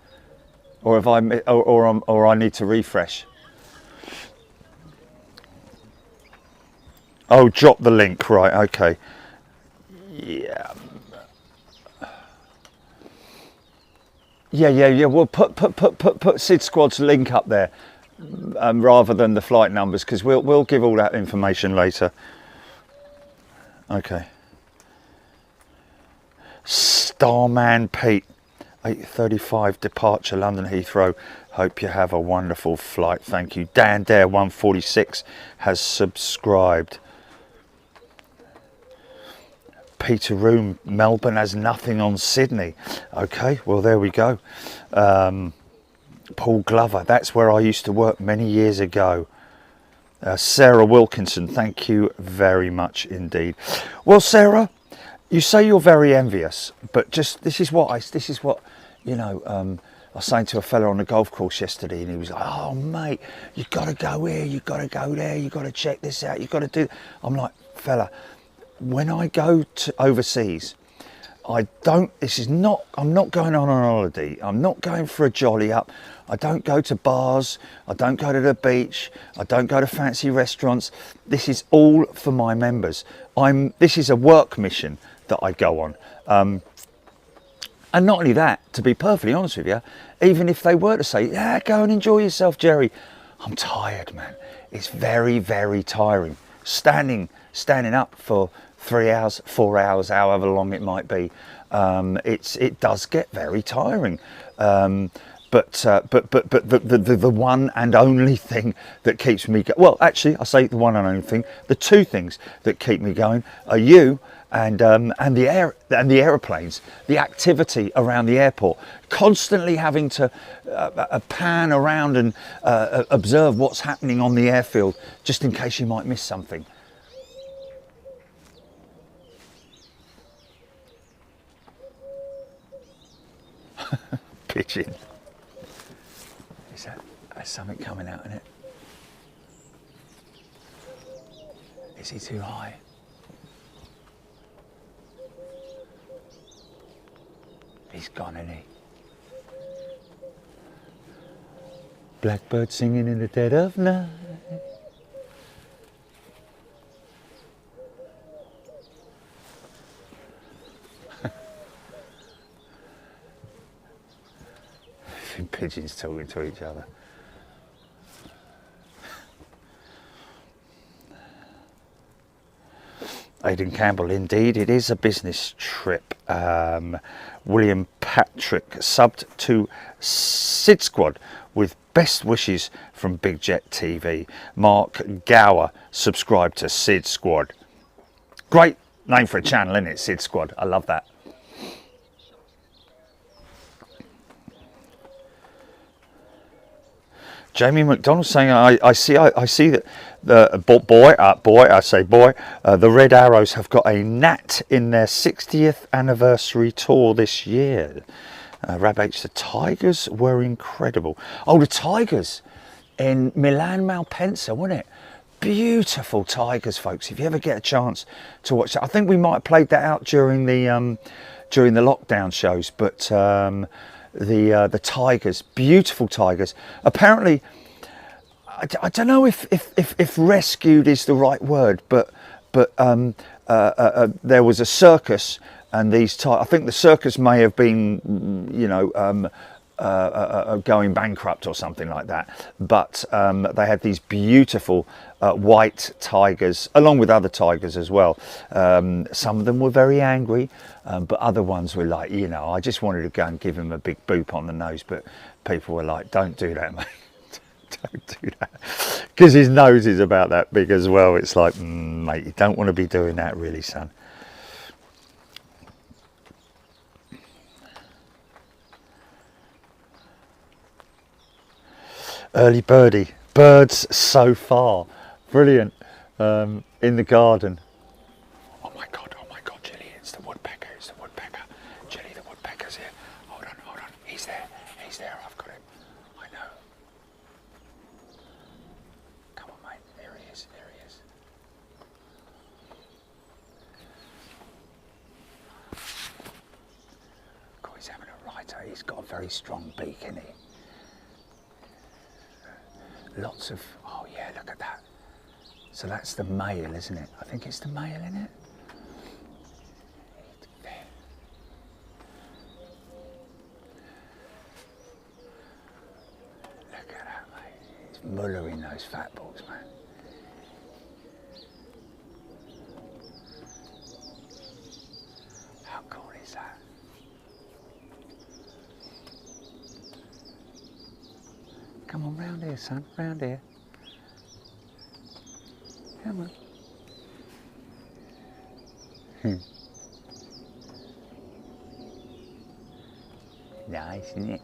or have or I need to refresh. Oh, drop the link, right? Okay. Yeah. Yeah. Well, put Sid Squad's link up there rather than the flight numbers, because we'll give all that information later. Okay. Starman Pete, 8:35 departure, London Heathrow. Hope you have a wonderful flight. Thank you. Dan Dare 146 has subscribed. Peter Room, Melbourne has nothing on Sydney. Okay, well there we go. Paul Glover, that's where I used to work many years ago. Sarah Wilkinson, thank you very much indeed. Well, Sarah, you say you're very envious, but just this is what you know. I was saying to a fella on the golf course yesterday, and he was like, "Oh mate, you got to go here, you got to go there, you got to check this out, you got to do." I'm like, fella, when I go to overseas, I'm not going on a holiday. I'm not going for a jolly up. I don't go to bars. I don't go to the beach. I don't go to fancy restaurants. This is all for my members. This is a work mission that I go on. And not only that, to be perfectly honest with you, even if they were to say, yeah, go and enjoy yourself, Jerry, I'm tired, man. It's very, very tiring. Standing up for 3 hours, 4 hours, however long it might be, it does get very tiring. But the one and only thing that keeps me well, actually, I say the one and only thing. The two things that keep me going are you and the aeroplanes, the activity around the airport, constantly having to pan around and observe what's happening on the airfield, just in case you might miss something. Pigeon. Is that something coming out in it? Is he too high? He's gone, isn't he? Blackbird singing in the dead of night. Pigeons talking to each other. Aidan Campbell, indeed, it is a business trip. William Patrick subbed to Sid Squad with best wishes from Big Jet TV. Mark Gower subscribed to Sid Squad. Great name for a channel, isn't it? Sid Squad. I love that. Jamie McDonald saying, I see that the the Red Arrows have got a Nat in their 60th anniversary tour this year. Rab H, the Tigers were incredible. Oh, the Tigers in Milan Malpensa, wasn't it? Beautiful Tigers, folks. If you ever get a chance to watch that, I think we might have played that out during the lockdown shows, but the Tigers, beautiful Tigers. Apparently, I don't know if rescued is the right word, but there was a circus, and I think the circus may have been, you know, going bankrupt or something like that. But they had these beautiful white tigers, along with other tigers as well. Some of them were very angry, but other ones were like, you know, I just wanted to go and give him a big boop on the nose, but people were like, don't do that, mate. Don't do that. Because his nose is about that big as well. It's like, mate, you don't want to be doing that really, son. Early birdie, birds so far, brilliant. In the garden. Oh my god, Jilly, it's the woodpecker, Jilly, the woodpecker's here. Hold on, he's there, I've got him, I know. Come on, mate, there he is. God, he's having a right, he's got a very strong beak, isn't he? Lots of, oh yeah, look at that. So that's the male, isn't it? I think it's the male, isn't it? Look at that, mate. It's mullering those fat balls, man. How cool is that? Come on, round here, son, round here. Come on. Nice, isn't it?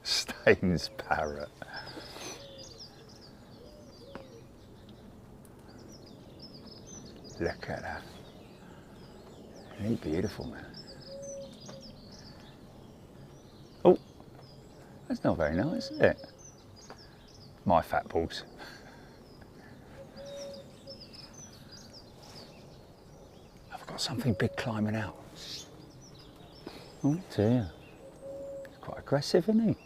Staines parrot. Look at that. Isn't he beautiful, man? Oh, that's not very nice, is it? My fat balls. I've got something big climbing out. Oh dear. He's quite aggressive, isn't he?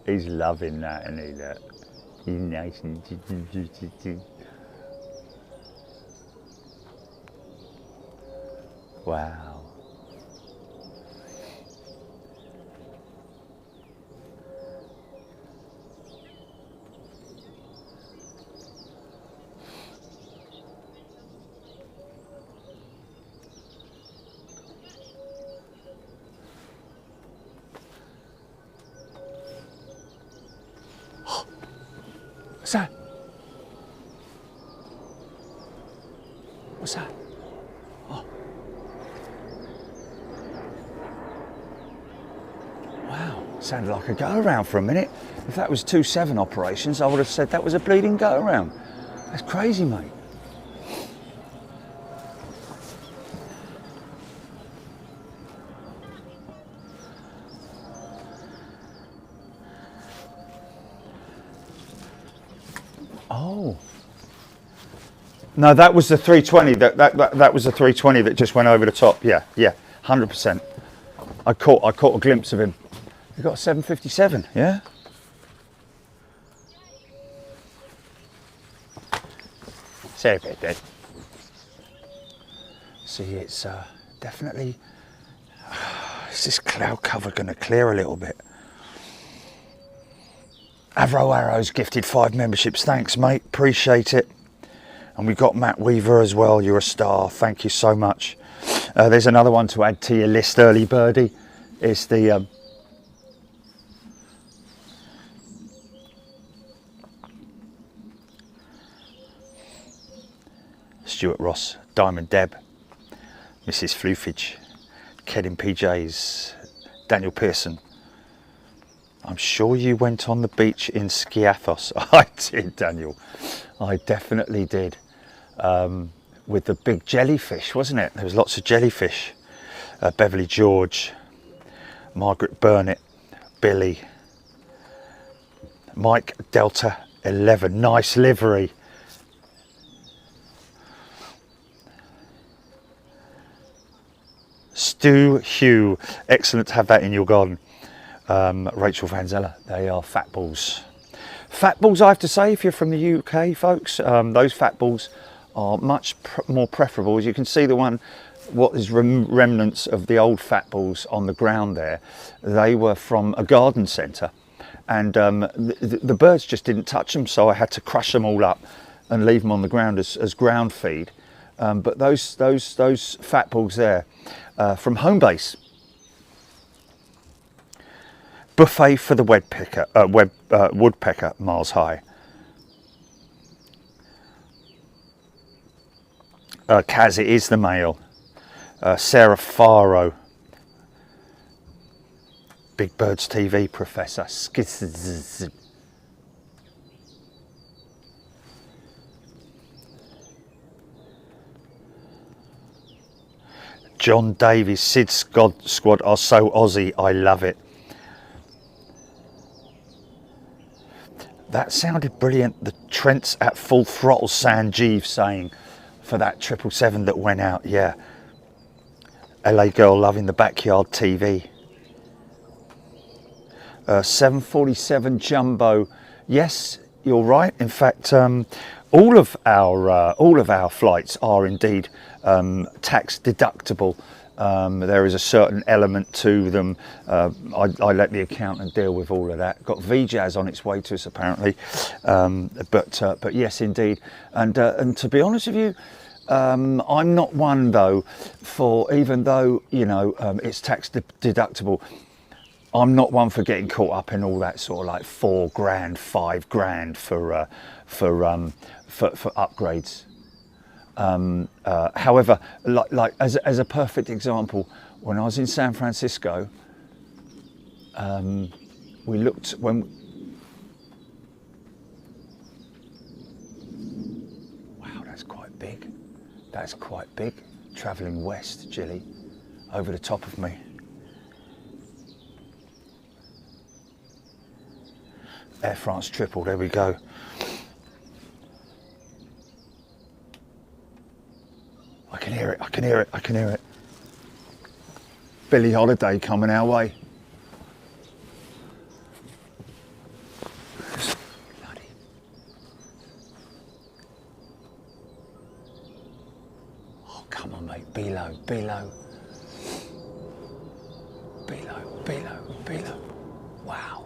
He's loving that, isn't he? That he's nice and wow. What's that? What's that? Oh. Wow, Sounded like a go-around for a minute. If that was 2-7 operations, I would have said that was a bleeding go-around. That's crazy, mate. Oh. No, that was the 320. That was the 320 that just went over the top. Yeah, 100%. I caught a glimpse of him. He got a 757. Yeah. Sorry about that. See, it's definitely. Is this cloud cover going to clear a little bit? Avro Arrows gifted 5 memberships. Thanks, mate. Appreciate it. And we've got Matt Weaver as well. You're a star. Thank you so much. There's another one to add to your list, early birdie. It's the Stuart Ross, Diamond Deb, Mrs. Floofage, Kedin PJs, Daniel Pearson. I'm sure you went on the beach in Skiathos. I did, Daniel. I definitely did. With the big jellyfish, wasn't it? There was lots of jellyfish. Beverly George, Margaret Burnett, Billy, Mike Delta 11. Nice livery. Stu Hugh. Excellent to have that in your garden. Rachel Vanzella, they are fat balls. Fat balls, I have to say, if you're from the UK, folks, those fat balls are much more preferable. As you can see, the one, what is remnants of the old fat balls on the ground there, they were from a garden centre, and the birds just didn't touch them, so I had to crush them all up and leave them on the ground as ground feed. But those fat balls there, from home base. Buffet for the woodpecker, miles high. Kaz, it is the male. Sarah Faro. Big Birds TV professor. John Davies, Sid Squad are so Aussie, I love it. That sounded brilliant. The Trent's at full throttle, Sanjeev saying, for that 777 that went out. Yeah. LA girl loving the backyard TV. 747 Jumbo. Yes, you're right. In fact, all of our flights are indeed tax deductible. There is a certain element to them. I let the accountant deal with all of that. Got VJazz on its way to us apparently, but yes, indeed. And to be honest with you, I'm not one though for, even though you know it's tax deductible, I'm not one for getting caught up in all that sort of like $4 grand, $5 grand for upgrades. However, like as a perfect example, when I was in San Francisco, we looked when. Wow, that's quite big. That's quite big. Travelling west, Jilly, over the top of me. Air France triple. There we go. I can hear it, I can hear it, I can hear it. Billie Holiday coming our way. Bloody. Oh, come on, mate. Be low, be low. Be low, be low, be low. Wow.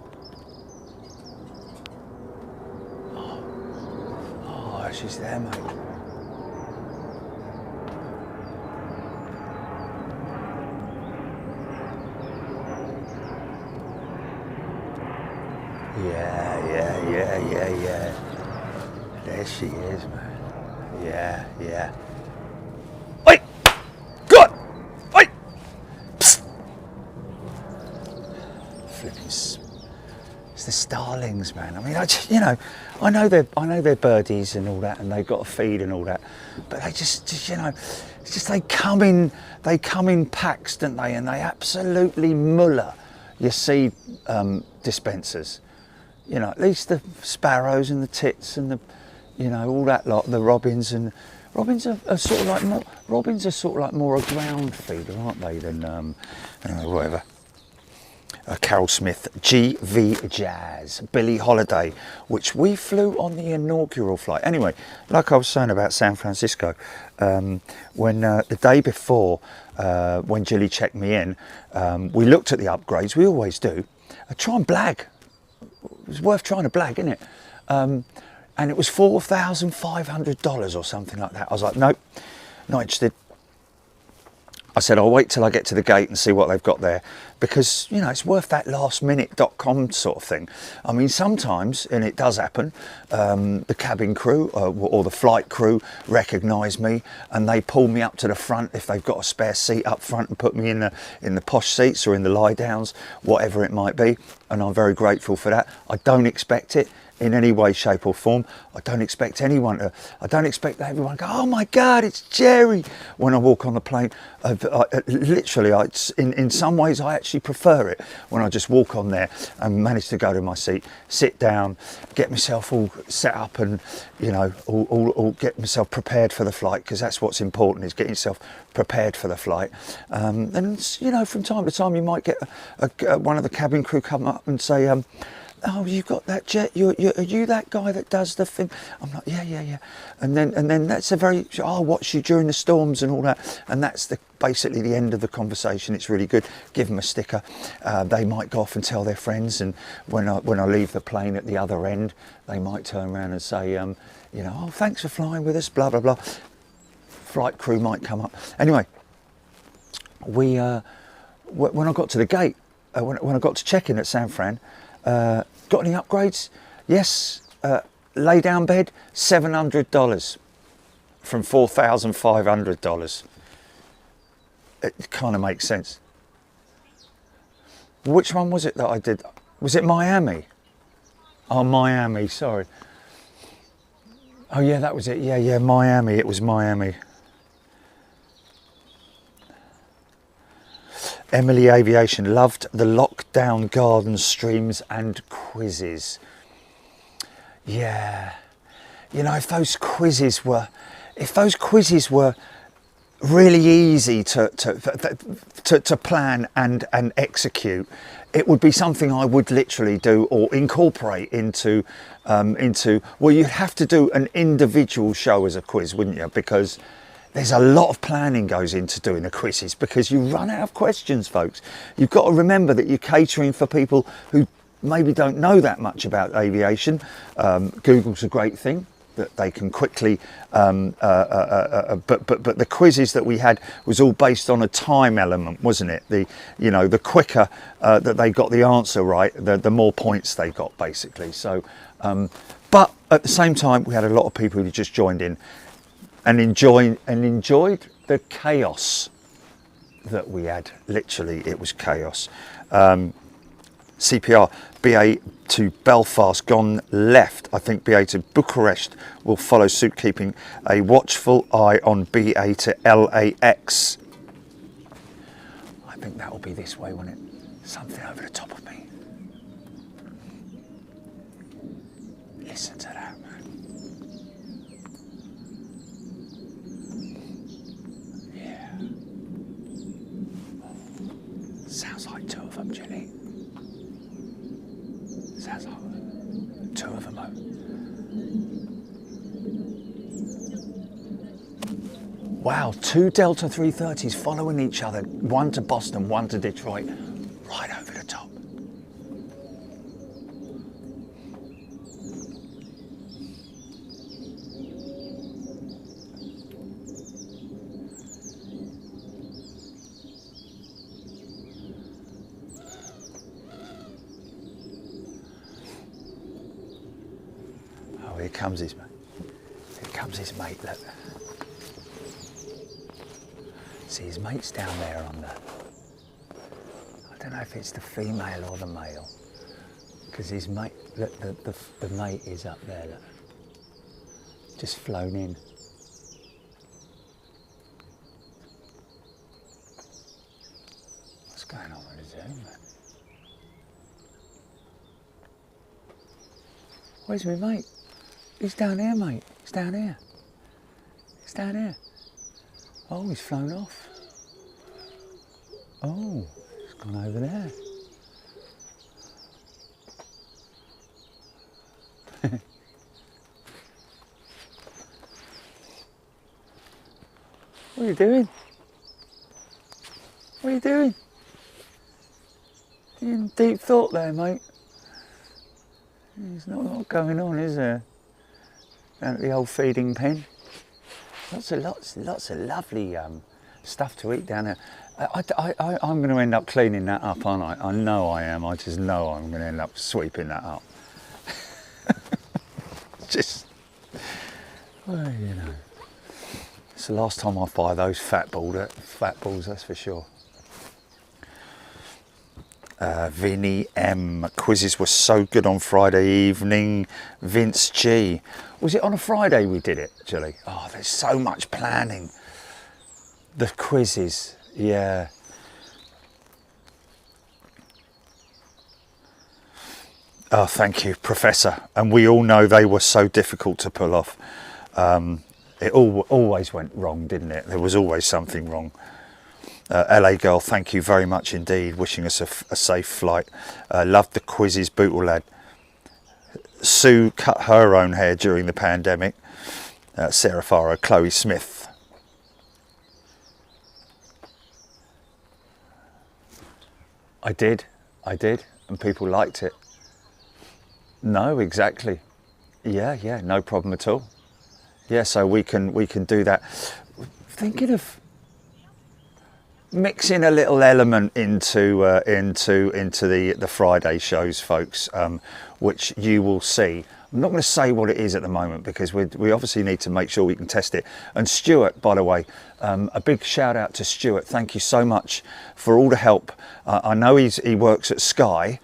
Oh, she's there, mate. Yeah. There she is, man. Yeah. Wait! Good! Wait! Psst! Flipping the starlings, man. I mean, you know, I know they're birdies and all that, and they've got to feed and all that, but they just you know, it's just they come in packs, don't they? And they absolutely muller your seed dispensers. You know, at least the sparrows and the tits and the, you know, all that lot, the robins are sort of like more a ground feeder, aren't they, than whatever. Carol Smith, GV Jazz, Billie Holiday, which we flew on the inaugural flight. Anyway, like I was saying about San Francisco, when the day before, when Gilly checked me in, we looked at the upgrades. We always do. Try and blag. It was worth trying to blag, isn't it? And it was $4,500 or something like that. I was like, nope, not interested. I said, I'll wait till I get to the gate and see what they've got there, because, you know, it's worth that lastminute.com sort of thing. I mean, sometimes, and it does happen, the cabin crew or the flight crew recognise me and they pull me up to the front if they've got a spare seat up front and put me in the posh seats or in the lie downs, whatever it might be. And I'm very grateful for that. I don't expect it in any way, shape or form. I don't expect everyone to go, oh my God, it's Jerry, when I walk on the plane. Literally, in some ways, I actually prefer it when I just walk on there and manage to go to my seat, sit down, get myself all set up and, you know, all get myself prepared for the flight, because that's what's important, is getting yourself prepared for the flight. And, you know, from time to time, you might get one of the cabin crew come up and say, oh, you've got that jet, are you that guy that does the thing? I'm like, yeah. And then that's a very, I'll watch you during the storms and all that. And that's basically the end of the conversation. It's really good. Give them a sticker. They might go off and tell their friends. And when I leave the plane at the other end, they might turn around and say, you know, oh, thanks for flying with us, blah, blah, blah. Flight crew might come up. Anyway, when I got to the gate, when I got to check-in at San Fran, got any upgrades? Yes. Lay down bed, $700 from $4,500. It kind of makes sense. Which one was it that I did? Was it Miami? Oh, Miami, sorry. Oh yeah, that was it. Yeah, Miami. It was Miami. Emily Aviation loved the lockdown garden streams and quizzes. Yeah, you know, if those quizzes were really easy to plan and execute, it would be something I would literally do or incorporate into. Well, you'd have to do an individual show as a quiz, wouldn't you? Because there's a lot of planning goes into doing the quizzes, because you run out of questions, folks. You've got to remember that you're catering for people who maybe don't know that much about aviation. Google's a great thing that they can quickly, but the quizzes that we had was all based on a time element, wasn't it? The quicker that they got the answer right, the more points they got, basically. So, but at the same time, we had a lot of people who just joined in and enjoyed the chaos that we had. Literally, it was chaos. CPR, BA to Belfast, gone left. I think BA to Bucharest will follow suit, keeping a watchful eye on BA to LAX. I think that will be this way, won't it? Something over the top of me. Listen to that, man. Yeah. Sounds like two of them, Jenny. Sounds like two of them. Wow, two Delta 330s following each other, one to Boston, one to Detroit, right over the top. Here comes his mate. Here comes his mate, look. See, his mate's down there on the, I don't know if it's the female or the male. Because his mate, look, the mate is up there, look. Just flown in. What's going on with the Zoom, man? Where's my mate? He's down here, mate. He's down here. He's down here. Oh, he's flown off. Oh, he's gone over there. What are you doing? What are you doing? You're in deep thought there, mate. There's not a lot going on, is there? Down at the old feeding pen. Lots of lovely stuff to eat down there. I'm going to end up cleaning that up, aren't I? I know I am. I just know I'm going to end up sweeping that up. Just, well, you know. It's the last time I buy those fat balls, that's for sure. Vinny M. Quizzes were so good on Friday evening. Vince G. Was it on a Friday we did it, Julie? Oh, there's so much planning. The quizzes, yeah. Oh, thank you, Professor. And we all know they were so difficult to pull off. It always went wrong, didn't it? There was always something wrong. LA girl, thank you very much indeed. Wishing us a safe flight. Loved the quizzes, Bootle lad. Sue cut her own hair during the pandemic. Sarah Farrow, Chloe Smith. I did, and people liked it. No, exactly. Yeah, no problem at all. Yeah, so we can do that. Thinking of mixing a little element into the Friday shows, folks, which you will see. I'm not going to say what it is at the moment because we obviously need to make sure we can test it. And Stuart, by the way, a big shout out to Stuart. Thank you so much for all the help. I know he works at Sky,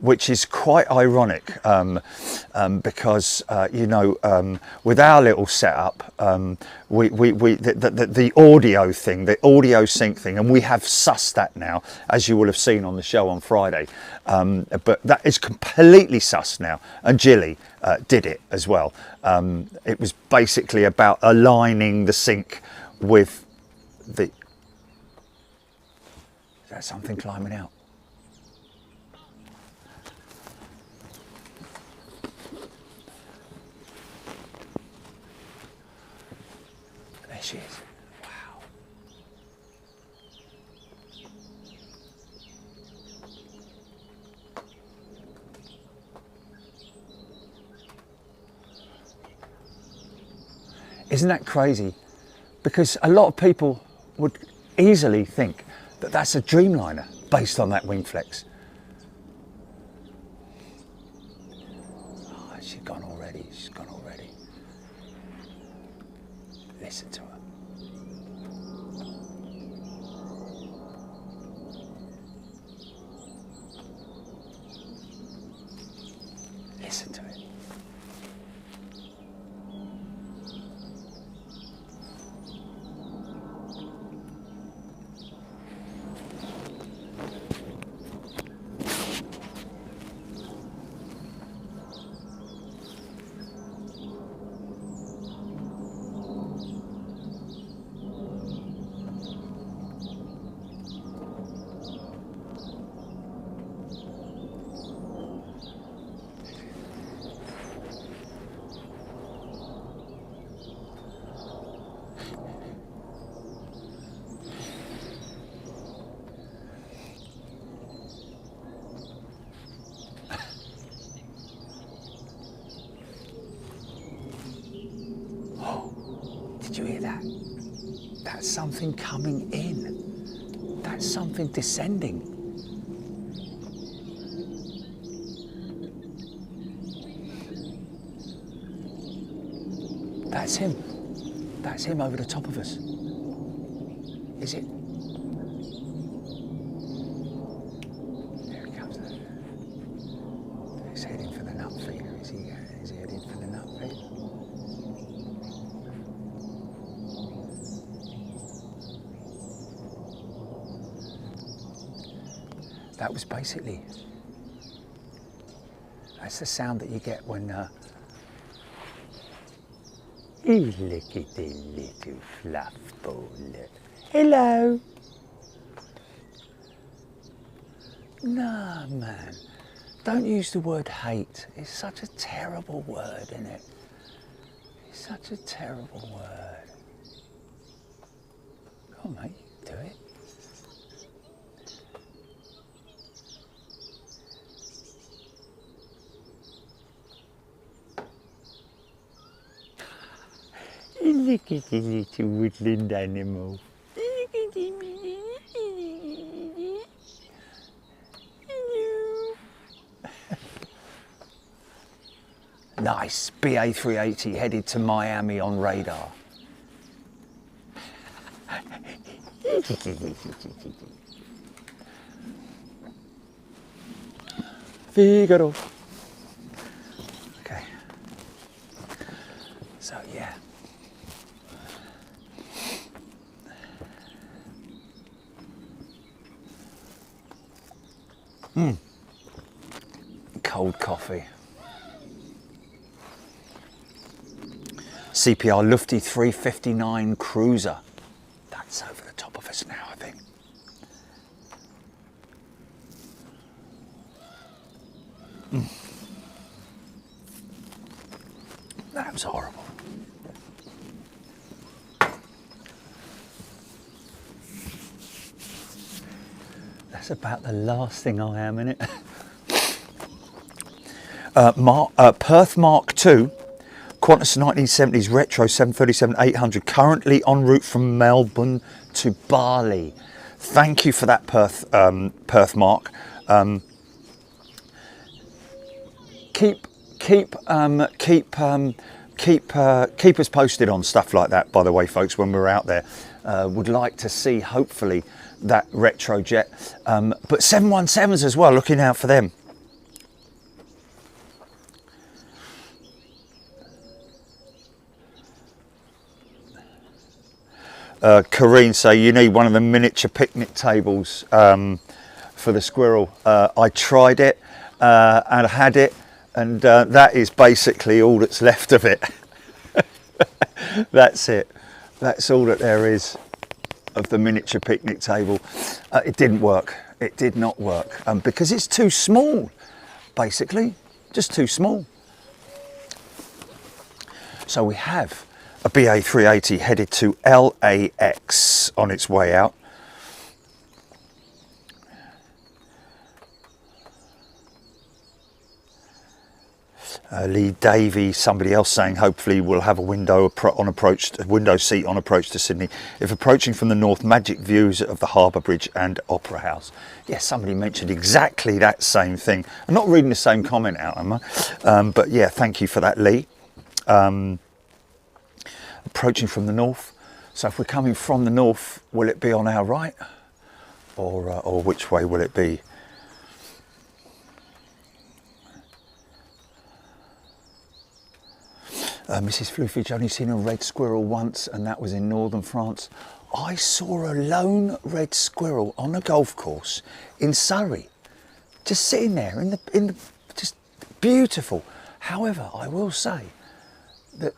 which is quite ironic because you know, with our little setup, the audio thing, the audio sync thing, and we have sussed that now, as you will have seen on the show on Friday. But that is completely sussed now, and Jilly did it as well. It was basically about aligning the sync with the. Is that something climbing out? There she is. Wow. Isn't that crazy? Because a lot of people would easily think that that's a Dreamliner based on that wing flex. Oh, she's gone already. She's gone already. Listen to her. Listen to it. Did you hear that? That's something coming in. That's something descending. That's him. That's him over the top of us. Is it? There it comes. that was basically, that's the sound that you get when look at the little fluff ball. Hello. No, man, don't use the word hate. It's such a terrible word, isn't it? It's such a terrible word. Come on, mate, do it. Look at the little woodland animal. Look at him. Hello. Nice. BA 380 headed to Miami on radar. Figaro. Okay. So yeah. Cold coffee. CPR Lufty 359 Cruiser. That's over the top of us now, I think. That was horrible. That's about the last thing I am in it. Perth Mark II, Qantas 1970s Retro 737-800, currently en route from Melbourne to Bali. Thank you for that, Perth Mark. Keep us posted on stuff like that, by the way, folks, when we're out there. Would like to see, hopefully, that retro jet, but 717s as well, looking out for them. Corrine say you need one of the miniature picnic tables for the squirrel. I tried it and I had it, and that is basically all that's left of it. That's it. That's all that there is of the miniature picnic table. It didn't work. It did not work because it's too small, basically, just too small. So we have a BA 380 headed to LAX on its way out. Lee Davey, somebody else saying hopefully we'll have a window seat on approach to Sydney. If approaching from the north, magic views of the Harbour Bridge and Opera House. Yes, somebody mentioned exactly that same thing. I'm not reading the same comment out, am I? But yeah, thank you for that, Lee. Approaching from the north. So if we're coming from the north, will it be on our right? Or which way will it be? Mrs. Floofage, only seen a red squirrel once, and that was in northern France. I saw a lone red squirrel on a golf course in Surrey, just sitting there in the just beautiful. However, I will say that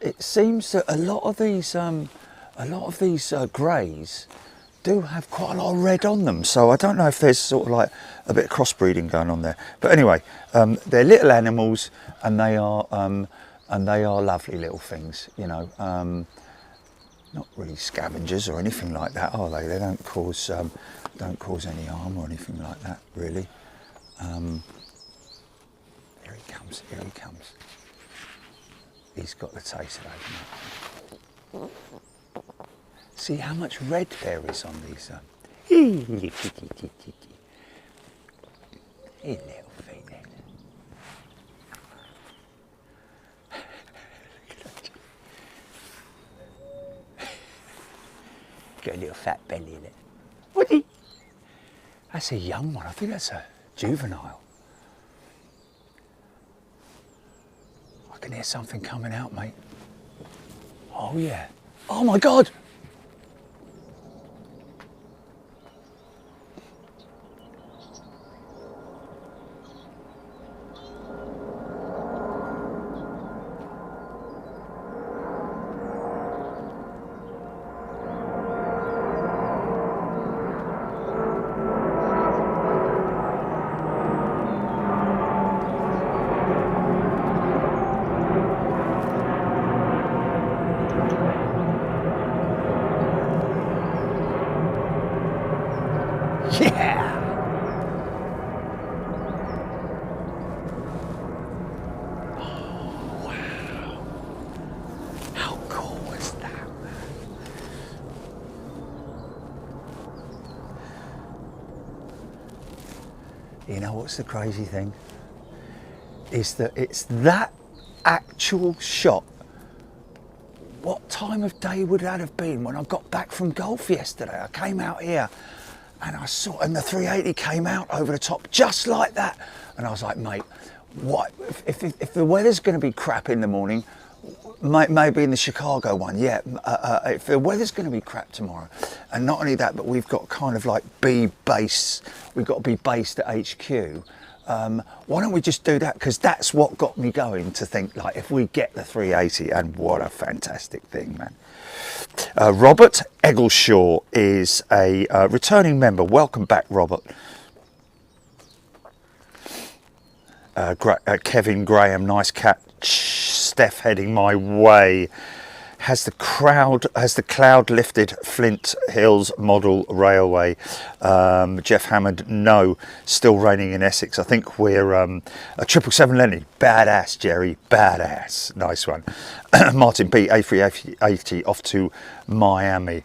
it seems that a lot of these greys do have quite a lot of red on them. So I don't know if there's sort of like a bit of crossbreeding going on there. But anyway, they're little animals, and they are lovely little things, you know. Not really scavengers or anything like that, are they? They don't cause any harm or anything like that, really. Here he comes. Here he comes. He's got the taste of it. See how much red there is on these. Hey, little thing. Got a little fat belly in it. Woody! That's a young one. I think that's a juvenile. I can hear something coming out, mate. Oh yeah. Oh my God! You know what's the crazy thing? Is that it's that actual shot. What time of day would that have been when I got back from golf yesterday? I came out here and I saw, and the 380 came out over the top just like that. And I was like, mate, what if the weather's going to be crap in the morning, maybe in the Chicago one, yeah, if the weather's going to be crap tomorrow, and not only that, but we've got kind of like we've got to be based at HQ, why don't we just do that? Because that's what got me going to think, like, if we get the 380, and what a fantastic thing, man. Robert Eggleshaw is a returning member. Welcome back, Robert. Kevin Graham, nice catch. Steph heading my way. Has the cloud lifted Flint Hills model railway? Jeff Hammond, no, still raining in Essex. I think we're a 777 Lenny. Badass, Jerry, badass. Nice one. Martin P, A380 off to Miami.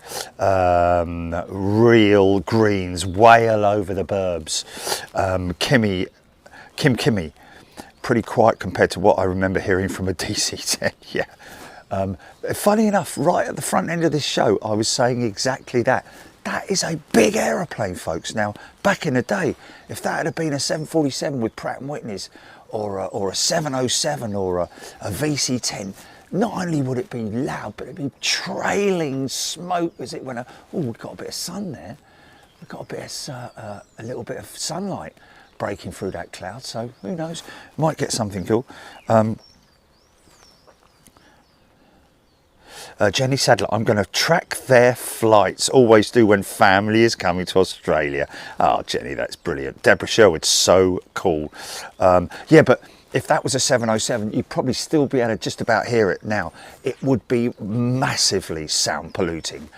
Real greens, whale over the burbs. Kimmy, pretty quiet compared to what I remember hearing from a DC-10. Yeah. Funny enough, right at the front end of this show, I was saying exactly that. That is a big aeroplane, folks. Now, back in the day, if that had been a 747 with Pratt & Whitney's, or a 707 or a VC-10, not only would it be loud, but it'd be trailing smoke as it went. Oh, we've got a bit of sun there. We've got a little bit of sunlight breaking through that cloud, so who knows, might get something cool. Jenny Sadler, I'm going to track their flights, always do when family is coming to Australia. Oh, Jenny, that's brilliant. Deborah Sherwood, so cool. Yeah, but if that was a 707, you'd probably still be able to just about hear it now. It would be massively sound polluting,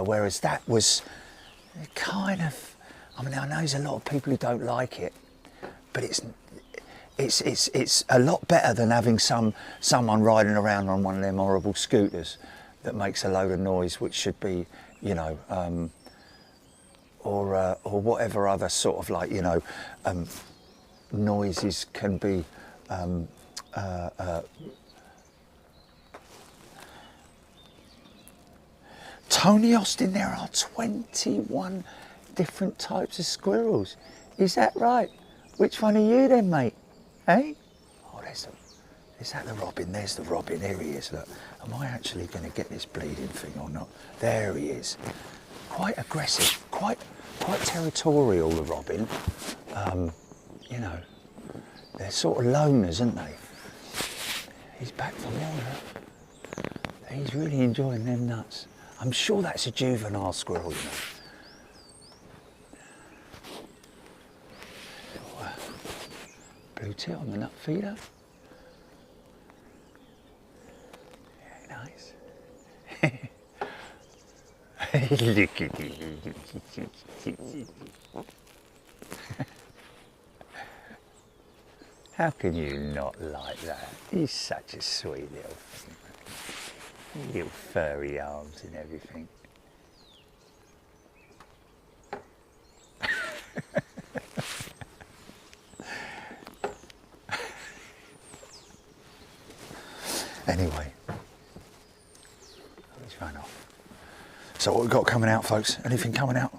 whereas that was kind of, I mean, I know there's a lot of people who don't like it, but it's a lot better than having someone riding around on one of them horrible scooters that makes a load of noise, which should be, you know, or whatever other sort of, like, you know, noises can be. Tony Austin, there are 21 different types of squirrels. Is that right? Which one are you then, mate? Hey? Oh, is that the robin? There's the robin. Here he is. Look, am I actually going to get this bleeding thing or not? There he is. Quite aggressive, quite territorial, the robin. You know, they're sort of loners, aren't they? He's back for more. He's really enjoying them nuts. I'm sure that's a juvenile squirrel, you know. Blue tit on the nut feeder. Very nice. Look at it. How can you not like that? He's such a sweet little thing. Little furry arms and everything. Anyway, he's run off. So what we've got coming out, folks? Anything coming out?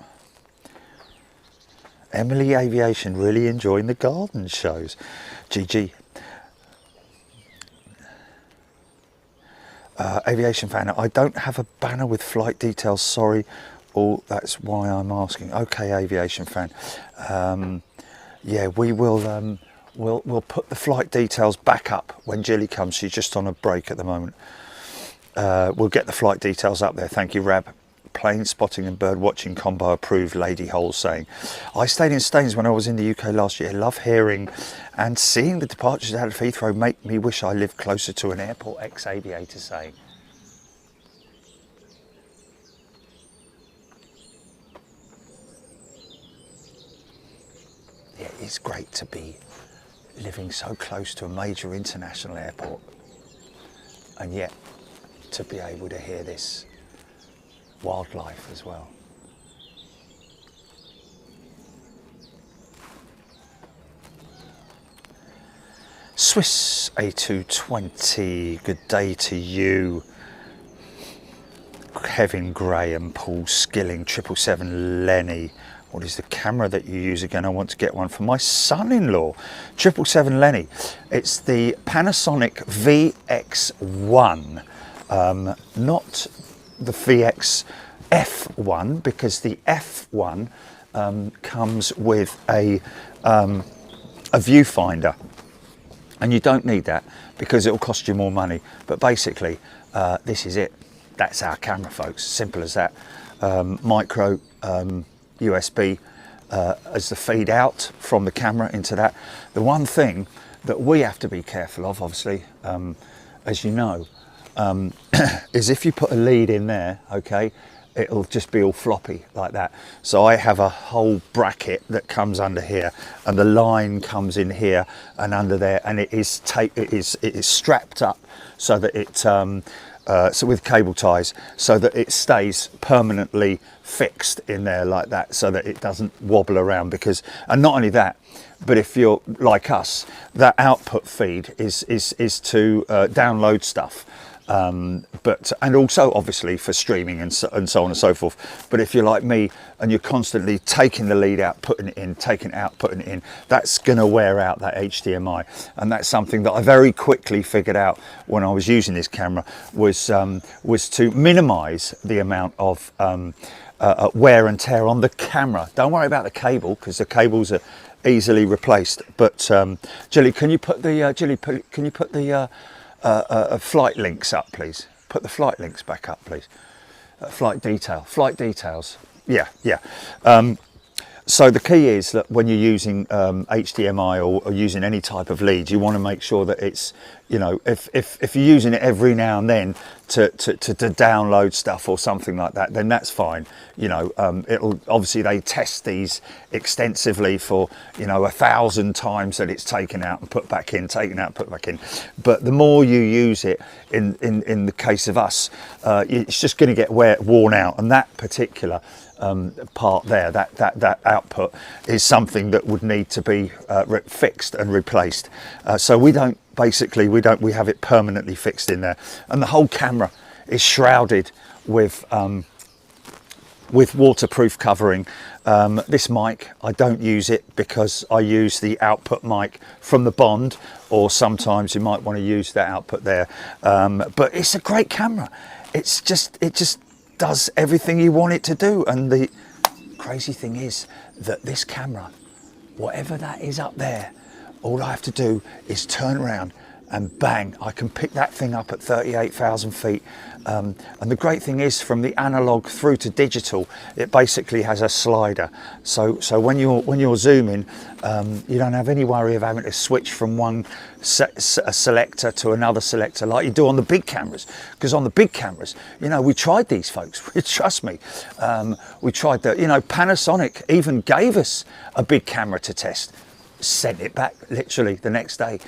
Emily Aviation, really enjoying the garden shows. GG. Aviation fan, I don't have a banner with flight details, sorry. Oh, that's why I'm asking. Okay, aviation fan. Yeah, we will. We'll put the flight details back up when Jilly comes. She's just on a break at the moment. We'll get the flight details up there. Thank you, Rab. Planespotting and bird watching combo approved. Lady Hole saying, I stayed in Staines when I was in the UK last year. Love hearing and seeing the departures out of Heathrow make me wish I lived closer to an airport. Ex-aviator saying. Yeah, it's great to be living so close to a major international airport, and yet to be able to hear this wildlife as well. Swiss A220, good day to you. Kevin Graham, Paul Skilling, 777 Lenny. What is the camera that you use again? I want to get one for my son-in-law. 777 Lenny. It's the Panasonic VX1, not the VX F1, because the F1 comes with a viewfinder, and you don't need that because it'll cost you more money. But basically, this is it. That's our camera, folks. Simple as that. Micro USB as the feed out from the camera into that. The one thing that we have to be careful of, obviously, as you know, is if you put a lead in there, okay, it'll just be all floppy like that. So I have a whole bracket that comes under here, and the line comes in here and under there, and it is strapped up so that it so with cable ties, so that it stays permanently fixed in there like that, so that it doesn't wobble around. Because, and not only that, but if you're like us, that output feed is to download stuff, and also obviously for streaming and so on and so forth. But if you're like me and you're constantly taking the lead out, putting it in, taking it out, putting it in, that's going to wear out that HDMI. And that's something that I very quickly figured out when I was using this camera, was to minimize the amount of wear and tear on the camera. Don't worry about the cable, because the cables are easily replaced. But Jilly, can you put the flight links up, please? Put the flight links back up, please. Flight details. Yeah. So the key is that when you're using HDMI or using any type of lead, you want to make sure that it's, you know, if you're using it every now and then to download stuff or something like that, then that's fine. You know, it'll obviously, they test these extensively for, you know, 1,000 times that it's taken out and put back in, taken out, put back in. But the more you use it, in the case of us, it's just going to get worn out, and that particular part there, that output is something that would need to be fixed and replaced. So we have it permanently fixed in there, and the whole camera is shrouded with waterproof covering. This mic, I don't use it because I use the output mic from the Bond, or sometimes you might want to use that output there. But it's a great camera. It just does everything you want it to do. And the crazy thing is that this camera, whatever that is up there, all I have to do is turn around and bang, I can pick that thing up at 38,000 feet. And the great thing is, from the analog through to digital, it basically has a slider. So when you're zooming, you don't have any worry of having to switch from one selector to another selector like you do on the big cameras. Because on the big cameras, you know, we tried these, folks. Trust me, we tried that. You know, Panasonic even gave us a big camera to test, sent it back literally the next day.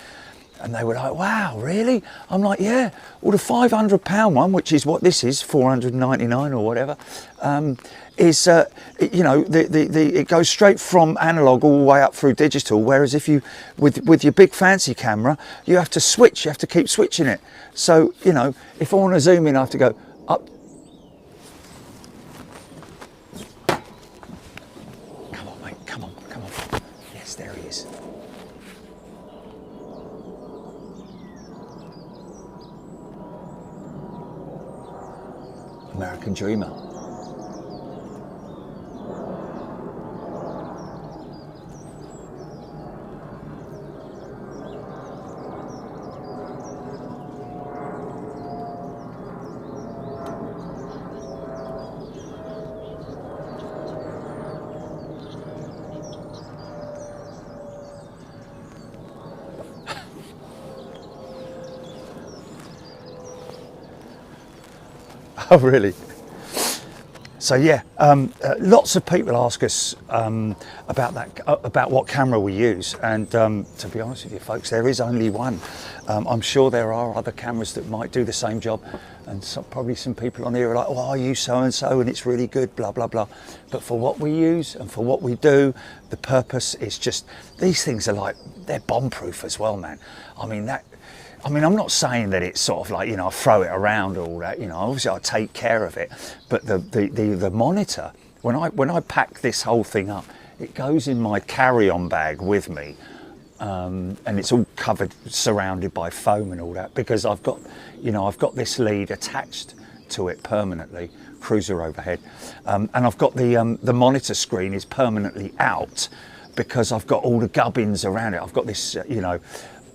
And they were like, wow, really? I'm like, yeah. Well, the £500 one, which is what this is, 499 or whatever, is, you know, it goes straight from analog all the way up through digital. Whereas if you, with your big fancy camera, you have to switch, you have to keep switching it. So, you know, if I want to zoom in, I have to go up. Come on, mate, come on. Yes, there he is. American Dreamer. Oh, really? So yeah, lots of people ask us about what camera we use, and to be honest with you folks, there is only one. I'm sure there are other cameras that might do the same job, and probably some people on here are like, oh, I use so and so and it's really good, blah blah blah. But for what we use and for what we do, the purpose is just, these things are like, they're bomb proof as well, man. I mean, I'm not saying that it's sort of like, you know, I throw it around or all that, you know, obviously I take care of it, but the monitor, when I pack this whole thing up, it goes in my carry-on bag with me, and it's all covered, surrounded by foam and all that, because I've got this lead attached to it permanently, cruiser overhead, and I've got the monitor screen is permanently out because I've got all the gubbins around it. I've got this,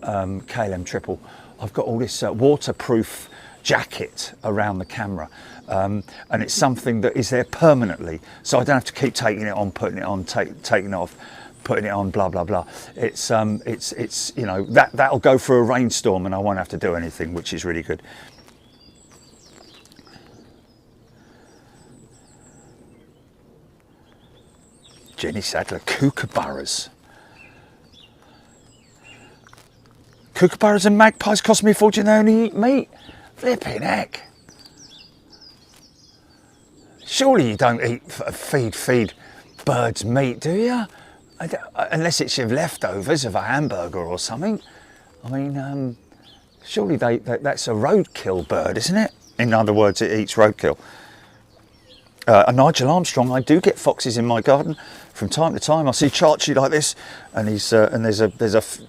KLM triple. I've got all this waterproof jacket around the camera, and it's something that is there permanently, so I don't have to keep taking it on, putting it on, taking it off, putting it on, blah blah blah. It's you know, that'll go through a rainstorm and I won't have to do anything, which is really good. Jenny Sadler, kookaburras. Kookaburras and magpies cost me a fortune, they only eat meat. Flipping heck. Surely you don't feed birds meat, do you? Unless it's your leftovers of a hamburger or something. I mean, surely that's a roadkill bird, isn't it? In other words, it eats roadkill. Nigel Armstrong, I do get foxes in my garden from time to time. I see Chachi like this, and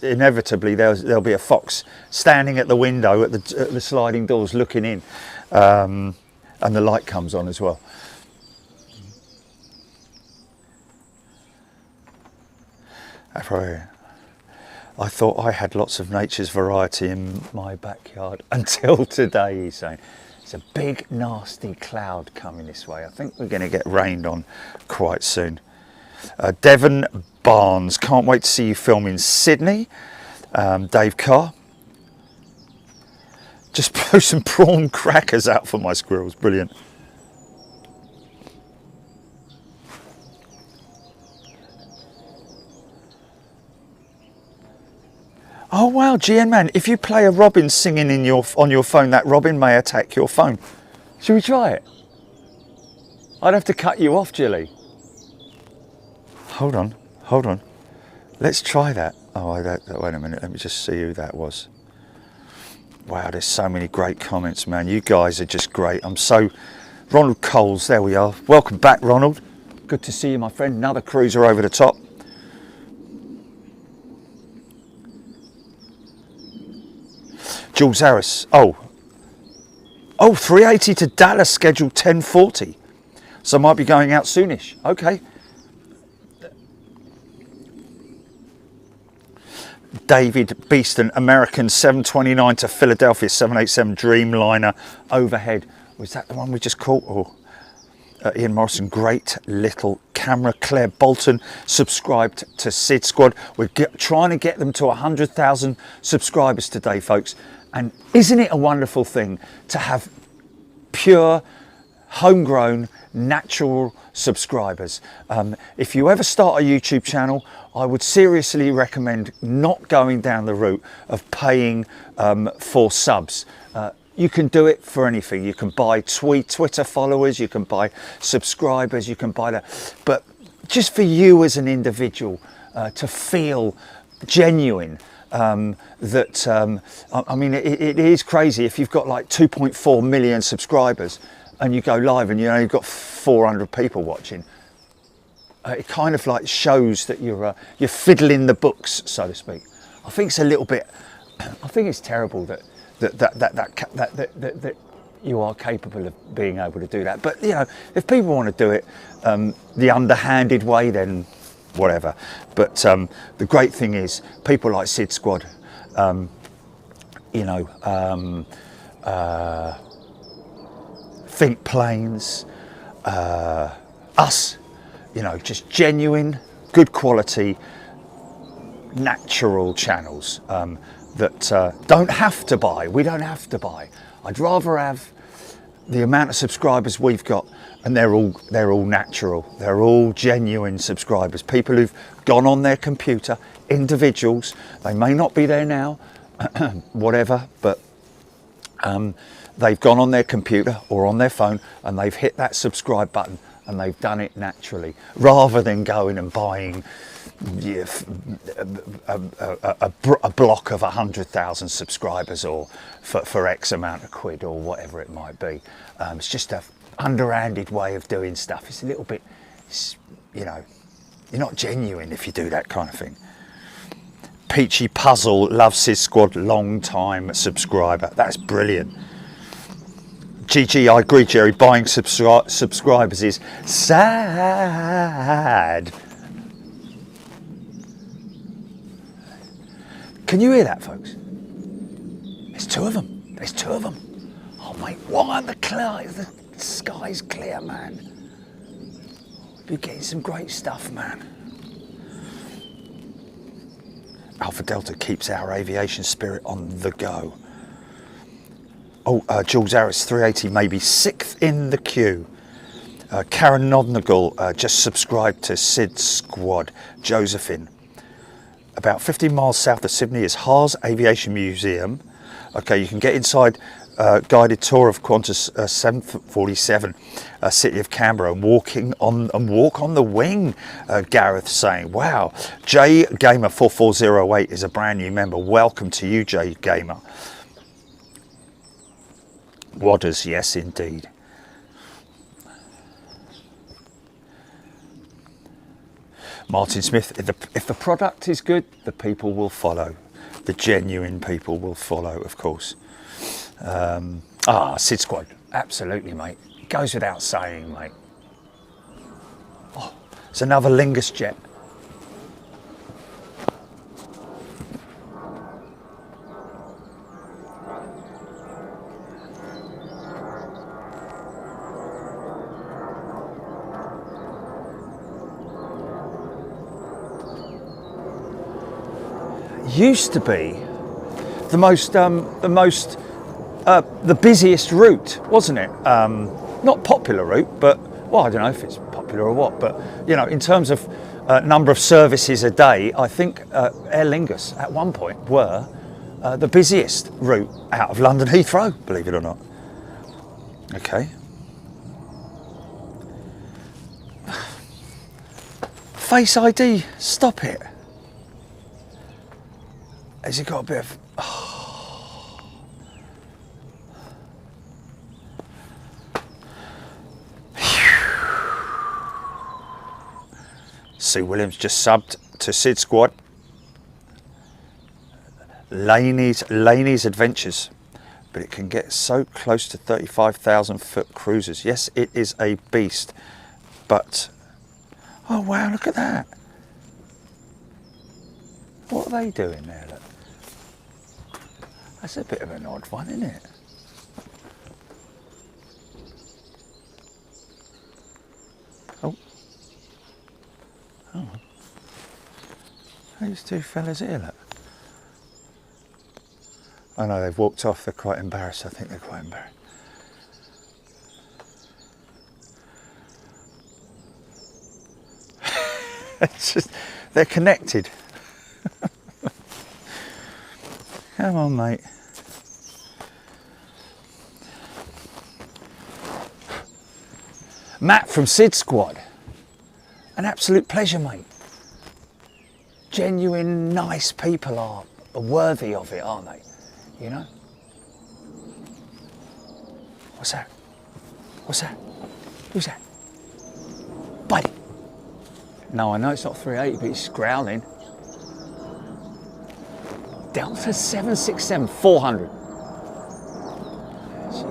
inevitably there'll be a fox standing at the window at the sliding doors looking in, and the light comes on as well. I thought I had lots of nature's variety in my backyard until today, he's saying. It's a big nasty cloud coming this way. I think we're going to get rained on quite soon. Devon Barnes, can't wait to see you film in Sydney. Dave Carr, just blow some prawn crackers out for my squirrels, brilliant. Oh wow, GN man, if you play a robin singing on your phone, that robin may attack your phone. Should we try it? I'd have to cut you off, Jilly. Hold on. Let's try that. Oh, wait a minute, let me just see who that was. Wow, there's so many great comments, man. You guys are just great. Ronald Coles, there we are. Welcome back, Ronald. Good to see you, my friend. Another cruiser over the top. Jules Harris, oh, 380 to Dallas, scheduled 10:40. So might be going out soonish. Okay. David Beeston, American 729 to Philadelphia, 787 Dreamliner overhead. Was that the one we just caught? Or Ian Morrison, great little camera. Claire Bolton, subscribed to Sid Squad. We're trying to get them to 100,000 subscribers today, folks. And isn't it a wonderful thing to have pure, homegrown, natural subscribers? If you ever start a YouTube channel, I would seriously recommend not going down the route of paying for subs. You can do it for anything. You can buy Twitter followers, you can buy subscribers, you can buy that. But just for you as an individual to feel genuine, I mean, it is crazy if you've got like 2.4 million subscribers and you go live and you've got 400 people watching. It kind of like shows that you're fiddling the books, so to speak. I think it's a little bit. I think it's terrible that you are capable of being able to do that. But you know, if people want to do it the underhanded way, then whatever. But the great thing is people like Sid Squad, Think Planes, us, just genuine, good quality, natural channels that don't have to buy. We don't have to buy. I'd rather have the amount of subscribers we've got, and they're all natural, they're all genuine subscribers, people who've gone on their computer, individuals, they may not be there now, whatever, but they've gone on their computer or on their phone and they've hit that subscribe button, and they've done it naturally, rather than going and buying a block of 100,000 subscribers, or for X amount of quid, or whatever it might be. It's just a underhanded way of doing stuff. It's a little bit, you know, you're not genuine if you do that kind of thing. Peachy Puzzle, loves Sid Squad, long time subscriber. That's brilliant. GG, I agree, Jerry. Buying subscribers is sad. Can you hear that, folks? There's two of them. There's two of them. Oh, mate, why the sky's clear, man. You're getting some great stuff, man. Alpha Delta keeps our aviation spirit on the go. Oh, Jules Harris, 380, maybe 6th in the queue. Karen Nodnagle just subscribed to Sid Squad. Josephine. About 15 miles south of Sydney is Haas Aviation Museum. Okay, you can get inside guided tour of Qantas 747, City of Canberra, and walk on the wing. Gareth saying, wow. J Gamer 4408 is a brand new member. Welcome to you, J Gamer. Wadders, yes indeed. Martin Smith, if the product is good, the people will follow. The genuine people will follow, of course. Sid Squad, absolutely, mate. It goes without saying, mate. Oh, it's another Lingus jet. Used to be the busiest route, wasn't it? Not popular route, but, well, I don't know if it's popular or what, but, you know, in terms of number of services a day, I think Aer Lingus at one point were the busiest route out of London Heathrow, believe it or not. Okay. Face ID, stop it. Has it got a bit of... Oh. Sue Williams just subbed to Sid Squad. Laney's Adventures. But it can get so close to 35,000 foot cruisers. Yes, it is a beast. But... Oh wow, look at that. What are they doing there? Look. That's a bit of an odd one, isn't it? Oh. Oh. These two fellas here, look. I know they've walked off, they're quite embarrassed. I think they're quite embarrassed. It's just, they're connected. Come on, mate. Matt from Sid Squad. An absolute pleasure, mate. Genuine, nice people are worthy of it, aren't they? You know? What's that? What's that? Who's that? Buddy. No, I know it's not 380, but he's growling. Delta 767 400. There she is.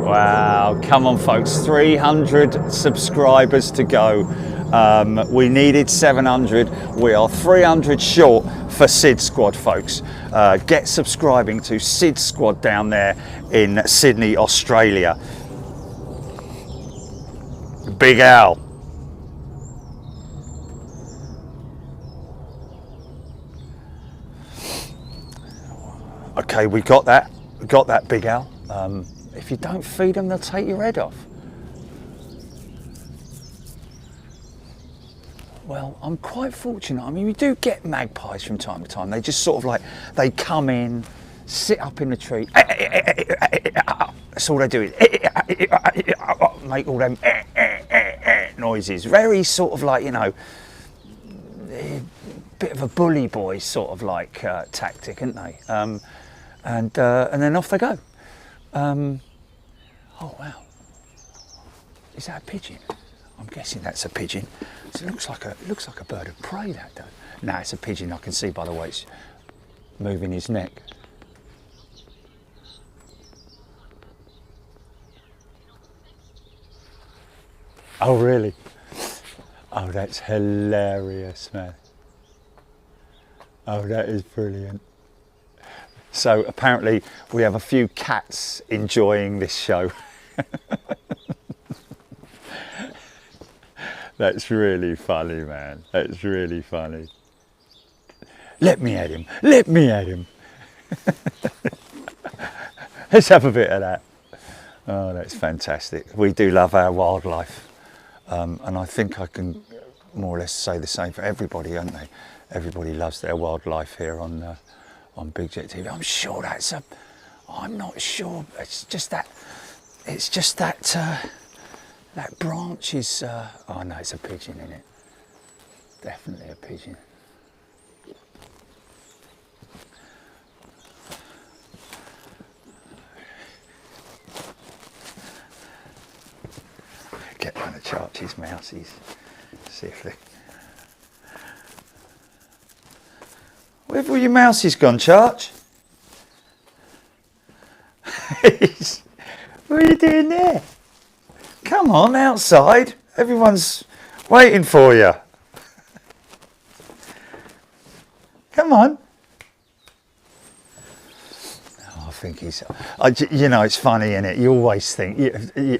Wow, come on folks, 300 subscribers to go. We needed 700. We are 300 short for Sid Squad, folks. Get subscribing to Sid Squad down there in Sydney, Australia. Big Al. Okay, we got that. We got that, Big Al. If you don't feed them, they'll take your head off. Well, I'm quite fortunate. I mean, we do get magpies from time to time. They just sort of like, they come in, sit up in the tree. That's all they do is make all them noises. Very sort of like, you know, bit of a bully boy sort of like tactic, aren't they? And then off they go. Oh wow, is that a pigeon? I'm guessing that's a pigeon. So it looks like a bird of prey, that does. No, it's a pigeon. I can see by the way it's moving his neck. Oh really? Oh, that's hilarious, man. Oh, that is brilliant. So apparently we have a few cats enjoying this show. That's really funny, man. That's really funny. Let me at him. Let me at him. Let's have a bit of that. Oh, that's fantastic. We do love our wildlife. And I think I can more or less say the same for everybody, don't they? Everybody loves their wildlife here on Big Jet TV. I'm sure that's a, I'm not sure, it's just that that branch is, oh no, it's a pigeon in it. Definitely a pigeon. Get one of Charchie's mousies, see if they... Where have all your mousies gone, Charch? What are you doing there? Come on, outside. Everyone's waiting for you. Come on. Oh, I think he's... you know, it's funny, isn't it? You always think,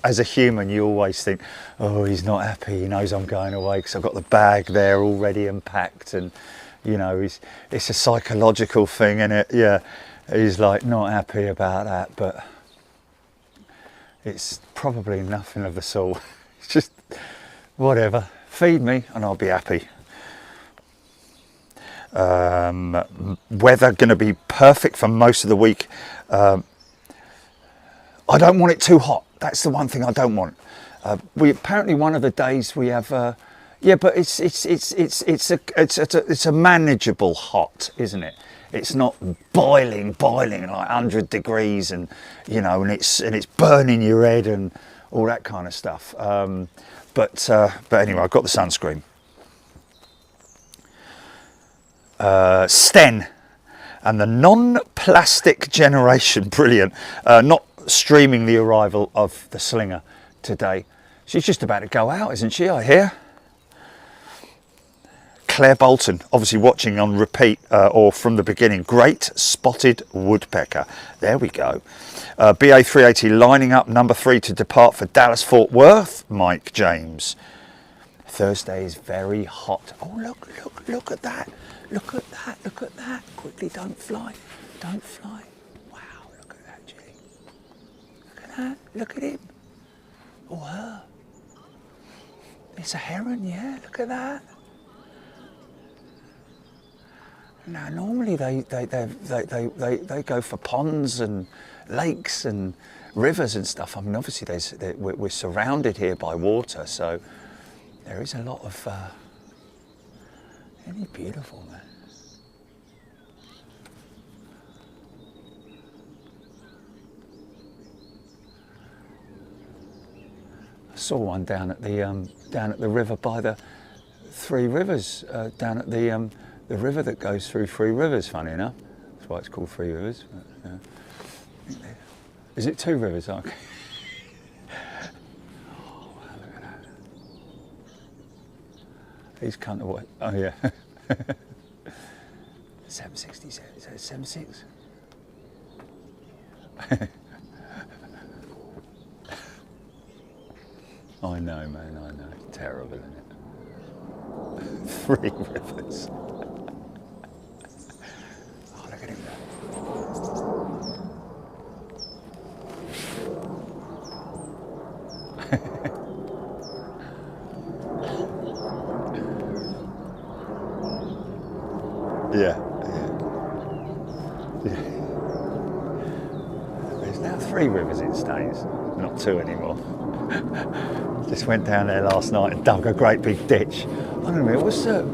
as a human, you always think, oh, he's not happy. He knows I'm going away because I've got the bag there already unpacked, and you know, it's a psychological thing, isn't it? Yeah, he's like not happy about that, but it's probably nothing of the sort. It's just whatever. Feed me and I'll be happy. Weather going to be perfect for most of the week. I don't want it too hot. That's the one thing I don't want. We apparently one of the days we have. Yeah, but it's a manageable hot, isn't it? It's not boiling like 100 degrees, and you know, and it's burning your head and all that kind of stuff. But anyway, I've got the sunscreen. Sten and the non-plastic generation, brilliant. Not streaming the arrival of the Slinger today. She's just about to go out, isn't she? I hear. Claire Bolton, obviously watching on repeat or from the beginning. Great spotted woodpecker. There we go. BA 380 lining up number 3 to depart for Dallas Fort Worth. Mike James. Thursday is very hot. Oh look at that. Look at that. Look at that. Quickly, don't fly. Don't fly. Wow, look at that, Julie. Look at that. Look at him. Or her. It's a heron, yeah. Look at that. Now, normally they go for ponds and lakes and rivers and stuff. I mean, obviously we're surrounded here by water, so there is a lot of. Isn't he beautiful, man? I saw one down at the river by the Three Rivers, down at the river that goes through Three Rivers, funny enough. That's why it's called Three Rivers. But, is it Two Rivers? Okay. Oh, wow, look at that. He's kind of what? Oh yeah. 767. Is that 76? I know, man. I know. It's terrible, isn't it? 3 rivers. Oh, look at him there. Yeah. There's now 3 rivers in Staines, not 2 anymore. Just went down there last night and dug a great big ditch. Hold on a minute, what's that? I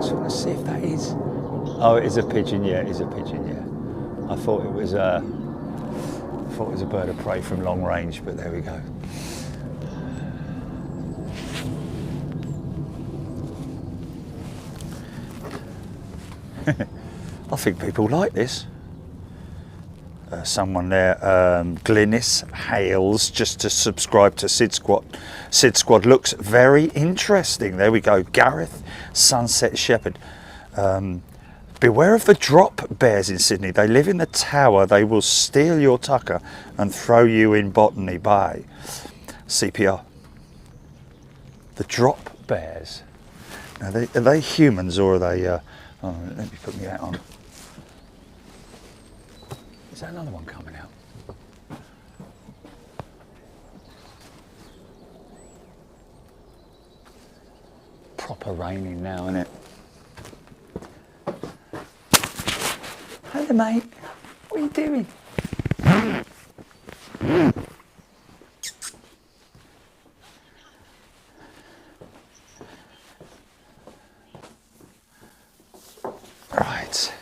just want to see if that is. Oh, it is a pigeon, yeah, it is a pigeon, yeah. I thought it was a bird of prey from long range, but there we go. I think people like this. Someone there, Glynis Hales, just to subscribe to Sid Squad. Sid Squad looks very interesting. There we go. Gareth Sunset Shepherd. Beware of the drop bears in Sydney. They live in the tower. They will steal your tucker and throw you in Botany Bay. CPR. The drop bears. Now, are they humans or are they... oh, let me put my hat on. Is that another one coming out? Proper raining now, isn't it? Hello, mate. What are you doing? Right.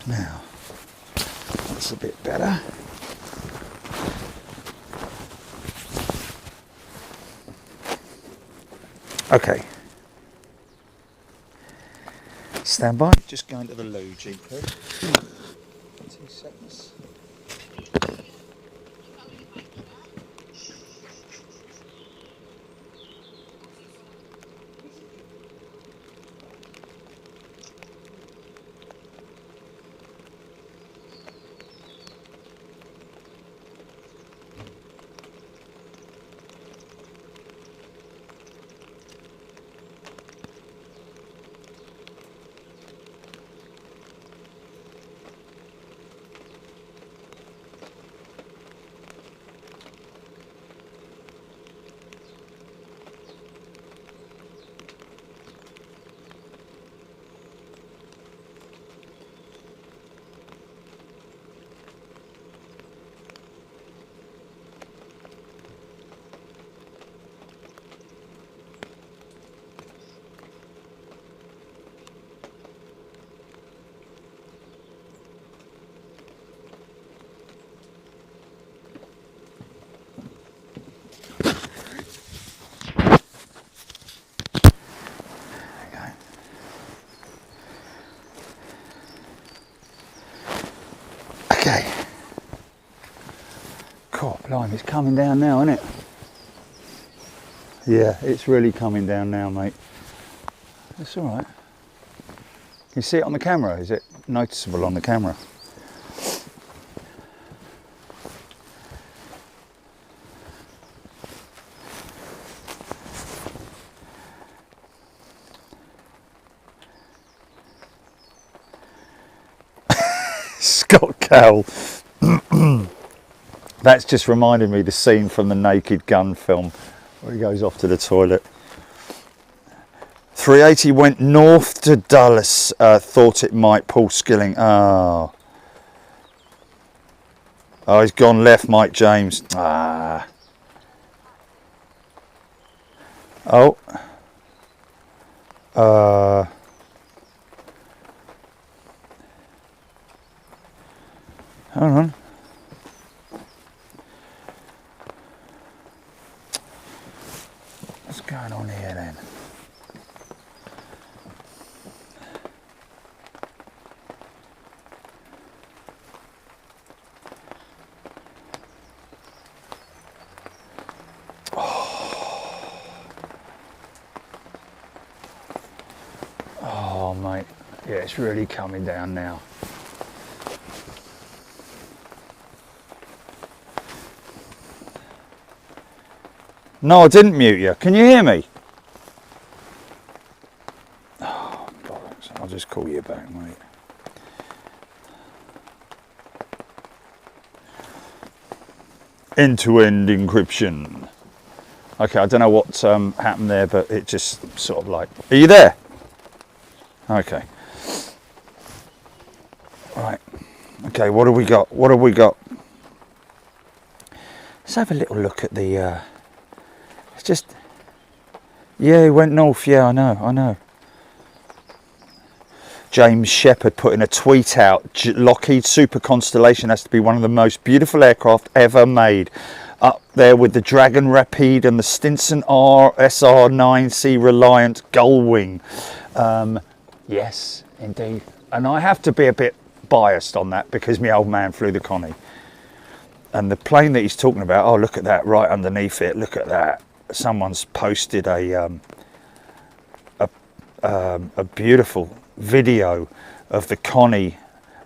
Now, that's a bit better. Okay. Stand by. Just going to the loo, GP. 2 seconds. Okay. God, blimey, it's coming down now, isn't it? Yeah, it's really coming down now, mate. That's all right. Can you see it on the camera? Is it noticeable on the camera? Scott Cowell. That's just reminded me the scene from the Naked Gun film where he goes off to the toilet. 380 went north to Dulles, thought it might. Paul Skilling. Oh, he's gone left, Mike James. Oh. Hold on. What's going on here then? Oh mate, yeah, it's really coming down now. No, I didn't mute you. Can you hear me? Oh, bollocks. I'll just call you back, mate. End-to-end encryption. Okay, I don't know what happened there, but it just sort of like... Are you there? Okay. Right. Okay, what have we got? What have we got? Let's have a little look at the... It's just... Yeah, he went north. Yeah, I know. James Shepherd putting a tweet out. Lockheed Super Constellation has to be one of the most beautiful aircraft ever made. Up there with the Dragon Rapide and the Stinson SR-9C Reliant Gullwing. Yes, indeed. And I have to be a bit biased on that because my old man flew the Connie. And the plane that he's talking about, oh, look at that right underneath it. Look at that. Someone's posted a beautiful video of the Connie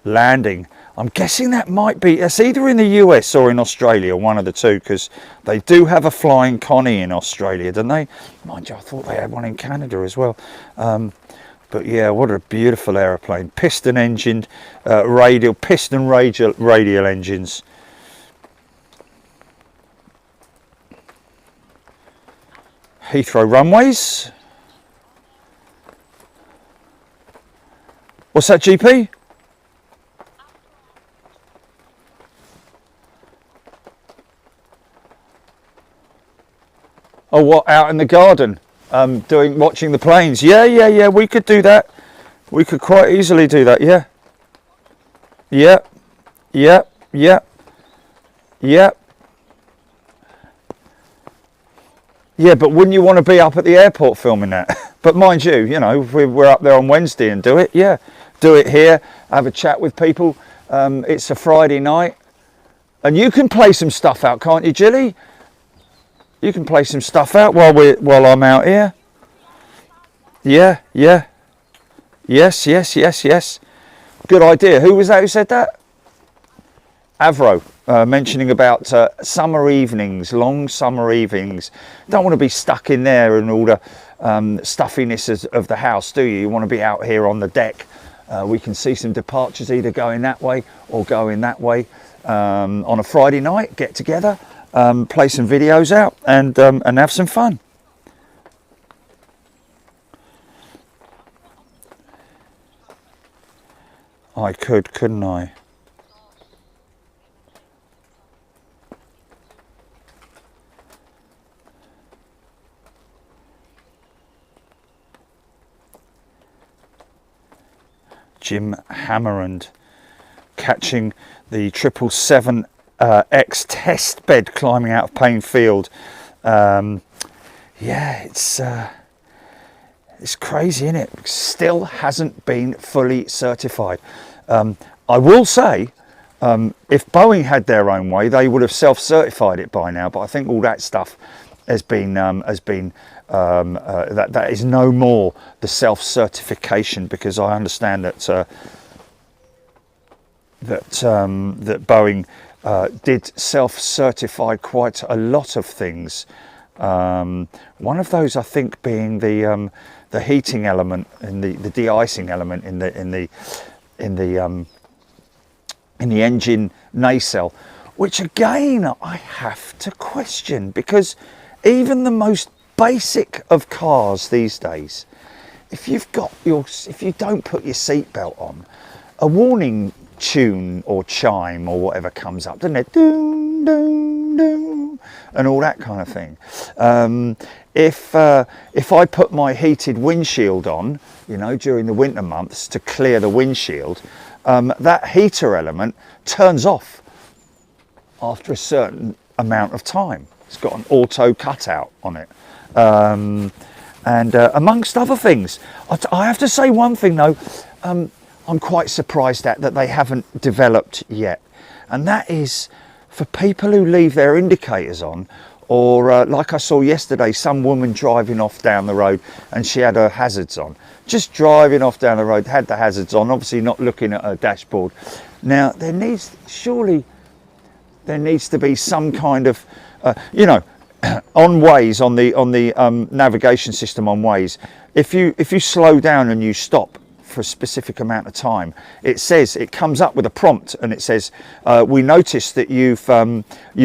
landing. I'm guessing that might be, it's either in the US or in Australia, one of the two, because they do have a flying Connie in Australia, don't they? Mind you, I thought they had one in Canada as well. But yeah, what a beautiful aeroplane. Piston engined, piston radial engines. Heathrow runways. What's that, GP? Oh, what, out in the garden, watching the planes? Yeah, we could do that. We could quite easily do that, yeah. Yeah. Yeah, but wouldn't you want to be up at the airport filming that? But mind you, you know, if we're up there on Wednesday and do it, yeah. Do it here, have a chat with people. It's a Friday night. And you can play some stuff out, can't you, Jilly? You can play some stuff out while I'm out here. Yeah. Yes. Good idea. Who was that who said that? Avro, mentioning about summer evenings, long summer evenings. Don't want to be stuck in there and all the stuffiness of the house, do you? You want to be out here on the deck. We can see some departures either going that way or going that way. On a Friday night, get together, play some videos out and have some fun. I could, couldn't I? Jim Hammerand catching the 777X test bed climbing out of Payne Field. Yeah, it's crazy, isn't it? Still hasn't been fully certified. I will say, if Boeing had their own way, they would have self-certified it by now. But I think all that stuff has been that is no more the self-certification, because I understand that that Boeing did self-certify quite a lot of things. One of those, I think, being the heating element and the de-icing element in the engine nacelle, which again I have to question, because even the most basic of cars these days, if you don't put your seatbelt on, a warning tune or chime or whatever comes up, doesn't it? Doom, doom, doom, and all that kind of thing. If I put my heated windshield on, you know, during the winter months to clear the windshield, that heater element turns off after a certain amount of time. It's got an auto cutout on it. And amongst other things, I have to say one thing though, I'm quite surprised at that they haven't developed yet, and that is for people who leave their indicators on or like I saw yesterday, some woman driving off down the road and she had her hazards on. Just driving off down the road, had the hazards on, obviously not looking at her dashboard. Now, surely there needs to be some kind of, you know, on Waze, on the navigation system on Waze, if you slow down and you stop for a specific amount of time, it comes up with a prompt and it says, we noticed that you've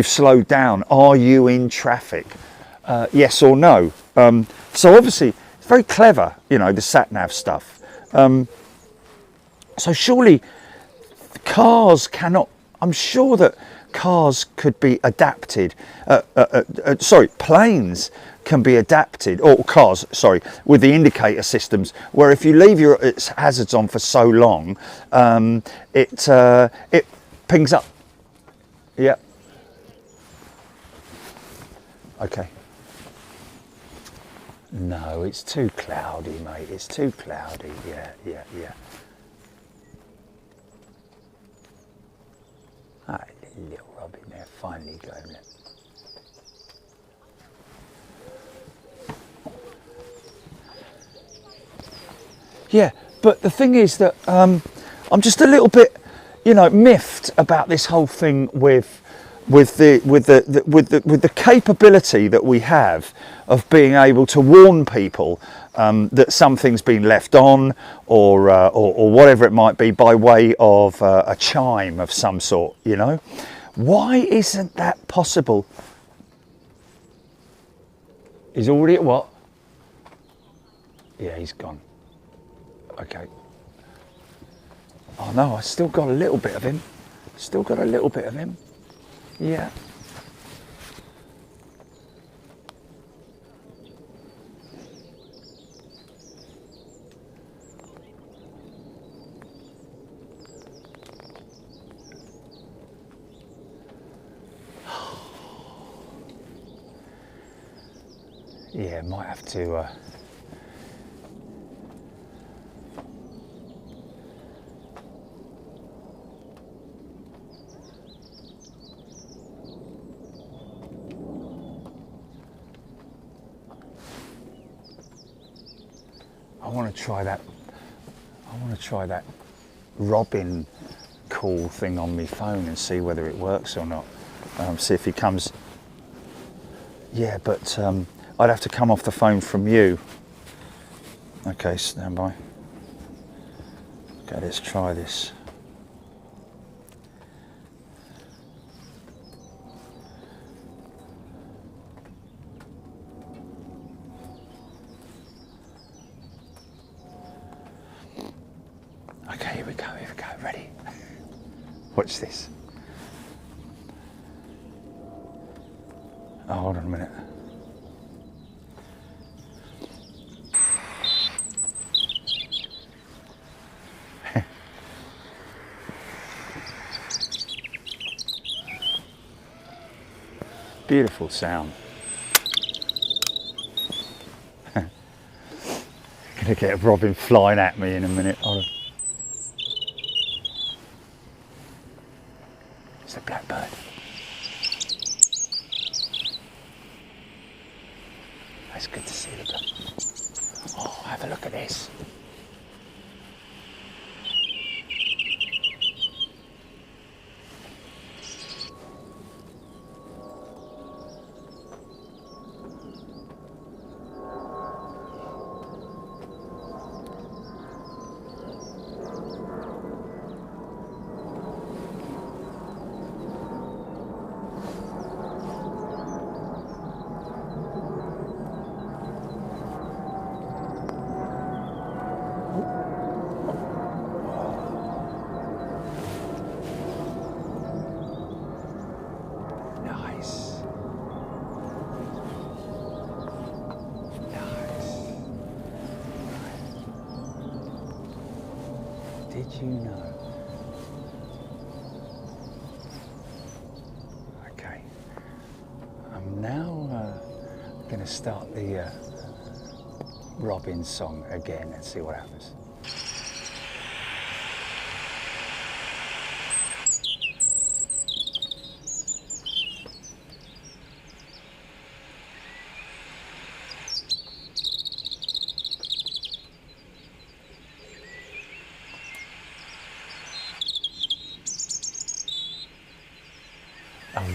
slowed down. Are you in traffic? Yes or no. So obviously it's very clever, you know, the sat nav stuff. So surely cars cannot. I'm sure that cars could be adapted. Planes can be adapted, or cars, sorry, with the indicator systems, where if you leave your hazards on for so long, it pings up. Yeah. Okay. No, it's too cloudy, mate. It's too cloudy. Yeah. Ah, little Robin there, finally going there. Yeah, but the thing is that I'm just a little bit, you know, miffed about this whole thing with the capability that we have of being able to warn people that something's been left on, or whatever it might be, by way of a chime of some sort. You know, why isn't that possible? He's already at what? Yeah, he's gone. Okay. Oh no, I still got a little bit of him. Still got a little bit of him. Yeah. Yeah, might have to I want to try that Robin call thing on my phone and see whether it works or not. See if he comes. Yeah, but I'd have to come off the phone from you. Okay, stand by. Okay, let's try this. Okay, here we go, ready? Watch this. Oh, hold on a minute. Beautiful sound. Gonna get a robin flying at me in a minute. Hold on. It's a blackbird. It's good to see the bird. Oh, have a look at this. Did you know? Okay, I'm now going to start the Robin song again and see what happens.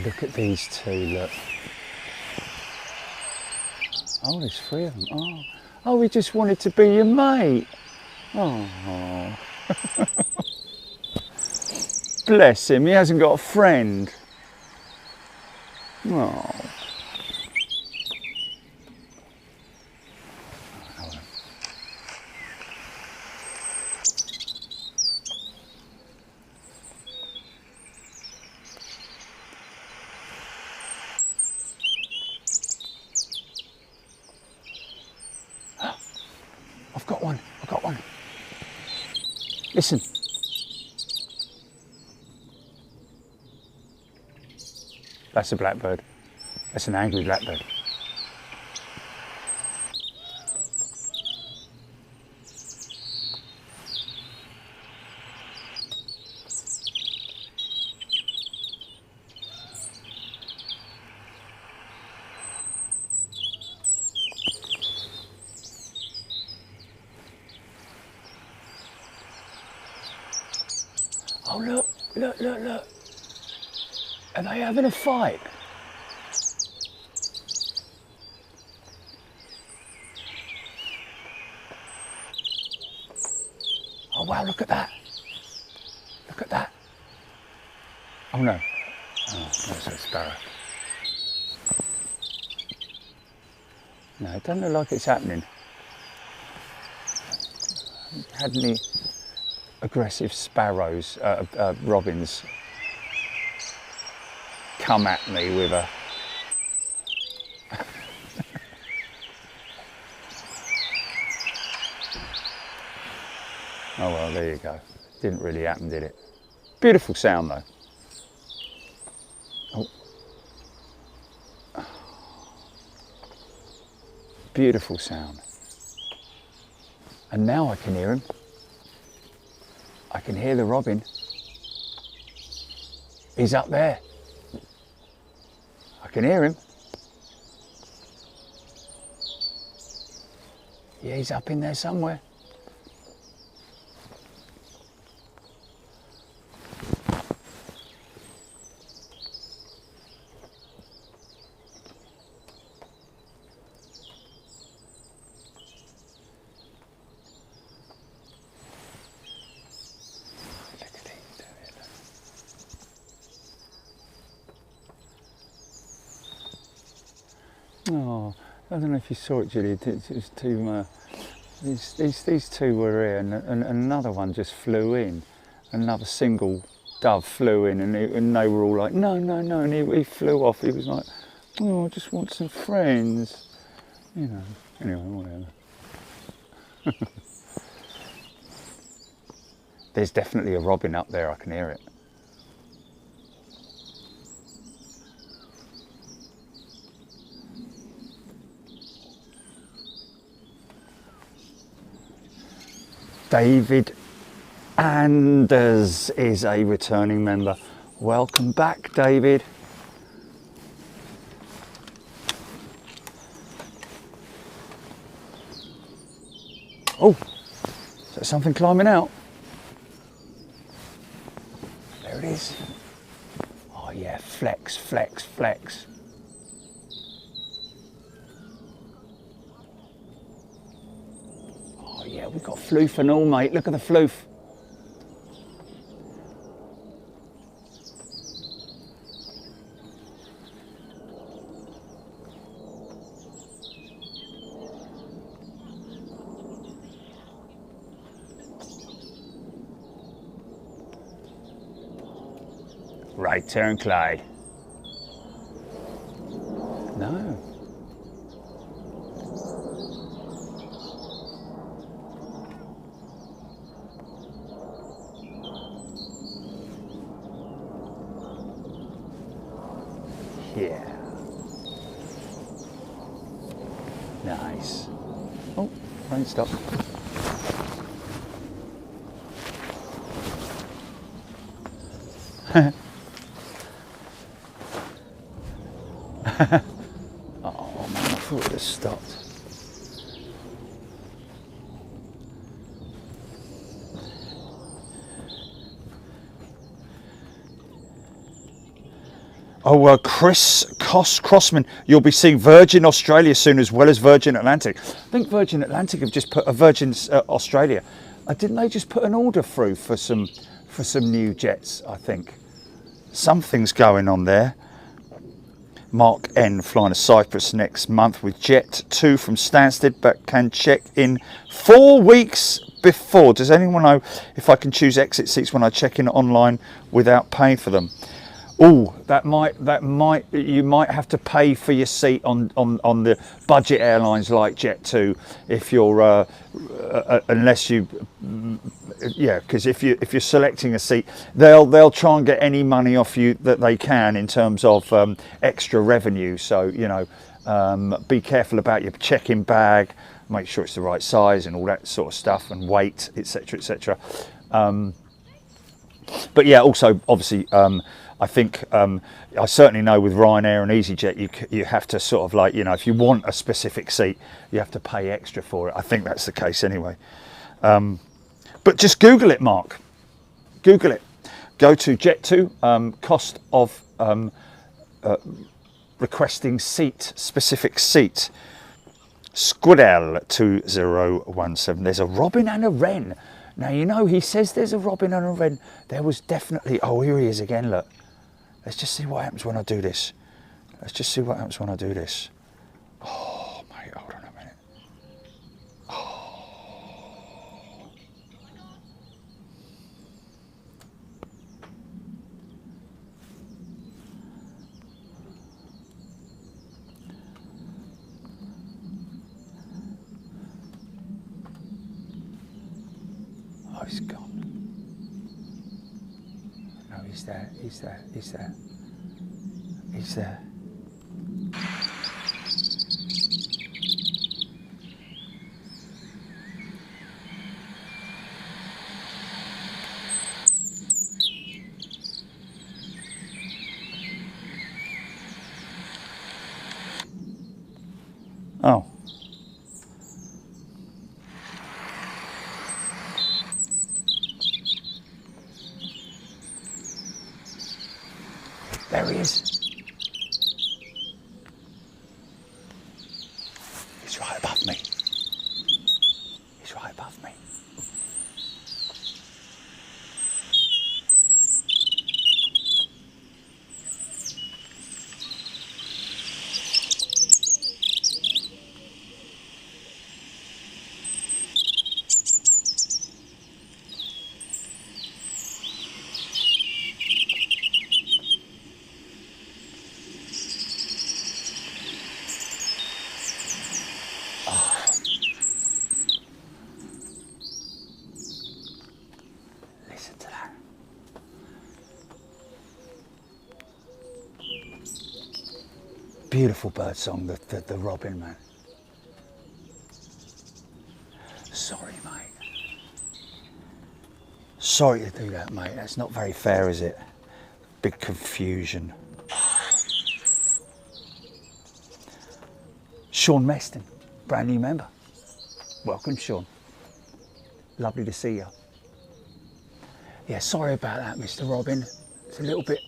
look at these two, look. Oh, there's 3 of them. Oh, he just wanted to be your mate. Oh. Bless him, he hasn't got a friend. Oh. I've got one. Listen. That's a blackbird. That's an angry blackbird. Oh, look. Are they having a fight? Oh, wow, look at that. Look at that. Oh, no. Oh, that's a sparrow. No, it doesn't look like it's happening. I haven't had any aggressive sparrows, robins, come at me with a... Oh well, there you go. Didn't really happen, did it? Beautiful sound though. Oh. Beautiful sound. And now I can hear him. I can hear the robin. He's up there. I can hear him. Yeah, he's up in there somewhere. Oh, I don't know if you saw it, Julie. It was two. These two were here, and another one just flew in. Another single dove flew in, and they were all like, no, and he flew off. He was like, oh, I just want some friends, you know. Anyway, whatever. There's definitely a robin up there. I can hear it. David Anders is a returning member. Welcome back, David. Oh, is that something climbing out? There it is. Oh yeah, flex. Yeah, we've got floof and all, mate. Look at the floof. Right turn, Clyde. No. Yeah. Nice. Oh, rain stop. Oh man, I thought it had stopped. Oh, Crossman, you'll be seeing Virgin Australia soon as well as Virgin Atlantic. I think Virgin Atlantic have just put a Virgin Australia. Didn't they just put an order through for some new jets? I think something's going on there. Mark N flying to Cyprus next month with Jet 2 from Stansted, but can check in 4 weeks before. Does anyone know if I can choose exit seats when I check in online without paying for them? Oh, you might have to pay for your seat on the budget airlines like Jet2 if you're unless you because if you're selecting a seat, they'll try and get any money off you that they can in terms of extra revenue. So be careful about your check-in bag, make sure it's the right size and all that sort of stuff, and weight, etc., etc. But yeah, also obviously. I think I certainly know with Ryanair and EasyJet you have to sort of like, if you want a specific seat, you have to pay extra for it. I think that's the case anyway. But just Google it, Mark. Google it. Go to Jet2, cost of requesting specific seat. Squidel 2017. There's a robin and a wren. Now, he says there's a robin and a wren. There was definitely... Oh, here he is again, look. Let's just see what happens when I do this. Oh, mate, hold on a minute. Oh, he's gone. No, he's there. Oh. There he is. He's right above me. Beautiful bird song, the robin, man. Sorry, mate. Sorry to do that, mate. That's not very fair, is it? Big confusion. Sean Meston, brand new member. Welcome, Sean. Lovely to see you. Yeah, sorry about that, Mr. Robin. It's a little bit...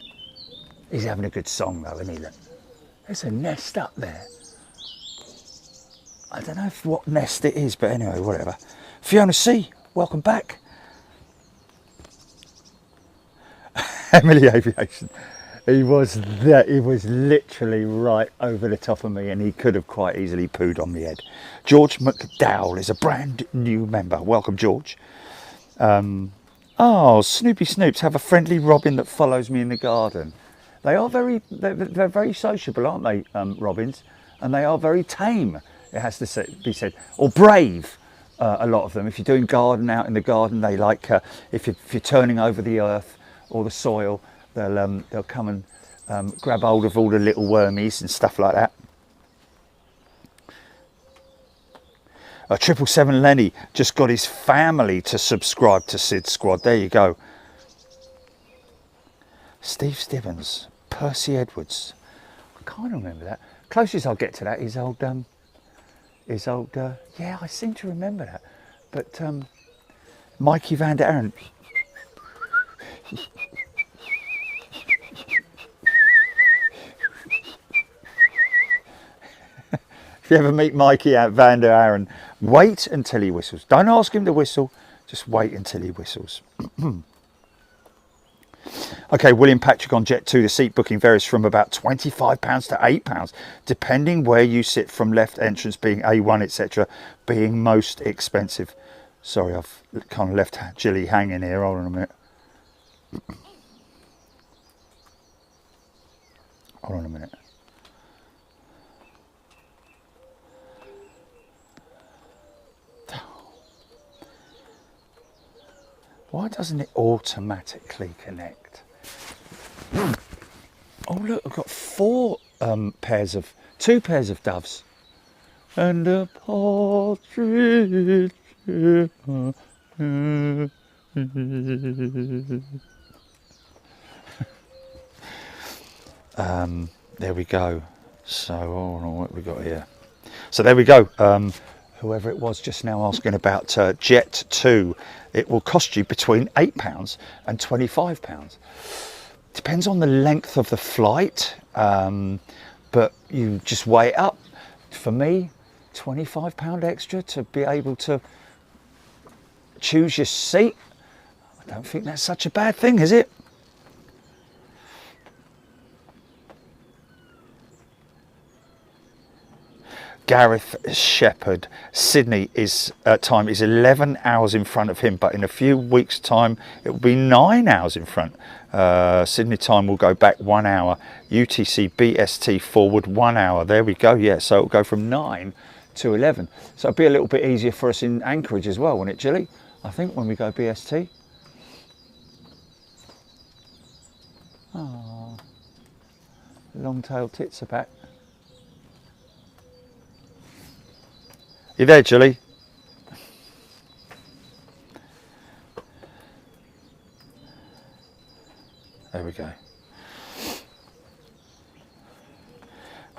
He's having a good song, though, isn't he? There's a nest up there. I don't know what nest it is, but anyway, whatever. Fiona C, welcome back. Emily Aviation. He was there. He was literally right over the top of me, and he could have quite easily pooed on my head. George McDowell is a brand new member. Welcome, George. Oh, Snoopy Snoops, have a friendly robin that follows me in the garden. They are they're very sociable, aren't they, robins? And they are very tame, it has to be said, or brave. A lot of them. If you're doing garden out in the garden, they like if you're turning over the earth or the soil, they'll come and grab hold of all the little wormies and stuff like that. 777 Lenny just got his family to subscribe to Sid Squad. There you go. Steve Stibbons, Percy Edwards. I can't remember that. Closest I'll get to that is old. Yeah, I seem to remember that. But Mikey Van der Aren. If you ever meet Mikey at Van der Aaron, wait until he whistles. Don't ask him to whistle, just wait until he whistles. Okay, William Patrick on Jet 2, the seat booking varies from about £25 to £8, depending where you sit, from left entrance being A1, etc., being most expensive. Sorry, I've kind of left Jilly hanging here. Hold on a minute. Hold on a minute. Why doesn't it automatically connect? Oh look, I've got two pairs of doves. And a partridge. There we go. So, hold on, what have we got here? So there we go. Whoever it was just now asking about Jet 2, it will cost you between £8 and £25. Depends on the length of the flight, but you just weigh it up. For me, £25 extra to be able to choose your seat. I don't think that's such a bad thing, is it? Gareth Shepherd, Sydney time is 11 hours in front of him, but in a few weeks' time it will be 9 hours in front. Sydney time will go back 1 hour. UTC BST forward 1 hour. There we go. Yeah, so it'll go from 9 to 11. So it'll be a little bit easier for us in Anchorage as well, won't it, Jilly? I think when we go BST. Oh, long-tailed tits are back. You there, Julie? There we go.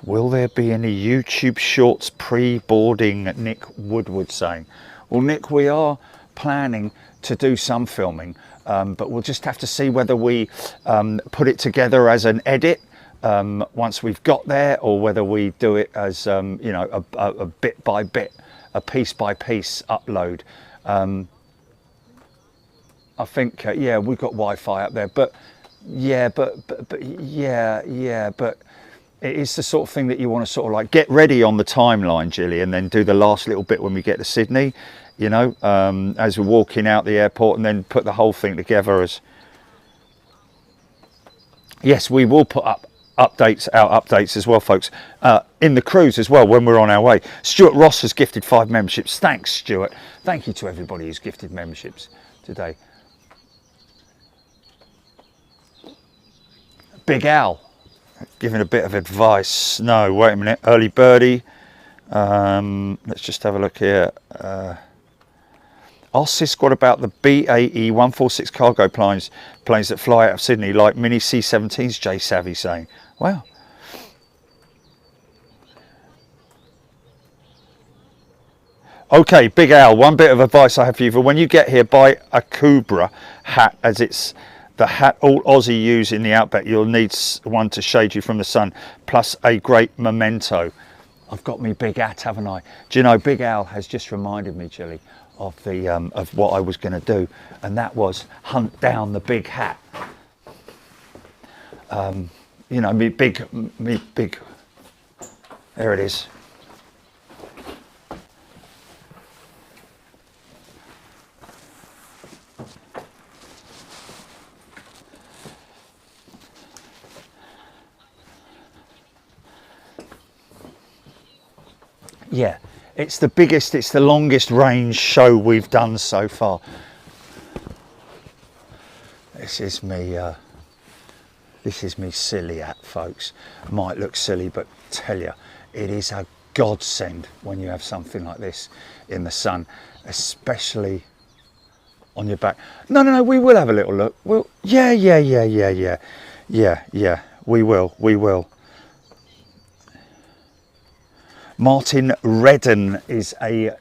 Will there be any YouTube shorts pre-boarding? Nick Woodward saying. Well, Nick, we are planning to do some filming, but we'll just have to see whether we put it together as an edit once we've got there, or whether we do it as you know, a bit by bit, a piece by piece upload. I think yeah, we've got Wi-Fi up there, but yeah, but it is the sort of thing that you want to sort of like get ready on the timeline, Jilly, and then do the last little bit when we get to Sydney, you know, as we're walking out the airport, and then put the whole thing together as. Yes, we will put up updates as well, folks, in the cruise as well when we're on our way. Stuart Ross has gifted 5 memberships. Thanks, Stuart. Thank you to everybody who's gifted memberships today. Big Al giving a bit of advice. No, wait a minute. Early birdie. Let's just have a look here. Ask Sis what about the BAE 146 cargo planes that fly out of Sydney like mini C-17s, Jay Savvy saying. Wow. Okay, Big Al, one bit of advice I have for you. For when you get here, buy a Cobra hat, as it's the hat all Aussie use in the outback. You'll need one to shade you from the sun, plus a great memento. I've got me big hat, haven't I? Do you know, Big Al has just reminded me, Jilly, of the of what I was going to do, and that was hunt down the big hat. You know, me big. There it is. Yeah, it's the biggest, it's the longest range show we've done so far. This is me silly hat, folks. Might look silly, but tell you, it is a godsend when you have something like this in the sun, especially on your back. No, we will have a little look. We'll, yeah, we will. Martin Redden is a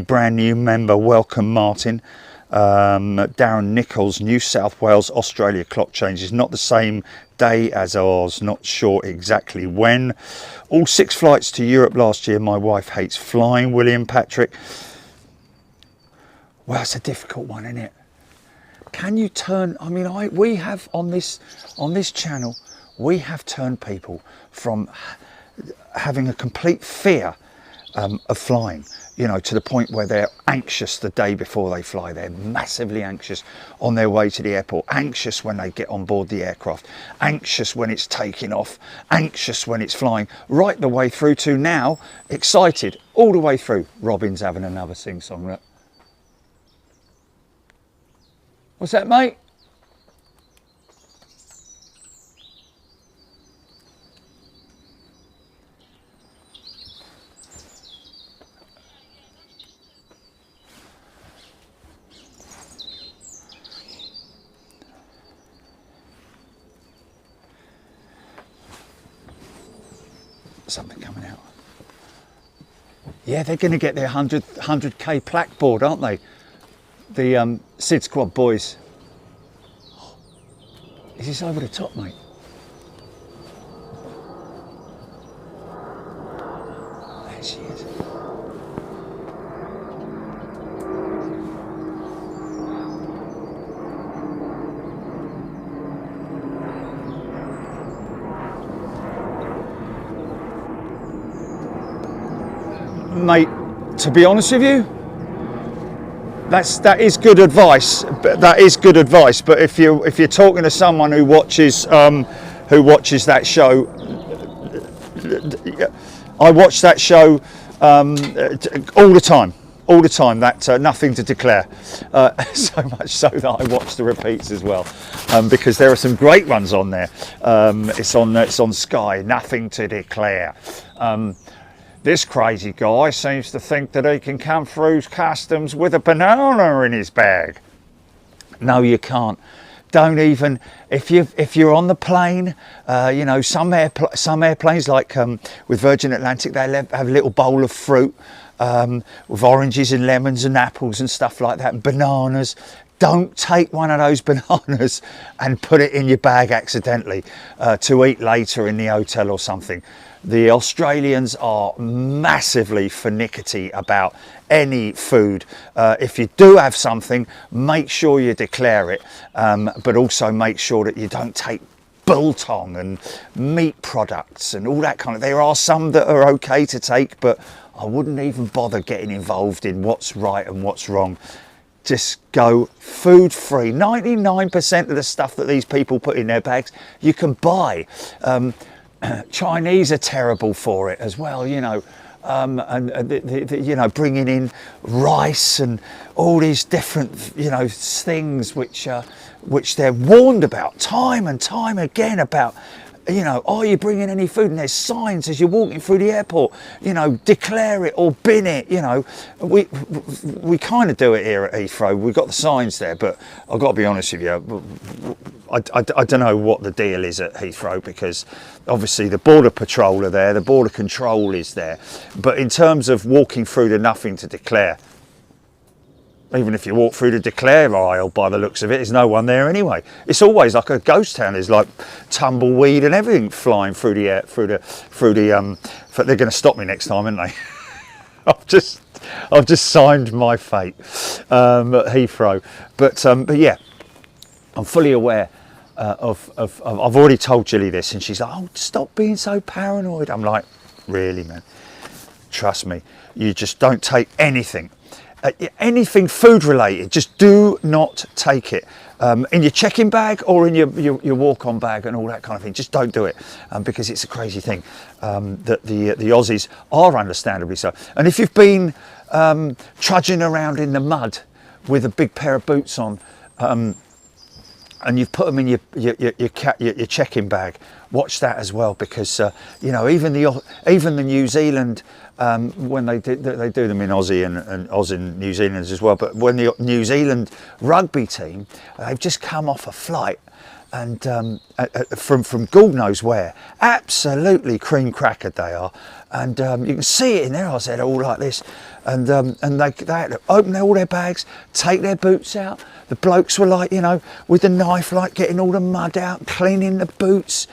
brand new member. Welcome, Martin. Darren Nichols, New South Wales, Australia clock change is not the same day as ours, not sure exactly when. All 6 flights to Europe last year. My wife hates flying. William Patrick. Well, it's a difficult one, isn't it? Can you turn, I mean, we have on this channel, we have turned people from having a complete fear of flying, you know, to the point where they're anxious the day before they fly. They're massively anxious on their way to the airport, anxious when they get on board the aircraft, anxious when it's taking off, anxious when it's flying, right the way through to now, excited all the way through. Robin's having another sing-song. Look. What's that, mate? Something coming out. Yeah, they're going to get their 100k plaque board, aren't they? The Sid Squad boys. Is this over the top, mate? There she is. Mate, to be honest with you, that is good advice. That is good advice. But if you're talking to someone who watches that show, I watch that show all the time. All the time. That nothing to declare. So much so that I watch the repeats as well, because there are some great ones on there. It's on Sky. Nothing to declare. This crazy guy seems to think that he can come through customs with a banana in his bag. No, you can't. Don't even, if you're on the plane, you know, some airplanes like with Virgin Atlantic, they have a little bowl of fruit with oranges and lemons and apples and stuff like that, and bananas. Don't take one of those bananas and put it in your bag accidentally to eat later in the hotel or something. The Australians are massively finicky about any food. If you do have something, make sure you declare it, but also make sure that you don't take biltong and meat products and all that kind of. There are some that are okay to take, but I wouldn't even bother getting involved in what's right and what's wrong. Just go food free. 99% of the stuff that these people put in their bags you can buy. Chinese are terrible for it as well, you know, you know, bringing in rice and all these different, you know, things which they're warned about time and time again about. You know, are you bringing any food? And there's signs as you're walking through the airport, you know, declare it or bin it. You know, we kind of do it here at Heathrow. We've got the signs there, but I've got to be honest with you, I don't know what the deal is at Heathrow, because obviously the border patrol are there, the border control is there, but in terms of walking through the nothing to declare, even if you walk through the declare aisle, by the looks of it, there's no one there anyway. It's always like a ghost town. There's like tumbleweed and everything flying through the air, through the. They're going to stop me next time, aren't they? I've just signed my fate at Heathrow. But yeah, I'm fully aware of. I've already told Gilly this, and she's like, "Oh, stop being so paranoid." I'm like, "Really, man? Trust me. You just don't take anything." Anything food related, just do not take it in your check-in bag or in your walk-on bag and all that kind of thing. Just don't do it, because it's a crazy thing that the Aussies are understandably so. And if you've been trudging around in the mud with a big pair of boots on, and you've put them in your check-in bag, watch that as well, because you know, even the New Zealand, when they do them in Aussie and Oz and New Zealanders as well, but when the New Zealand rugby team, they've just come off a flight and from God knows where, absolutely cream crackered they are, and you can see it in their eyes. They're all like this, and they had to open all their bags, take their boots out. The blokes were like, you know, with the knife, like getting all the mud out, cleaning the boots.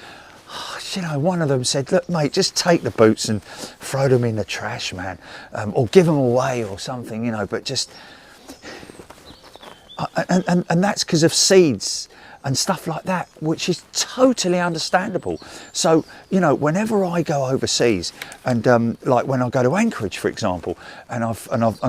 You know, one of them said, look mate, just take the boots and throw them in the trash, man, or give them away or something, you know, but just and that's because of seeds and stuff like that, which is totally understandable. So, you know, whenever I go overseas, and like when I go to Anchorage, for example, and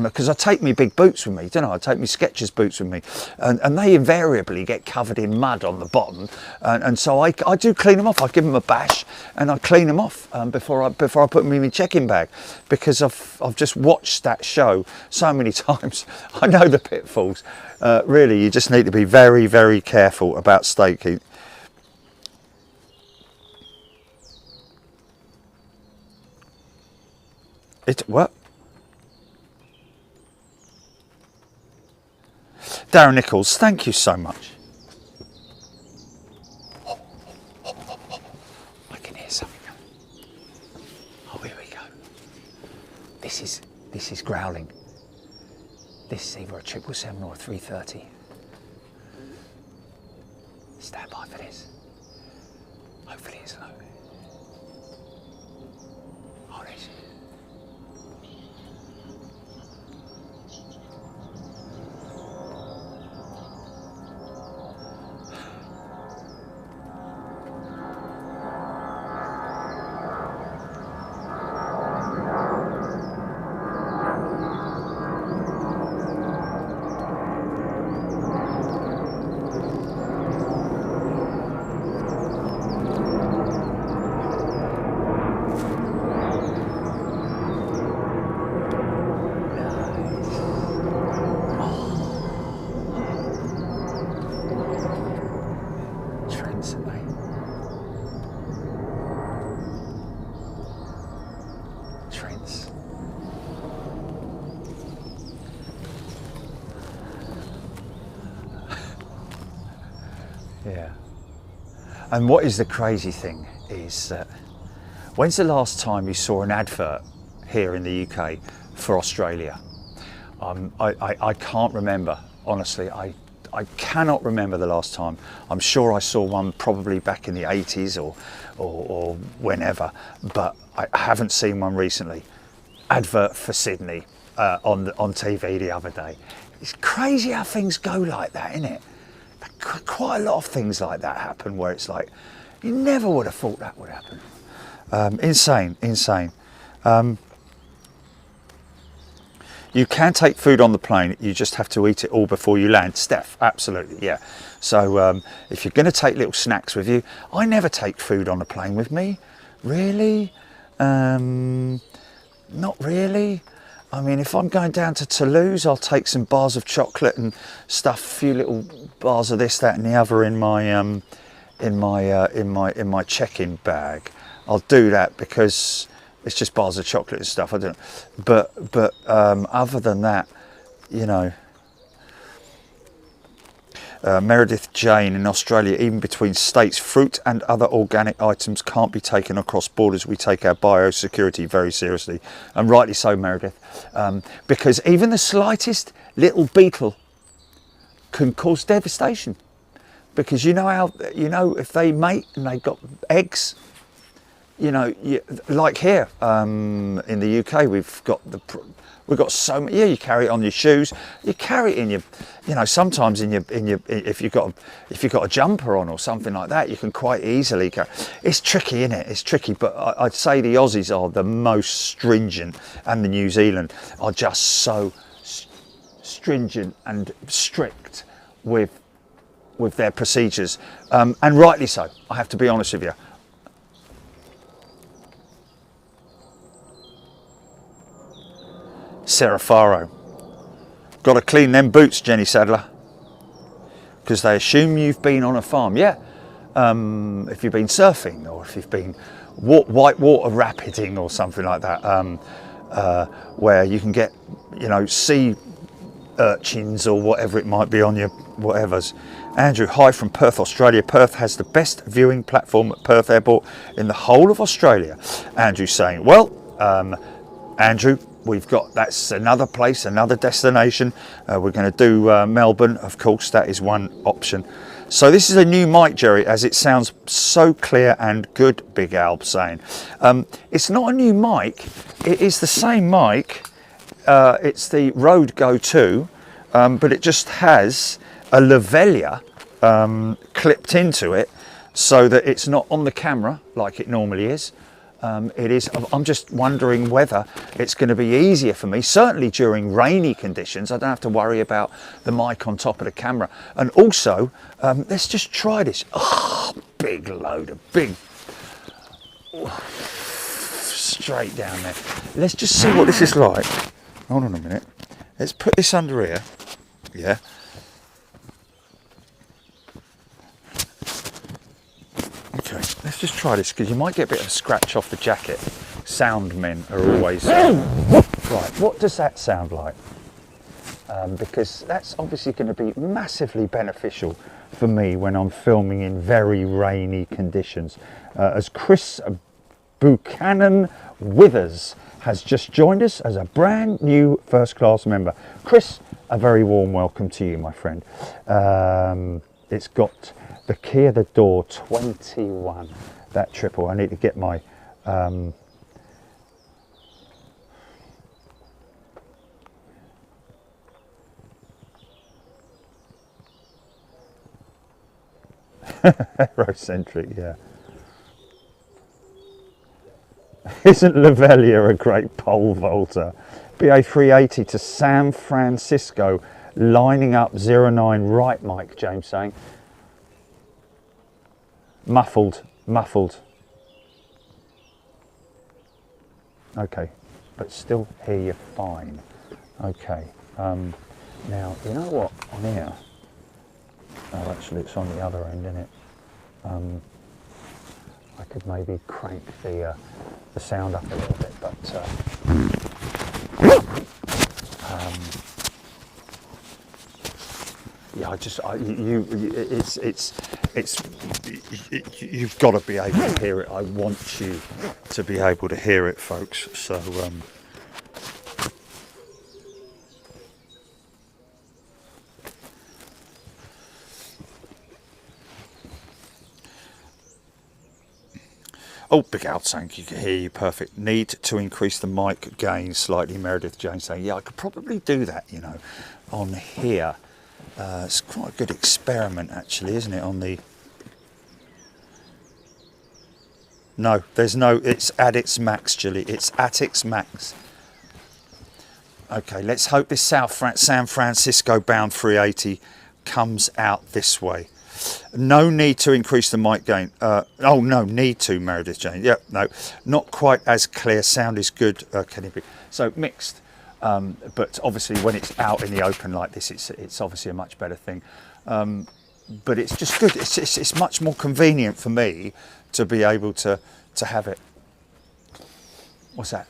because I take me big boots with me, don't I? I take me Skechers boots with me, and they invariably get covered in mud on the bottom, and so I do clean them off. I give them a bash, and I clean them off before I put them in my check-in bag, because I've just watched that show so many times. I know the pitfalls. Really, you just need to be very, very careful about staking. What? Darren Nichols, thank you so much. I can hear something. Oh, here we go. This is growling. This is either a 777 or a 330. Stand by for this. Hopefully it's low. Oh, there it is. Yeah. And what is the crazy thing is that when's the last time you saw an advert here in the UK for Australia? I can't remember, honestly. I cannot remember the last time. I'm sure I saw one probably back in the 80s or whenever, but I haven't seen one recently. Advert for Sydney on TV the other day. It's crazy how things go like that, isn't it? Quite a lot of things like that happen where it's like, you never would have thought that would happen. Insane. You can take food on the plane, you just have to eat it all before you land. Steph, absolutely, yeah. So if you're going to take little snacks with you, I never take food on the plane with me. Really? Not really. I mean, if I'm going down to Toulouse, I'll take some bars of chocolate and stuff, a few little bars of this, that, and the other in my check-in bag. I'll do that because it's just bars of chocolate and stuff. I don't. But other than that, you know. Meredith Jane in Australia, even between states, fruit and other organic items can't be taken across borders. We take our biosecurity very seriously, and rightly so, Meredith, because even the slightest little beetle can cause devastation. Because you know how, you know, if they mate and they got eggs, you know, like here in the UK, we've got so many. Yeah, you carry it on your shoes. You carry it in your, you know, sometimes in your if you've got a jumper on or something like that, you can quite easily carry. It's tricky, isn't it? It's tricky, but I'd say the Aussies are the most stringent, and the New Zealand are just so stringent and strict with their procedures, and rightly so. I have to be honest with you. Sarah Faro. Got to clean them boots, Jenny Sadler, because they assume you've been on a farm. Yeah, if you've been surfing or if you've been white water rapiding or something like that, where you can get, you know, sea urchins or whatever it might be on your whatevers. Andrew, hi from Perth, Australia. Perth has the best viewing platform at Perth Airport in the whole of Australia. Andrew saying, well, Andrew, that's another place, another destination. We're going to do Melbourne, of course. That is one option. So this is a new mic, Jerry, as it sounds so clear and good, Big Alb saying. It's not a new mic, it is the same mic. It's the Rode Go 2, but it just has a lavalier clipped into it so that it's not on the camera like it normally is. It is. I'm just wondering whether it's going to be easier for me, certainly during rainy conditions. I don't have to worry about the mic on top of the camera. And also, let's just try this. Oh, big load of straight down there. Let's just see what this is like. Hold on a minute. Let's put this under here. Yeah. Okay, let's just try this because you might get a bit of a scratch off the jacket. Sound men are always... Right, what does that sound like? Because that's obviously going to be massively beneficial for me when I'm filming in very rainy conditions. As Chris Buchanan Withers has just joined us as a brand new first class member. Chris, a very warm welcome to you, my friend. It's got the key of the door 21, that triple. I need to get my aerocentric, yeah. Isn't Lavalier a great pole vaulter? BA 380 to San Francisco, lining up 09 right, Mike James saying. Muffled. Okay, but still hear you fine. Okay, now, you know what, on here, oh, actually it's on the other end, isn't it? I could maybe crank the sound up a little bit, but yeah, you've got to be able to hear it. I want you to be able to hear it, folks. So oh, Big Al saying you can hear you perfect. Need to increase the mic gain slightly. Meredith James saying, yeah, I could probably do that, you know, on here. It's quite a good experiment, actually, isn't it? On the no, there's no. It's at its max, Julie. It's at its max. Okay, let's hope this San Francisco bound 380 comes out this way. No need to increase the mic gain. Oh no, need to, Meredith Jane. Yeah, no, not quite as clear. Sound is good, Kenny B. So mixed, but obviously when it's out in the open like this, it's obviously a much better thing. But it's just good. It's much more convenient for me to be able to have it. What's that?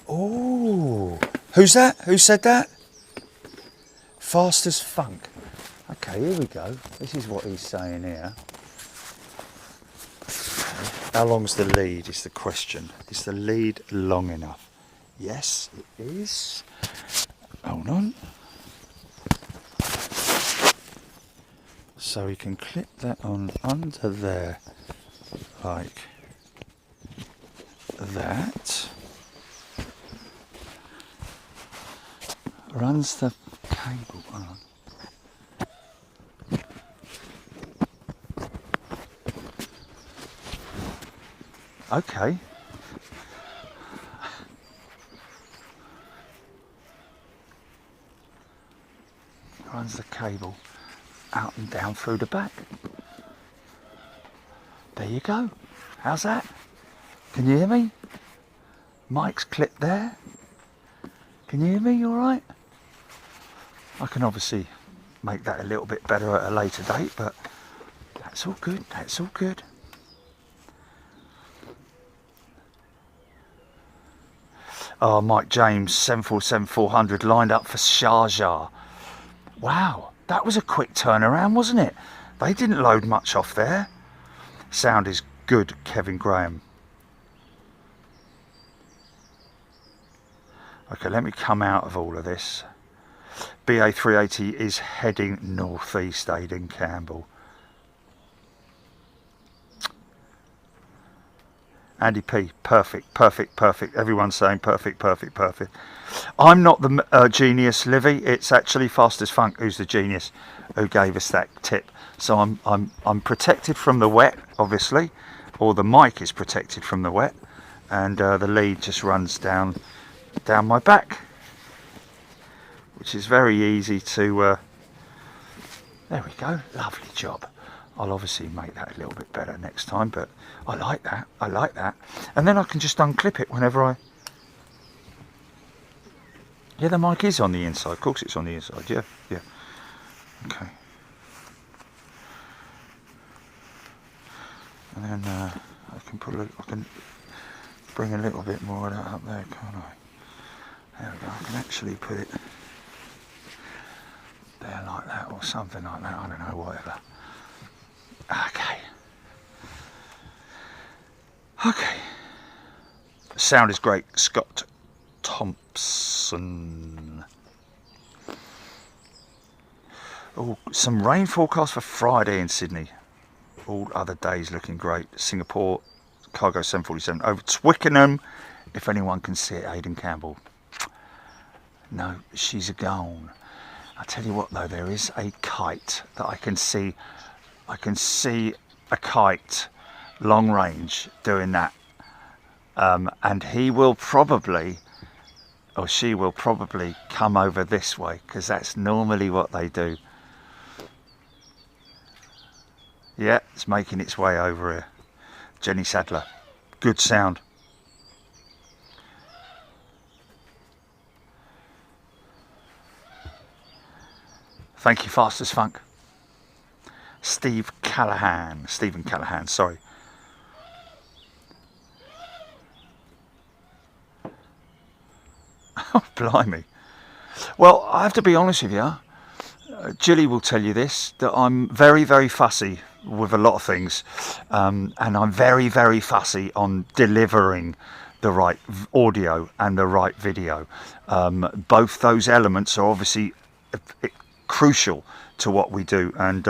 Oh, who's that? Who said that? Fast as funk. Okay, here we go. This is what he's saying here. How long's the lead is the question. Is the lead long enough? Yes, it is. Hold on. So we can clip that on under there like that. Runs the cable on. Okay. Runs the cable out and down through the back. There you go. How's that? Can you hear me? Mic's clipped there. Can you hear me all right? I can obviously make that a little bit better at a later date, but that's all good, that's all good. Oh, Mike James, 747-400 lined up for Sharjah. Wow, That was a quick turnaround, wasn't it? They didn't load much off there. Sound is good, Kevin Graham. Okay, let me come out of all of this. BA 380 is heading northeast, Aidan Campbell. Andy P, perfect, perfect, perfect. Everyone's saying perfect, perfect, perfect. I'm not the genius, Livy. It's actually Fast as Funk who's the genius who gave us that tip. So I'm protected from the wet, obviously, or the mic is protected from the wet, and the lead just runs down my back, which is very easy to. There we go, lovely job. I'll obviously make that a little bit better next time, but I like that. I like that. And then I can just unclip it whenever I... Yeah, the mic is on the inside. Of course it's on the inside. Yeah, yeah. Okay. And then I can I can bring a little bit more of that up there, can't I? There we go. I can actually put it there like that, or something like that. I don't know, whatever. Okay. Okay. The sound is great. Scott Thompson. Oh, some rain forecast for Friday in Sydney. All other days looking great. Singapore, cargo 747 over Twickenham. If anyone can see it, Aidan Campbell. No, she's a gone. I tell you what though, there is a kite that I can see. I can see a kite, long range, doing that. And he will probably, or she will probably come over this way, because that's normally what they do. Yeah, it's making its way over here. Jenny Sadler, good sound. Thank you, Fast as Funk. Stephen Callahan, sorry. Oh, blimey. Well, I have to be honest with you. Jilly will tell you this, that I'm very, very fussy with a lot of things. And I'm very, very fussy on delivering the right audio and the right video. Both those elements are obviously crucial to what we do. And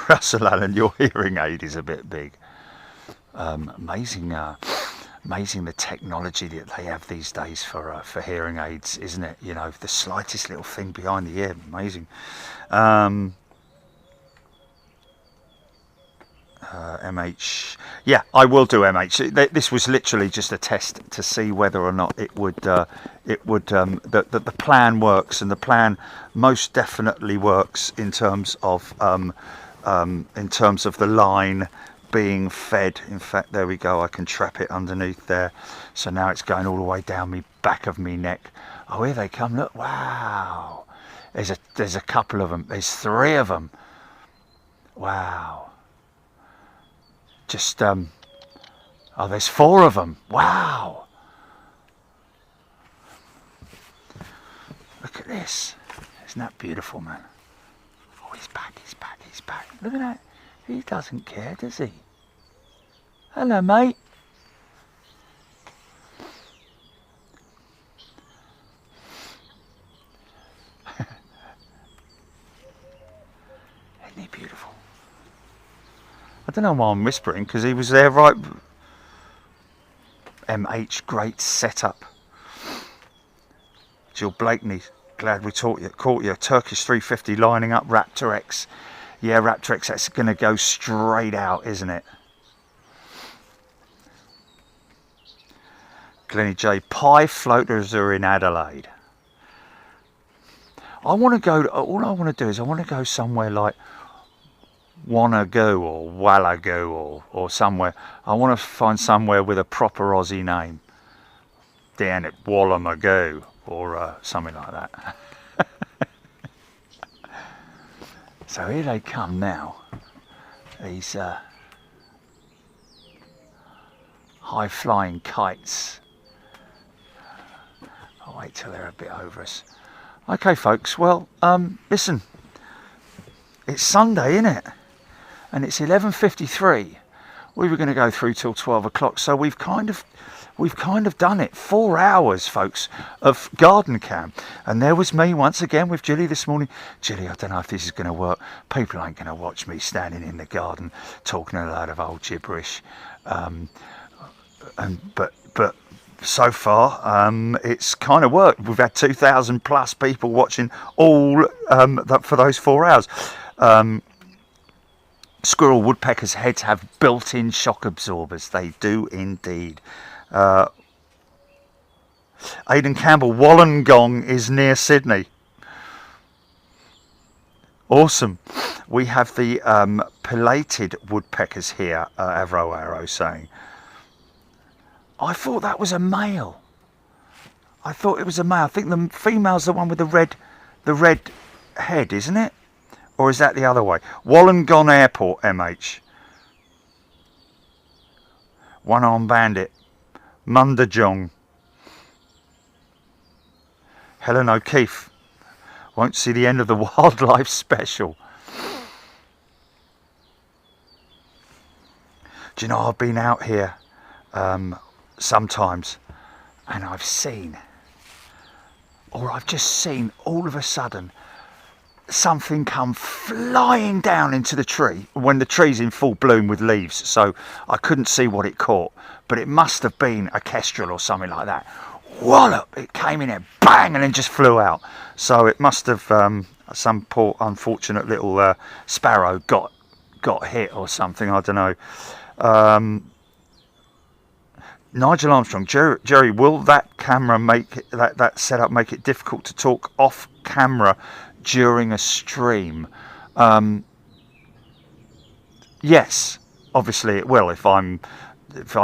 Russell Allen, your hearing aid is a bit big. Amazing the technology that they have these days for hearing aids, isn't it? You know, the slightest little thing behind the ear, amazing. MH, yeah, I will do MH. This was literally just a test to see whether or not it would the plan works, and the plan most definitely works in terms of the line being fed. In fact, there we go, I can trap it underneath there, so now it's going all the way down the back of me neck. Oh, here they come, look, wow, there's a couple of them, there's 3 of them, wow. Just oh, there's 4 of them, wow. Look at this, isn't that beautiful, man? Oh, he's back, he's back, he's back, look at that. He doesn't care, does he? Hello, mate. Isn't he beautiful? I don't know why I'm whispering, because he was there right. MH, great setup. Jill Blakeney, glad we caught you. Turkish 350 lining up, Raptor X. Yeah, Raptor X, that's going to go straight out, isn't it? Glennie J, Pi floaters are in Adelaide. I want to go, all I want to do is I want to go somewhere like Wannago or Wallago or somewhere. I want to find somewhere with a proper Aussie name. Down at Wallamago or something like that. So here they come now, these high-flying kites wait till they're a bit over us. Okay, folks. Well, listen. It's Sunday, isn't it? And it's 11:53. We were going to go through till 12 o'clock, so we've kind of done it. 4 hours, folks, of garden cam. And there was me once again with Jilly this morning. Jilly, I don't know if this is going to work. People ain't going to watch me standing in the garden talking a load of old gibberish. But so far, it's kind of worked. We've had 2,000 plus people watching all for those 4 hours. Squirrel woodpeckers' heads have built-in shock absorbers. They do indeed. Aidan Campbell, Wollongong is near Sydney. Awesome. We have the pilated woodpeckers here, Avro Arrow saying. I thought that was a male. I thought it was a male. I think the female's the one with the red head, isn't it? Or is that the other way? Wollongong Airport, MH. One Arm Bandit. Mundajong. Helen O'Keefe. Won't see the end of the wildlife special. Do you know, I've been out here sometimes and I've just seen all of a sudden something come flying down into the tree when the tree's in full bloom with leaves, so I couldn't see what it caught, but it must have been a kestrel or something like that. Wallop! It came in there, bang, and then just flew out. So it must have some poor unfortunate little sparrow got hit or something, I don't know. Nigel Armstrong, Jerry, will that camera make it, that setup make it difficult to talk off camera during a stream? Yes, obviously it will. If I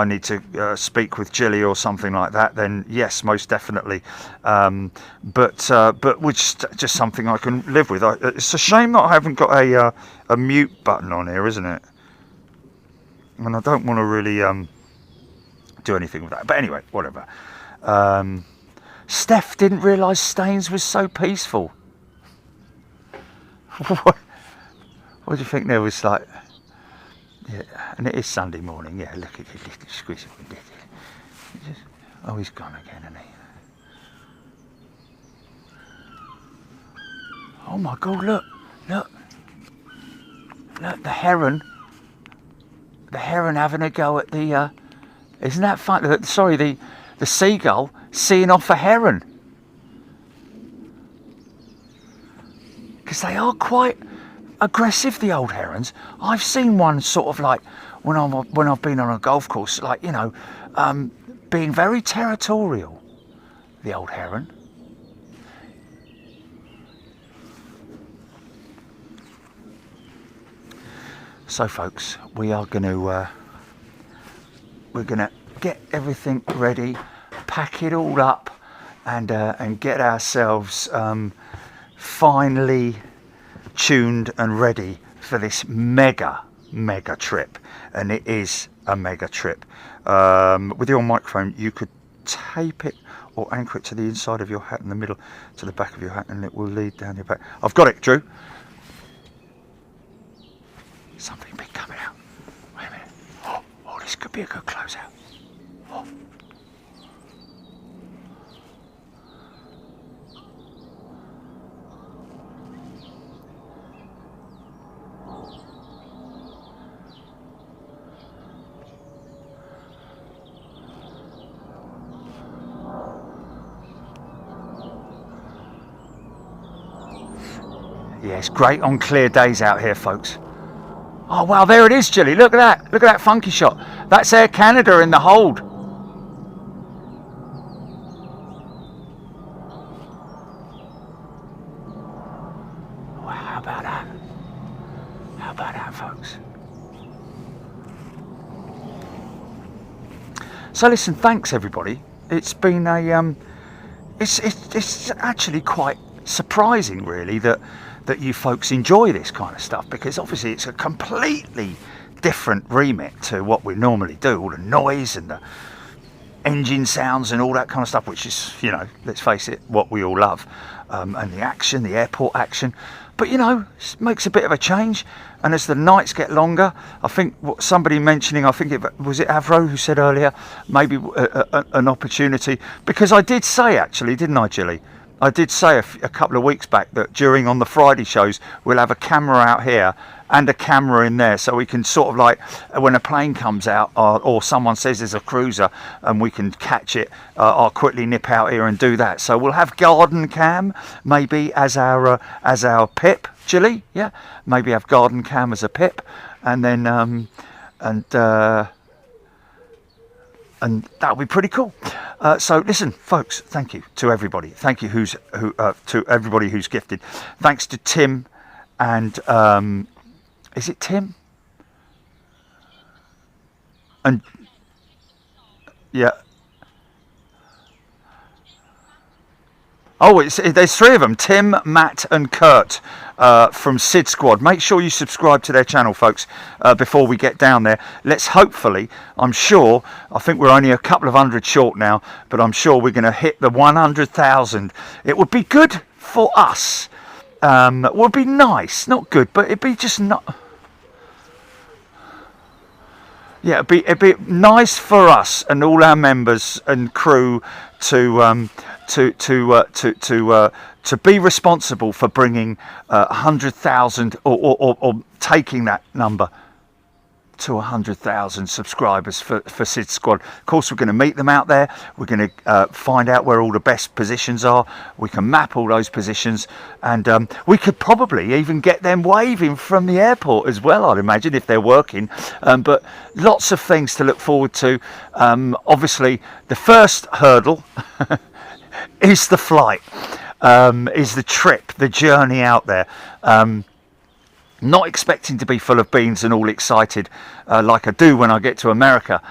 need to speak with Jilly or something like that, then yes, most definitely. But which just something I can live with. It's a shame that I haven't got a mute button on here, isn't it? And I don't want to really do anything with that. But anyway, whatever. Steph didn't realise Staines was so peaceful. What do you think there was like? Yeah, and it is Sunday morning. Yeah, look at you, little squeeze. Oh, he's gone again, isn't he? Oh my God! Look, the heron. The heron having a go at the. Isn't that fun? Sorry, the seagull seeing off a heron. Because they are quite aggressive, the old herons. I've seen one sort of like when I've been on a golf course, like, you know, being very territorial, the old heron. So folks, we are going to we're going to get everything ready, pack it all up, and get ourselves finally tuned and ready for this mega trip. And it is a mega trip. With your microphone, you could tape it or anchor it to the inside of your hat in the middle to the back of your hat, and it will lead down your back. I've got it, Drew. Something big coming out. Wait a minute. Oh, this could be a good closeout. Oh. Yeah, it's great on clear days out here, folks. Oh wow, there it is, Jilly. Look at that. Look at that funky shot. That's Air Canada in the hold. Wow, how about that? How about that, folks? So listen, thanks everybody. It's been a it's actually quite surprising, really, that you folks enjoy this kind of stuff, because obviously it's a completely different remit to what we normally do. All the noise and the engine sounds and all that kind of stuff, which is, you know, let's face it, what we all love. And the action, the airport action. But, you know, it makes a bit of a change. And as the nights get longer, I think what somebody mentioning, I think it was it Avro who said earlier, maybe an opportunity. Because I did say, actually, didn't I, Gilly? I did say a couple of weeks back that on the Friday shows, we'll have a camera out here and a camera in there, so we can sort of like, when a plane comes out or someone says there's a cruiser and we can catch it, I'll quickly nip out here and do that. So we'll have garden cam maybe as our pip, Gilly, yeah, maybe have garden cam as a pip, and then and that'll be pretty cool. So listen, folks, thank you to everybody. Thank you to everybody who's gifted. Thanks to Tim and is it Tim? And yeah. Oh, there's three of them: Tim, Matt, and Kurt from Sid Squad. Make sure you subscribe to their channel, folks, before we get down there. Let's hopefully, I think we're only a couple of hundred short now, but I'm sure we're going to hit the 100,000. It would be good for us. It would be nice, not good, but it'd be just not. Yeah, it'd be nice for us and all our members and crew to be responsible for bringing 100,000 or taking that number to 100,000 subscribers for Sid Squad. Of course, we're going to meet them out there. We're going to find out where all the best positions are. We can map all those positions, and we could probably even get them waving from the airport as well, I'd imagine, if they're working. But lots of things to look forward to. Obviously, the first hurdle is the flight, is the trip, the journey out there. Not expecting to be full of beans and all excited like I do when I get to America,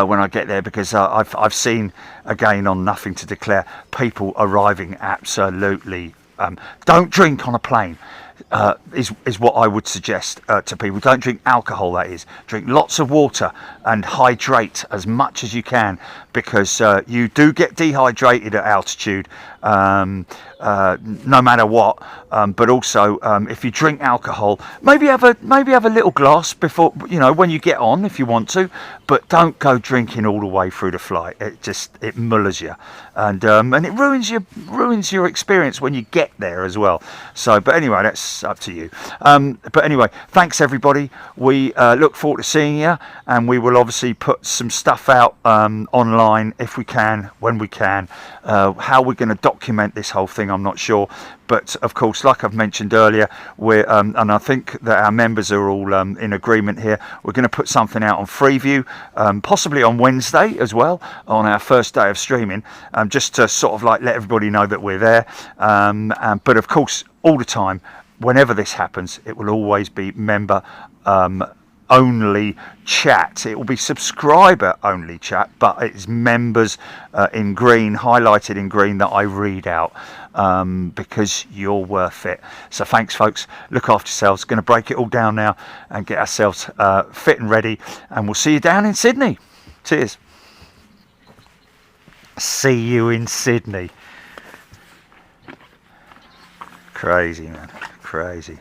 when I get there, because I've seen, again on Nothing to Declare, people arriving absolutely. Don't drink on a plane. Is what I would suggest to people. Don't drink alcohol, that is. Drink lots of water and hydrate as much as you can, because you do get dehydrated at altitude, no matter what. But also, if you drink alcohol, maybe have a little glass before, you know, when you get on, if you want to. But don't go drinking all the way through the flight. It mullers you, and it ruins your experience when you get there as well. So, but anyway, that's up to you. But anyway, thanks everybody. We look forward to seeing you, and we will obviously put some stuff out online if we can, when we can. How we're going to document this whole thing, I'm not sure. But of course, like I've mentioned earlier, we're and I think that our members are all in agreement here. We're going to put something out on Freeview, possibly on Wednesday as well, on our first day of streaming, just to sort of like let everybody know that we're there. But of course, all the time, whenever this happens, it will always be member only chat. It will be subscriber only chat, but it's members in green, highlighted in green, that I read out, because you're worth it. So thanks, folks. Look after yourselves. Going to break it all down now and get ourselves fit and ready, and we'll see you down in Sydney. Cheers. See you in Sydney. Crazy, man. Crazy.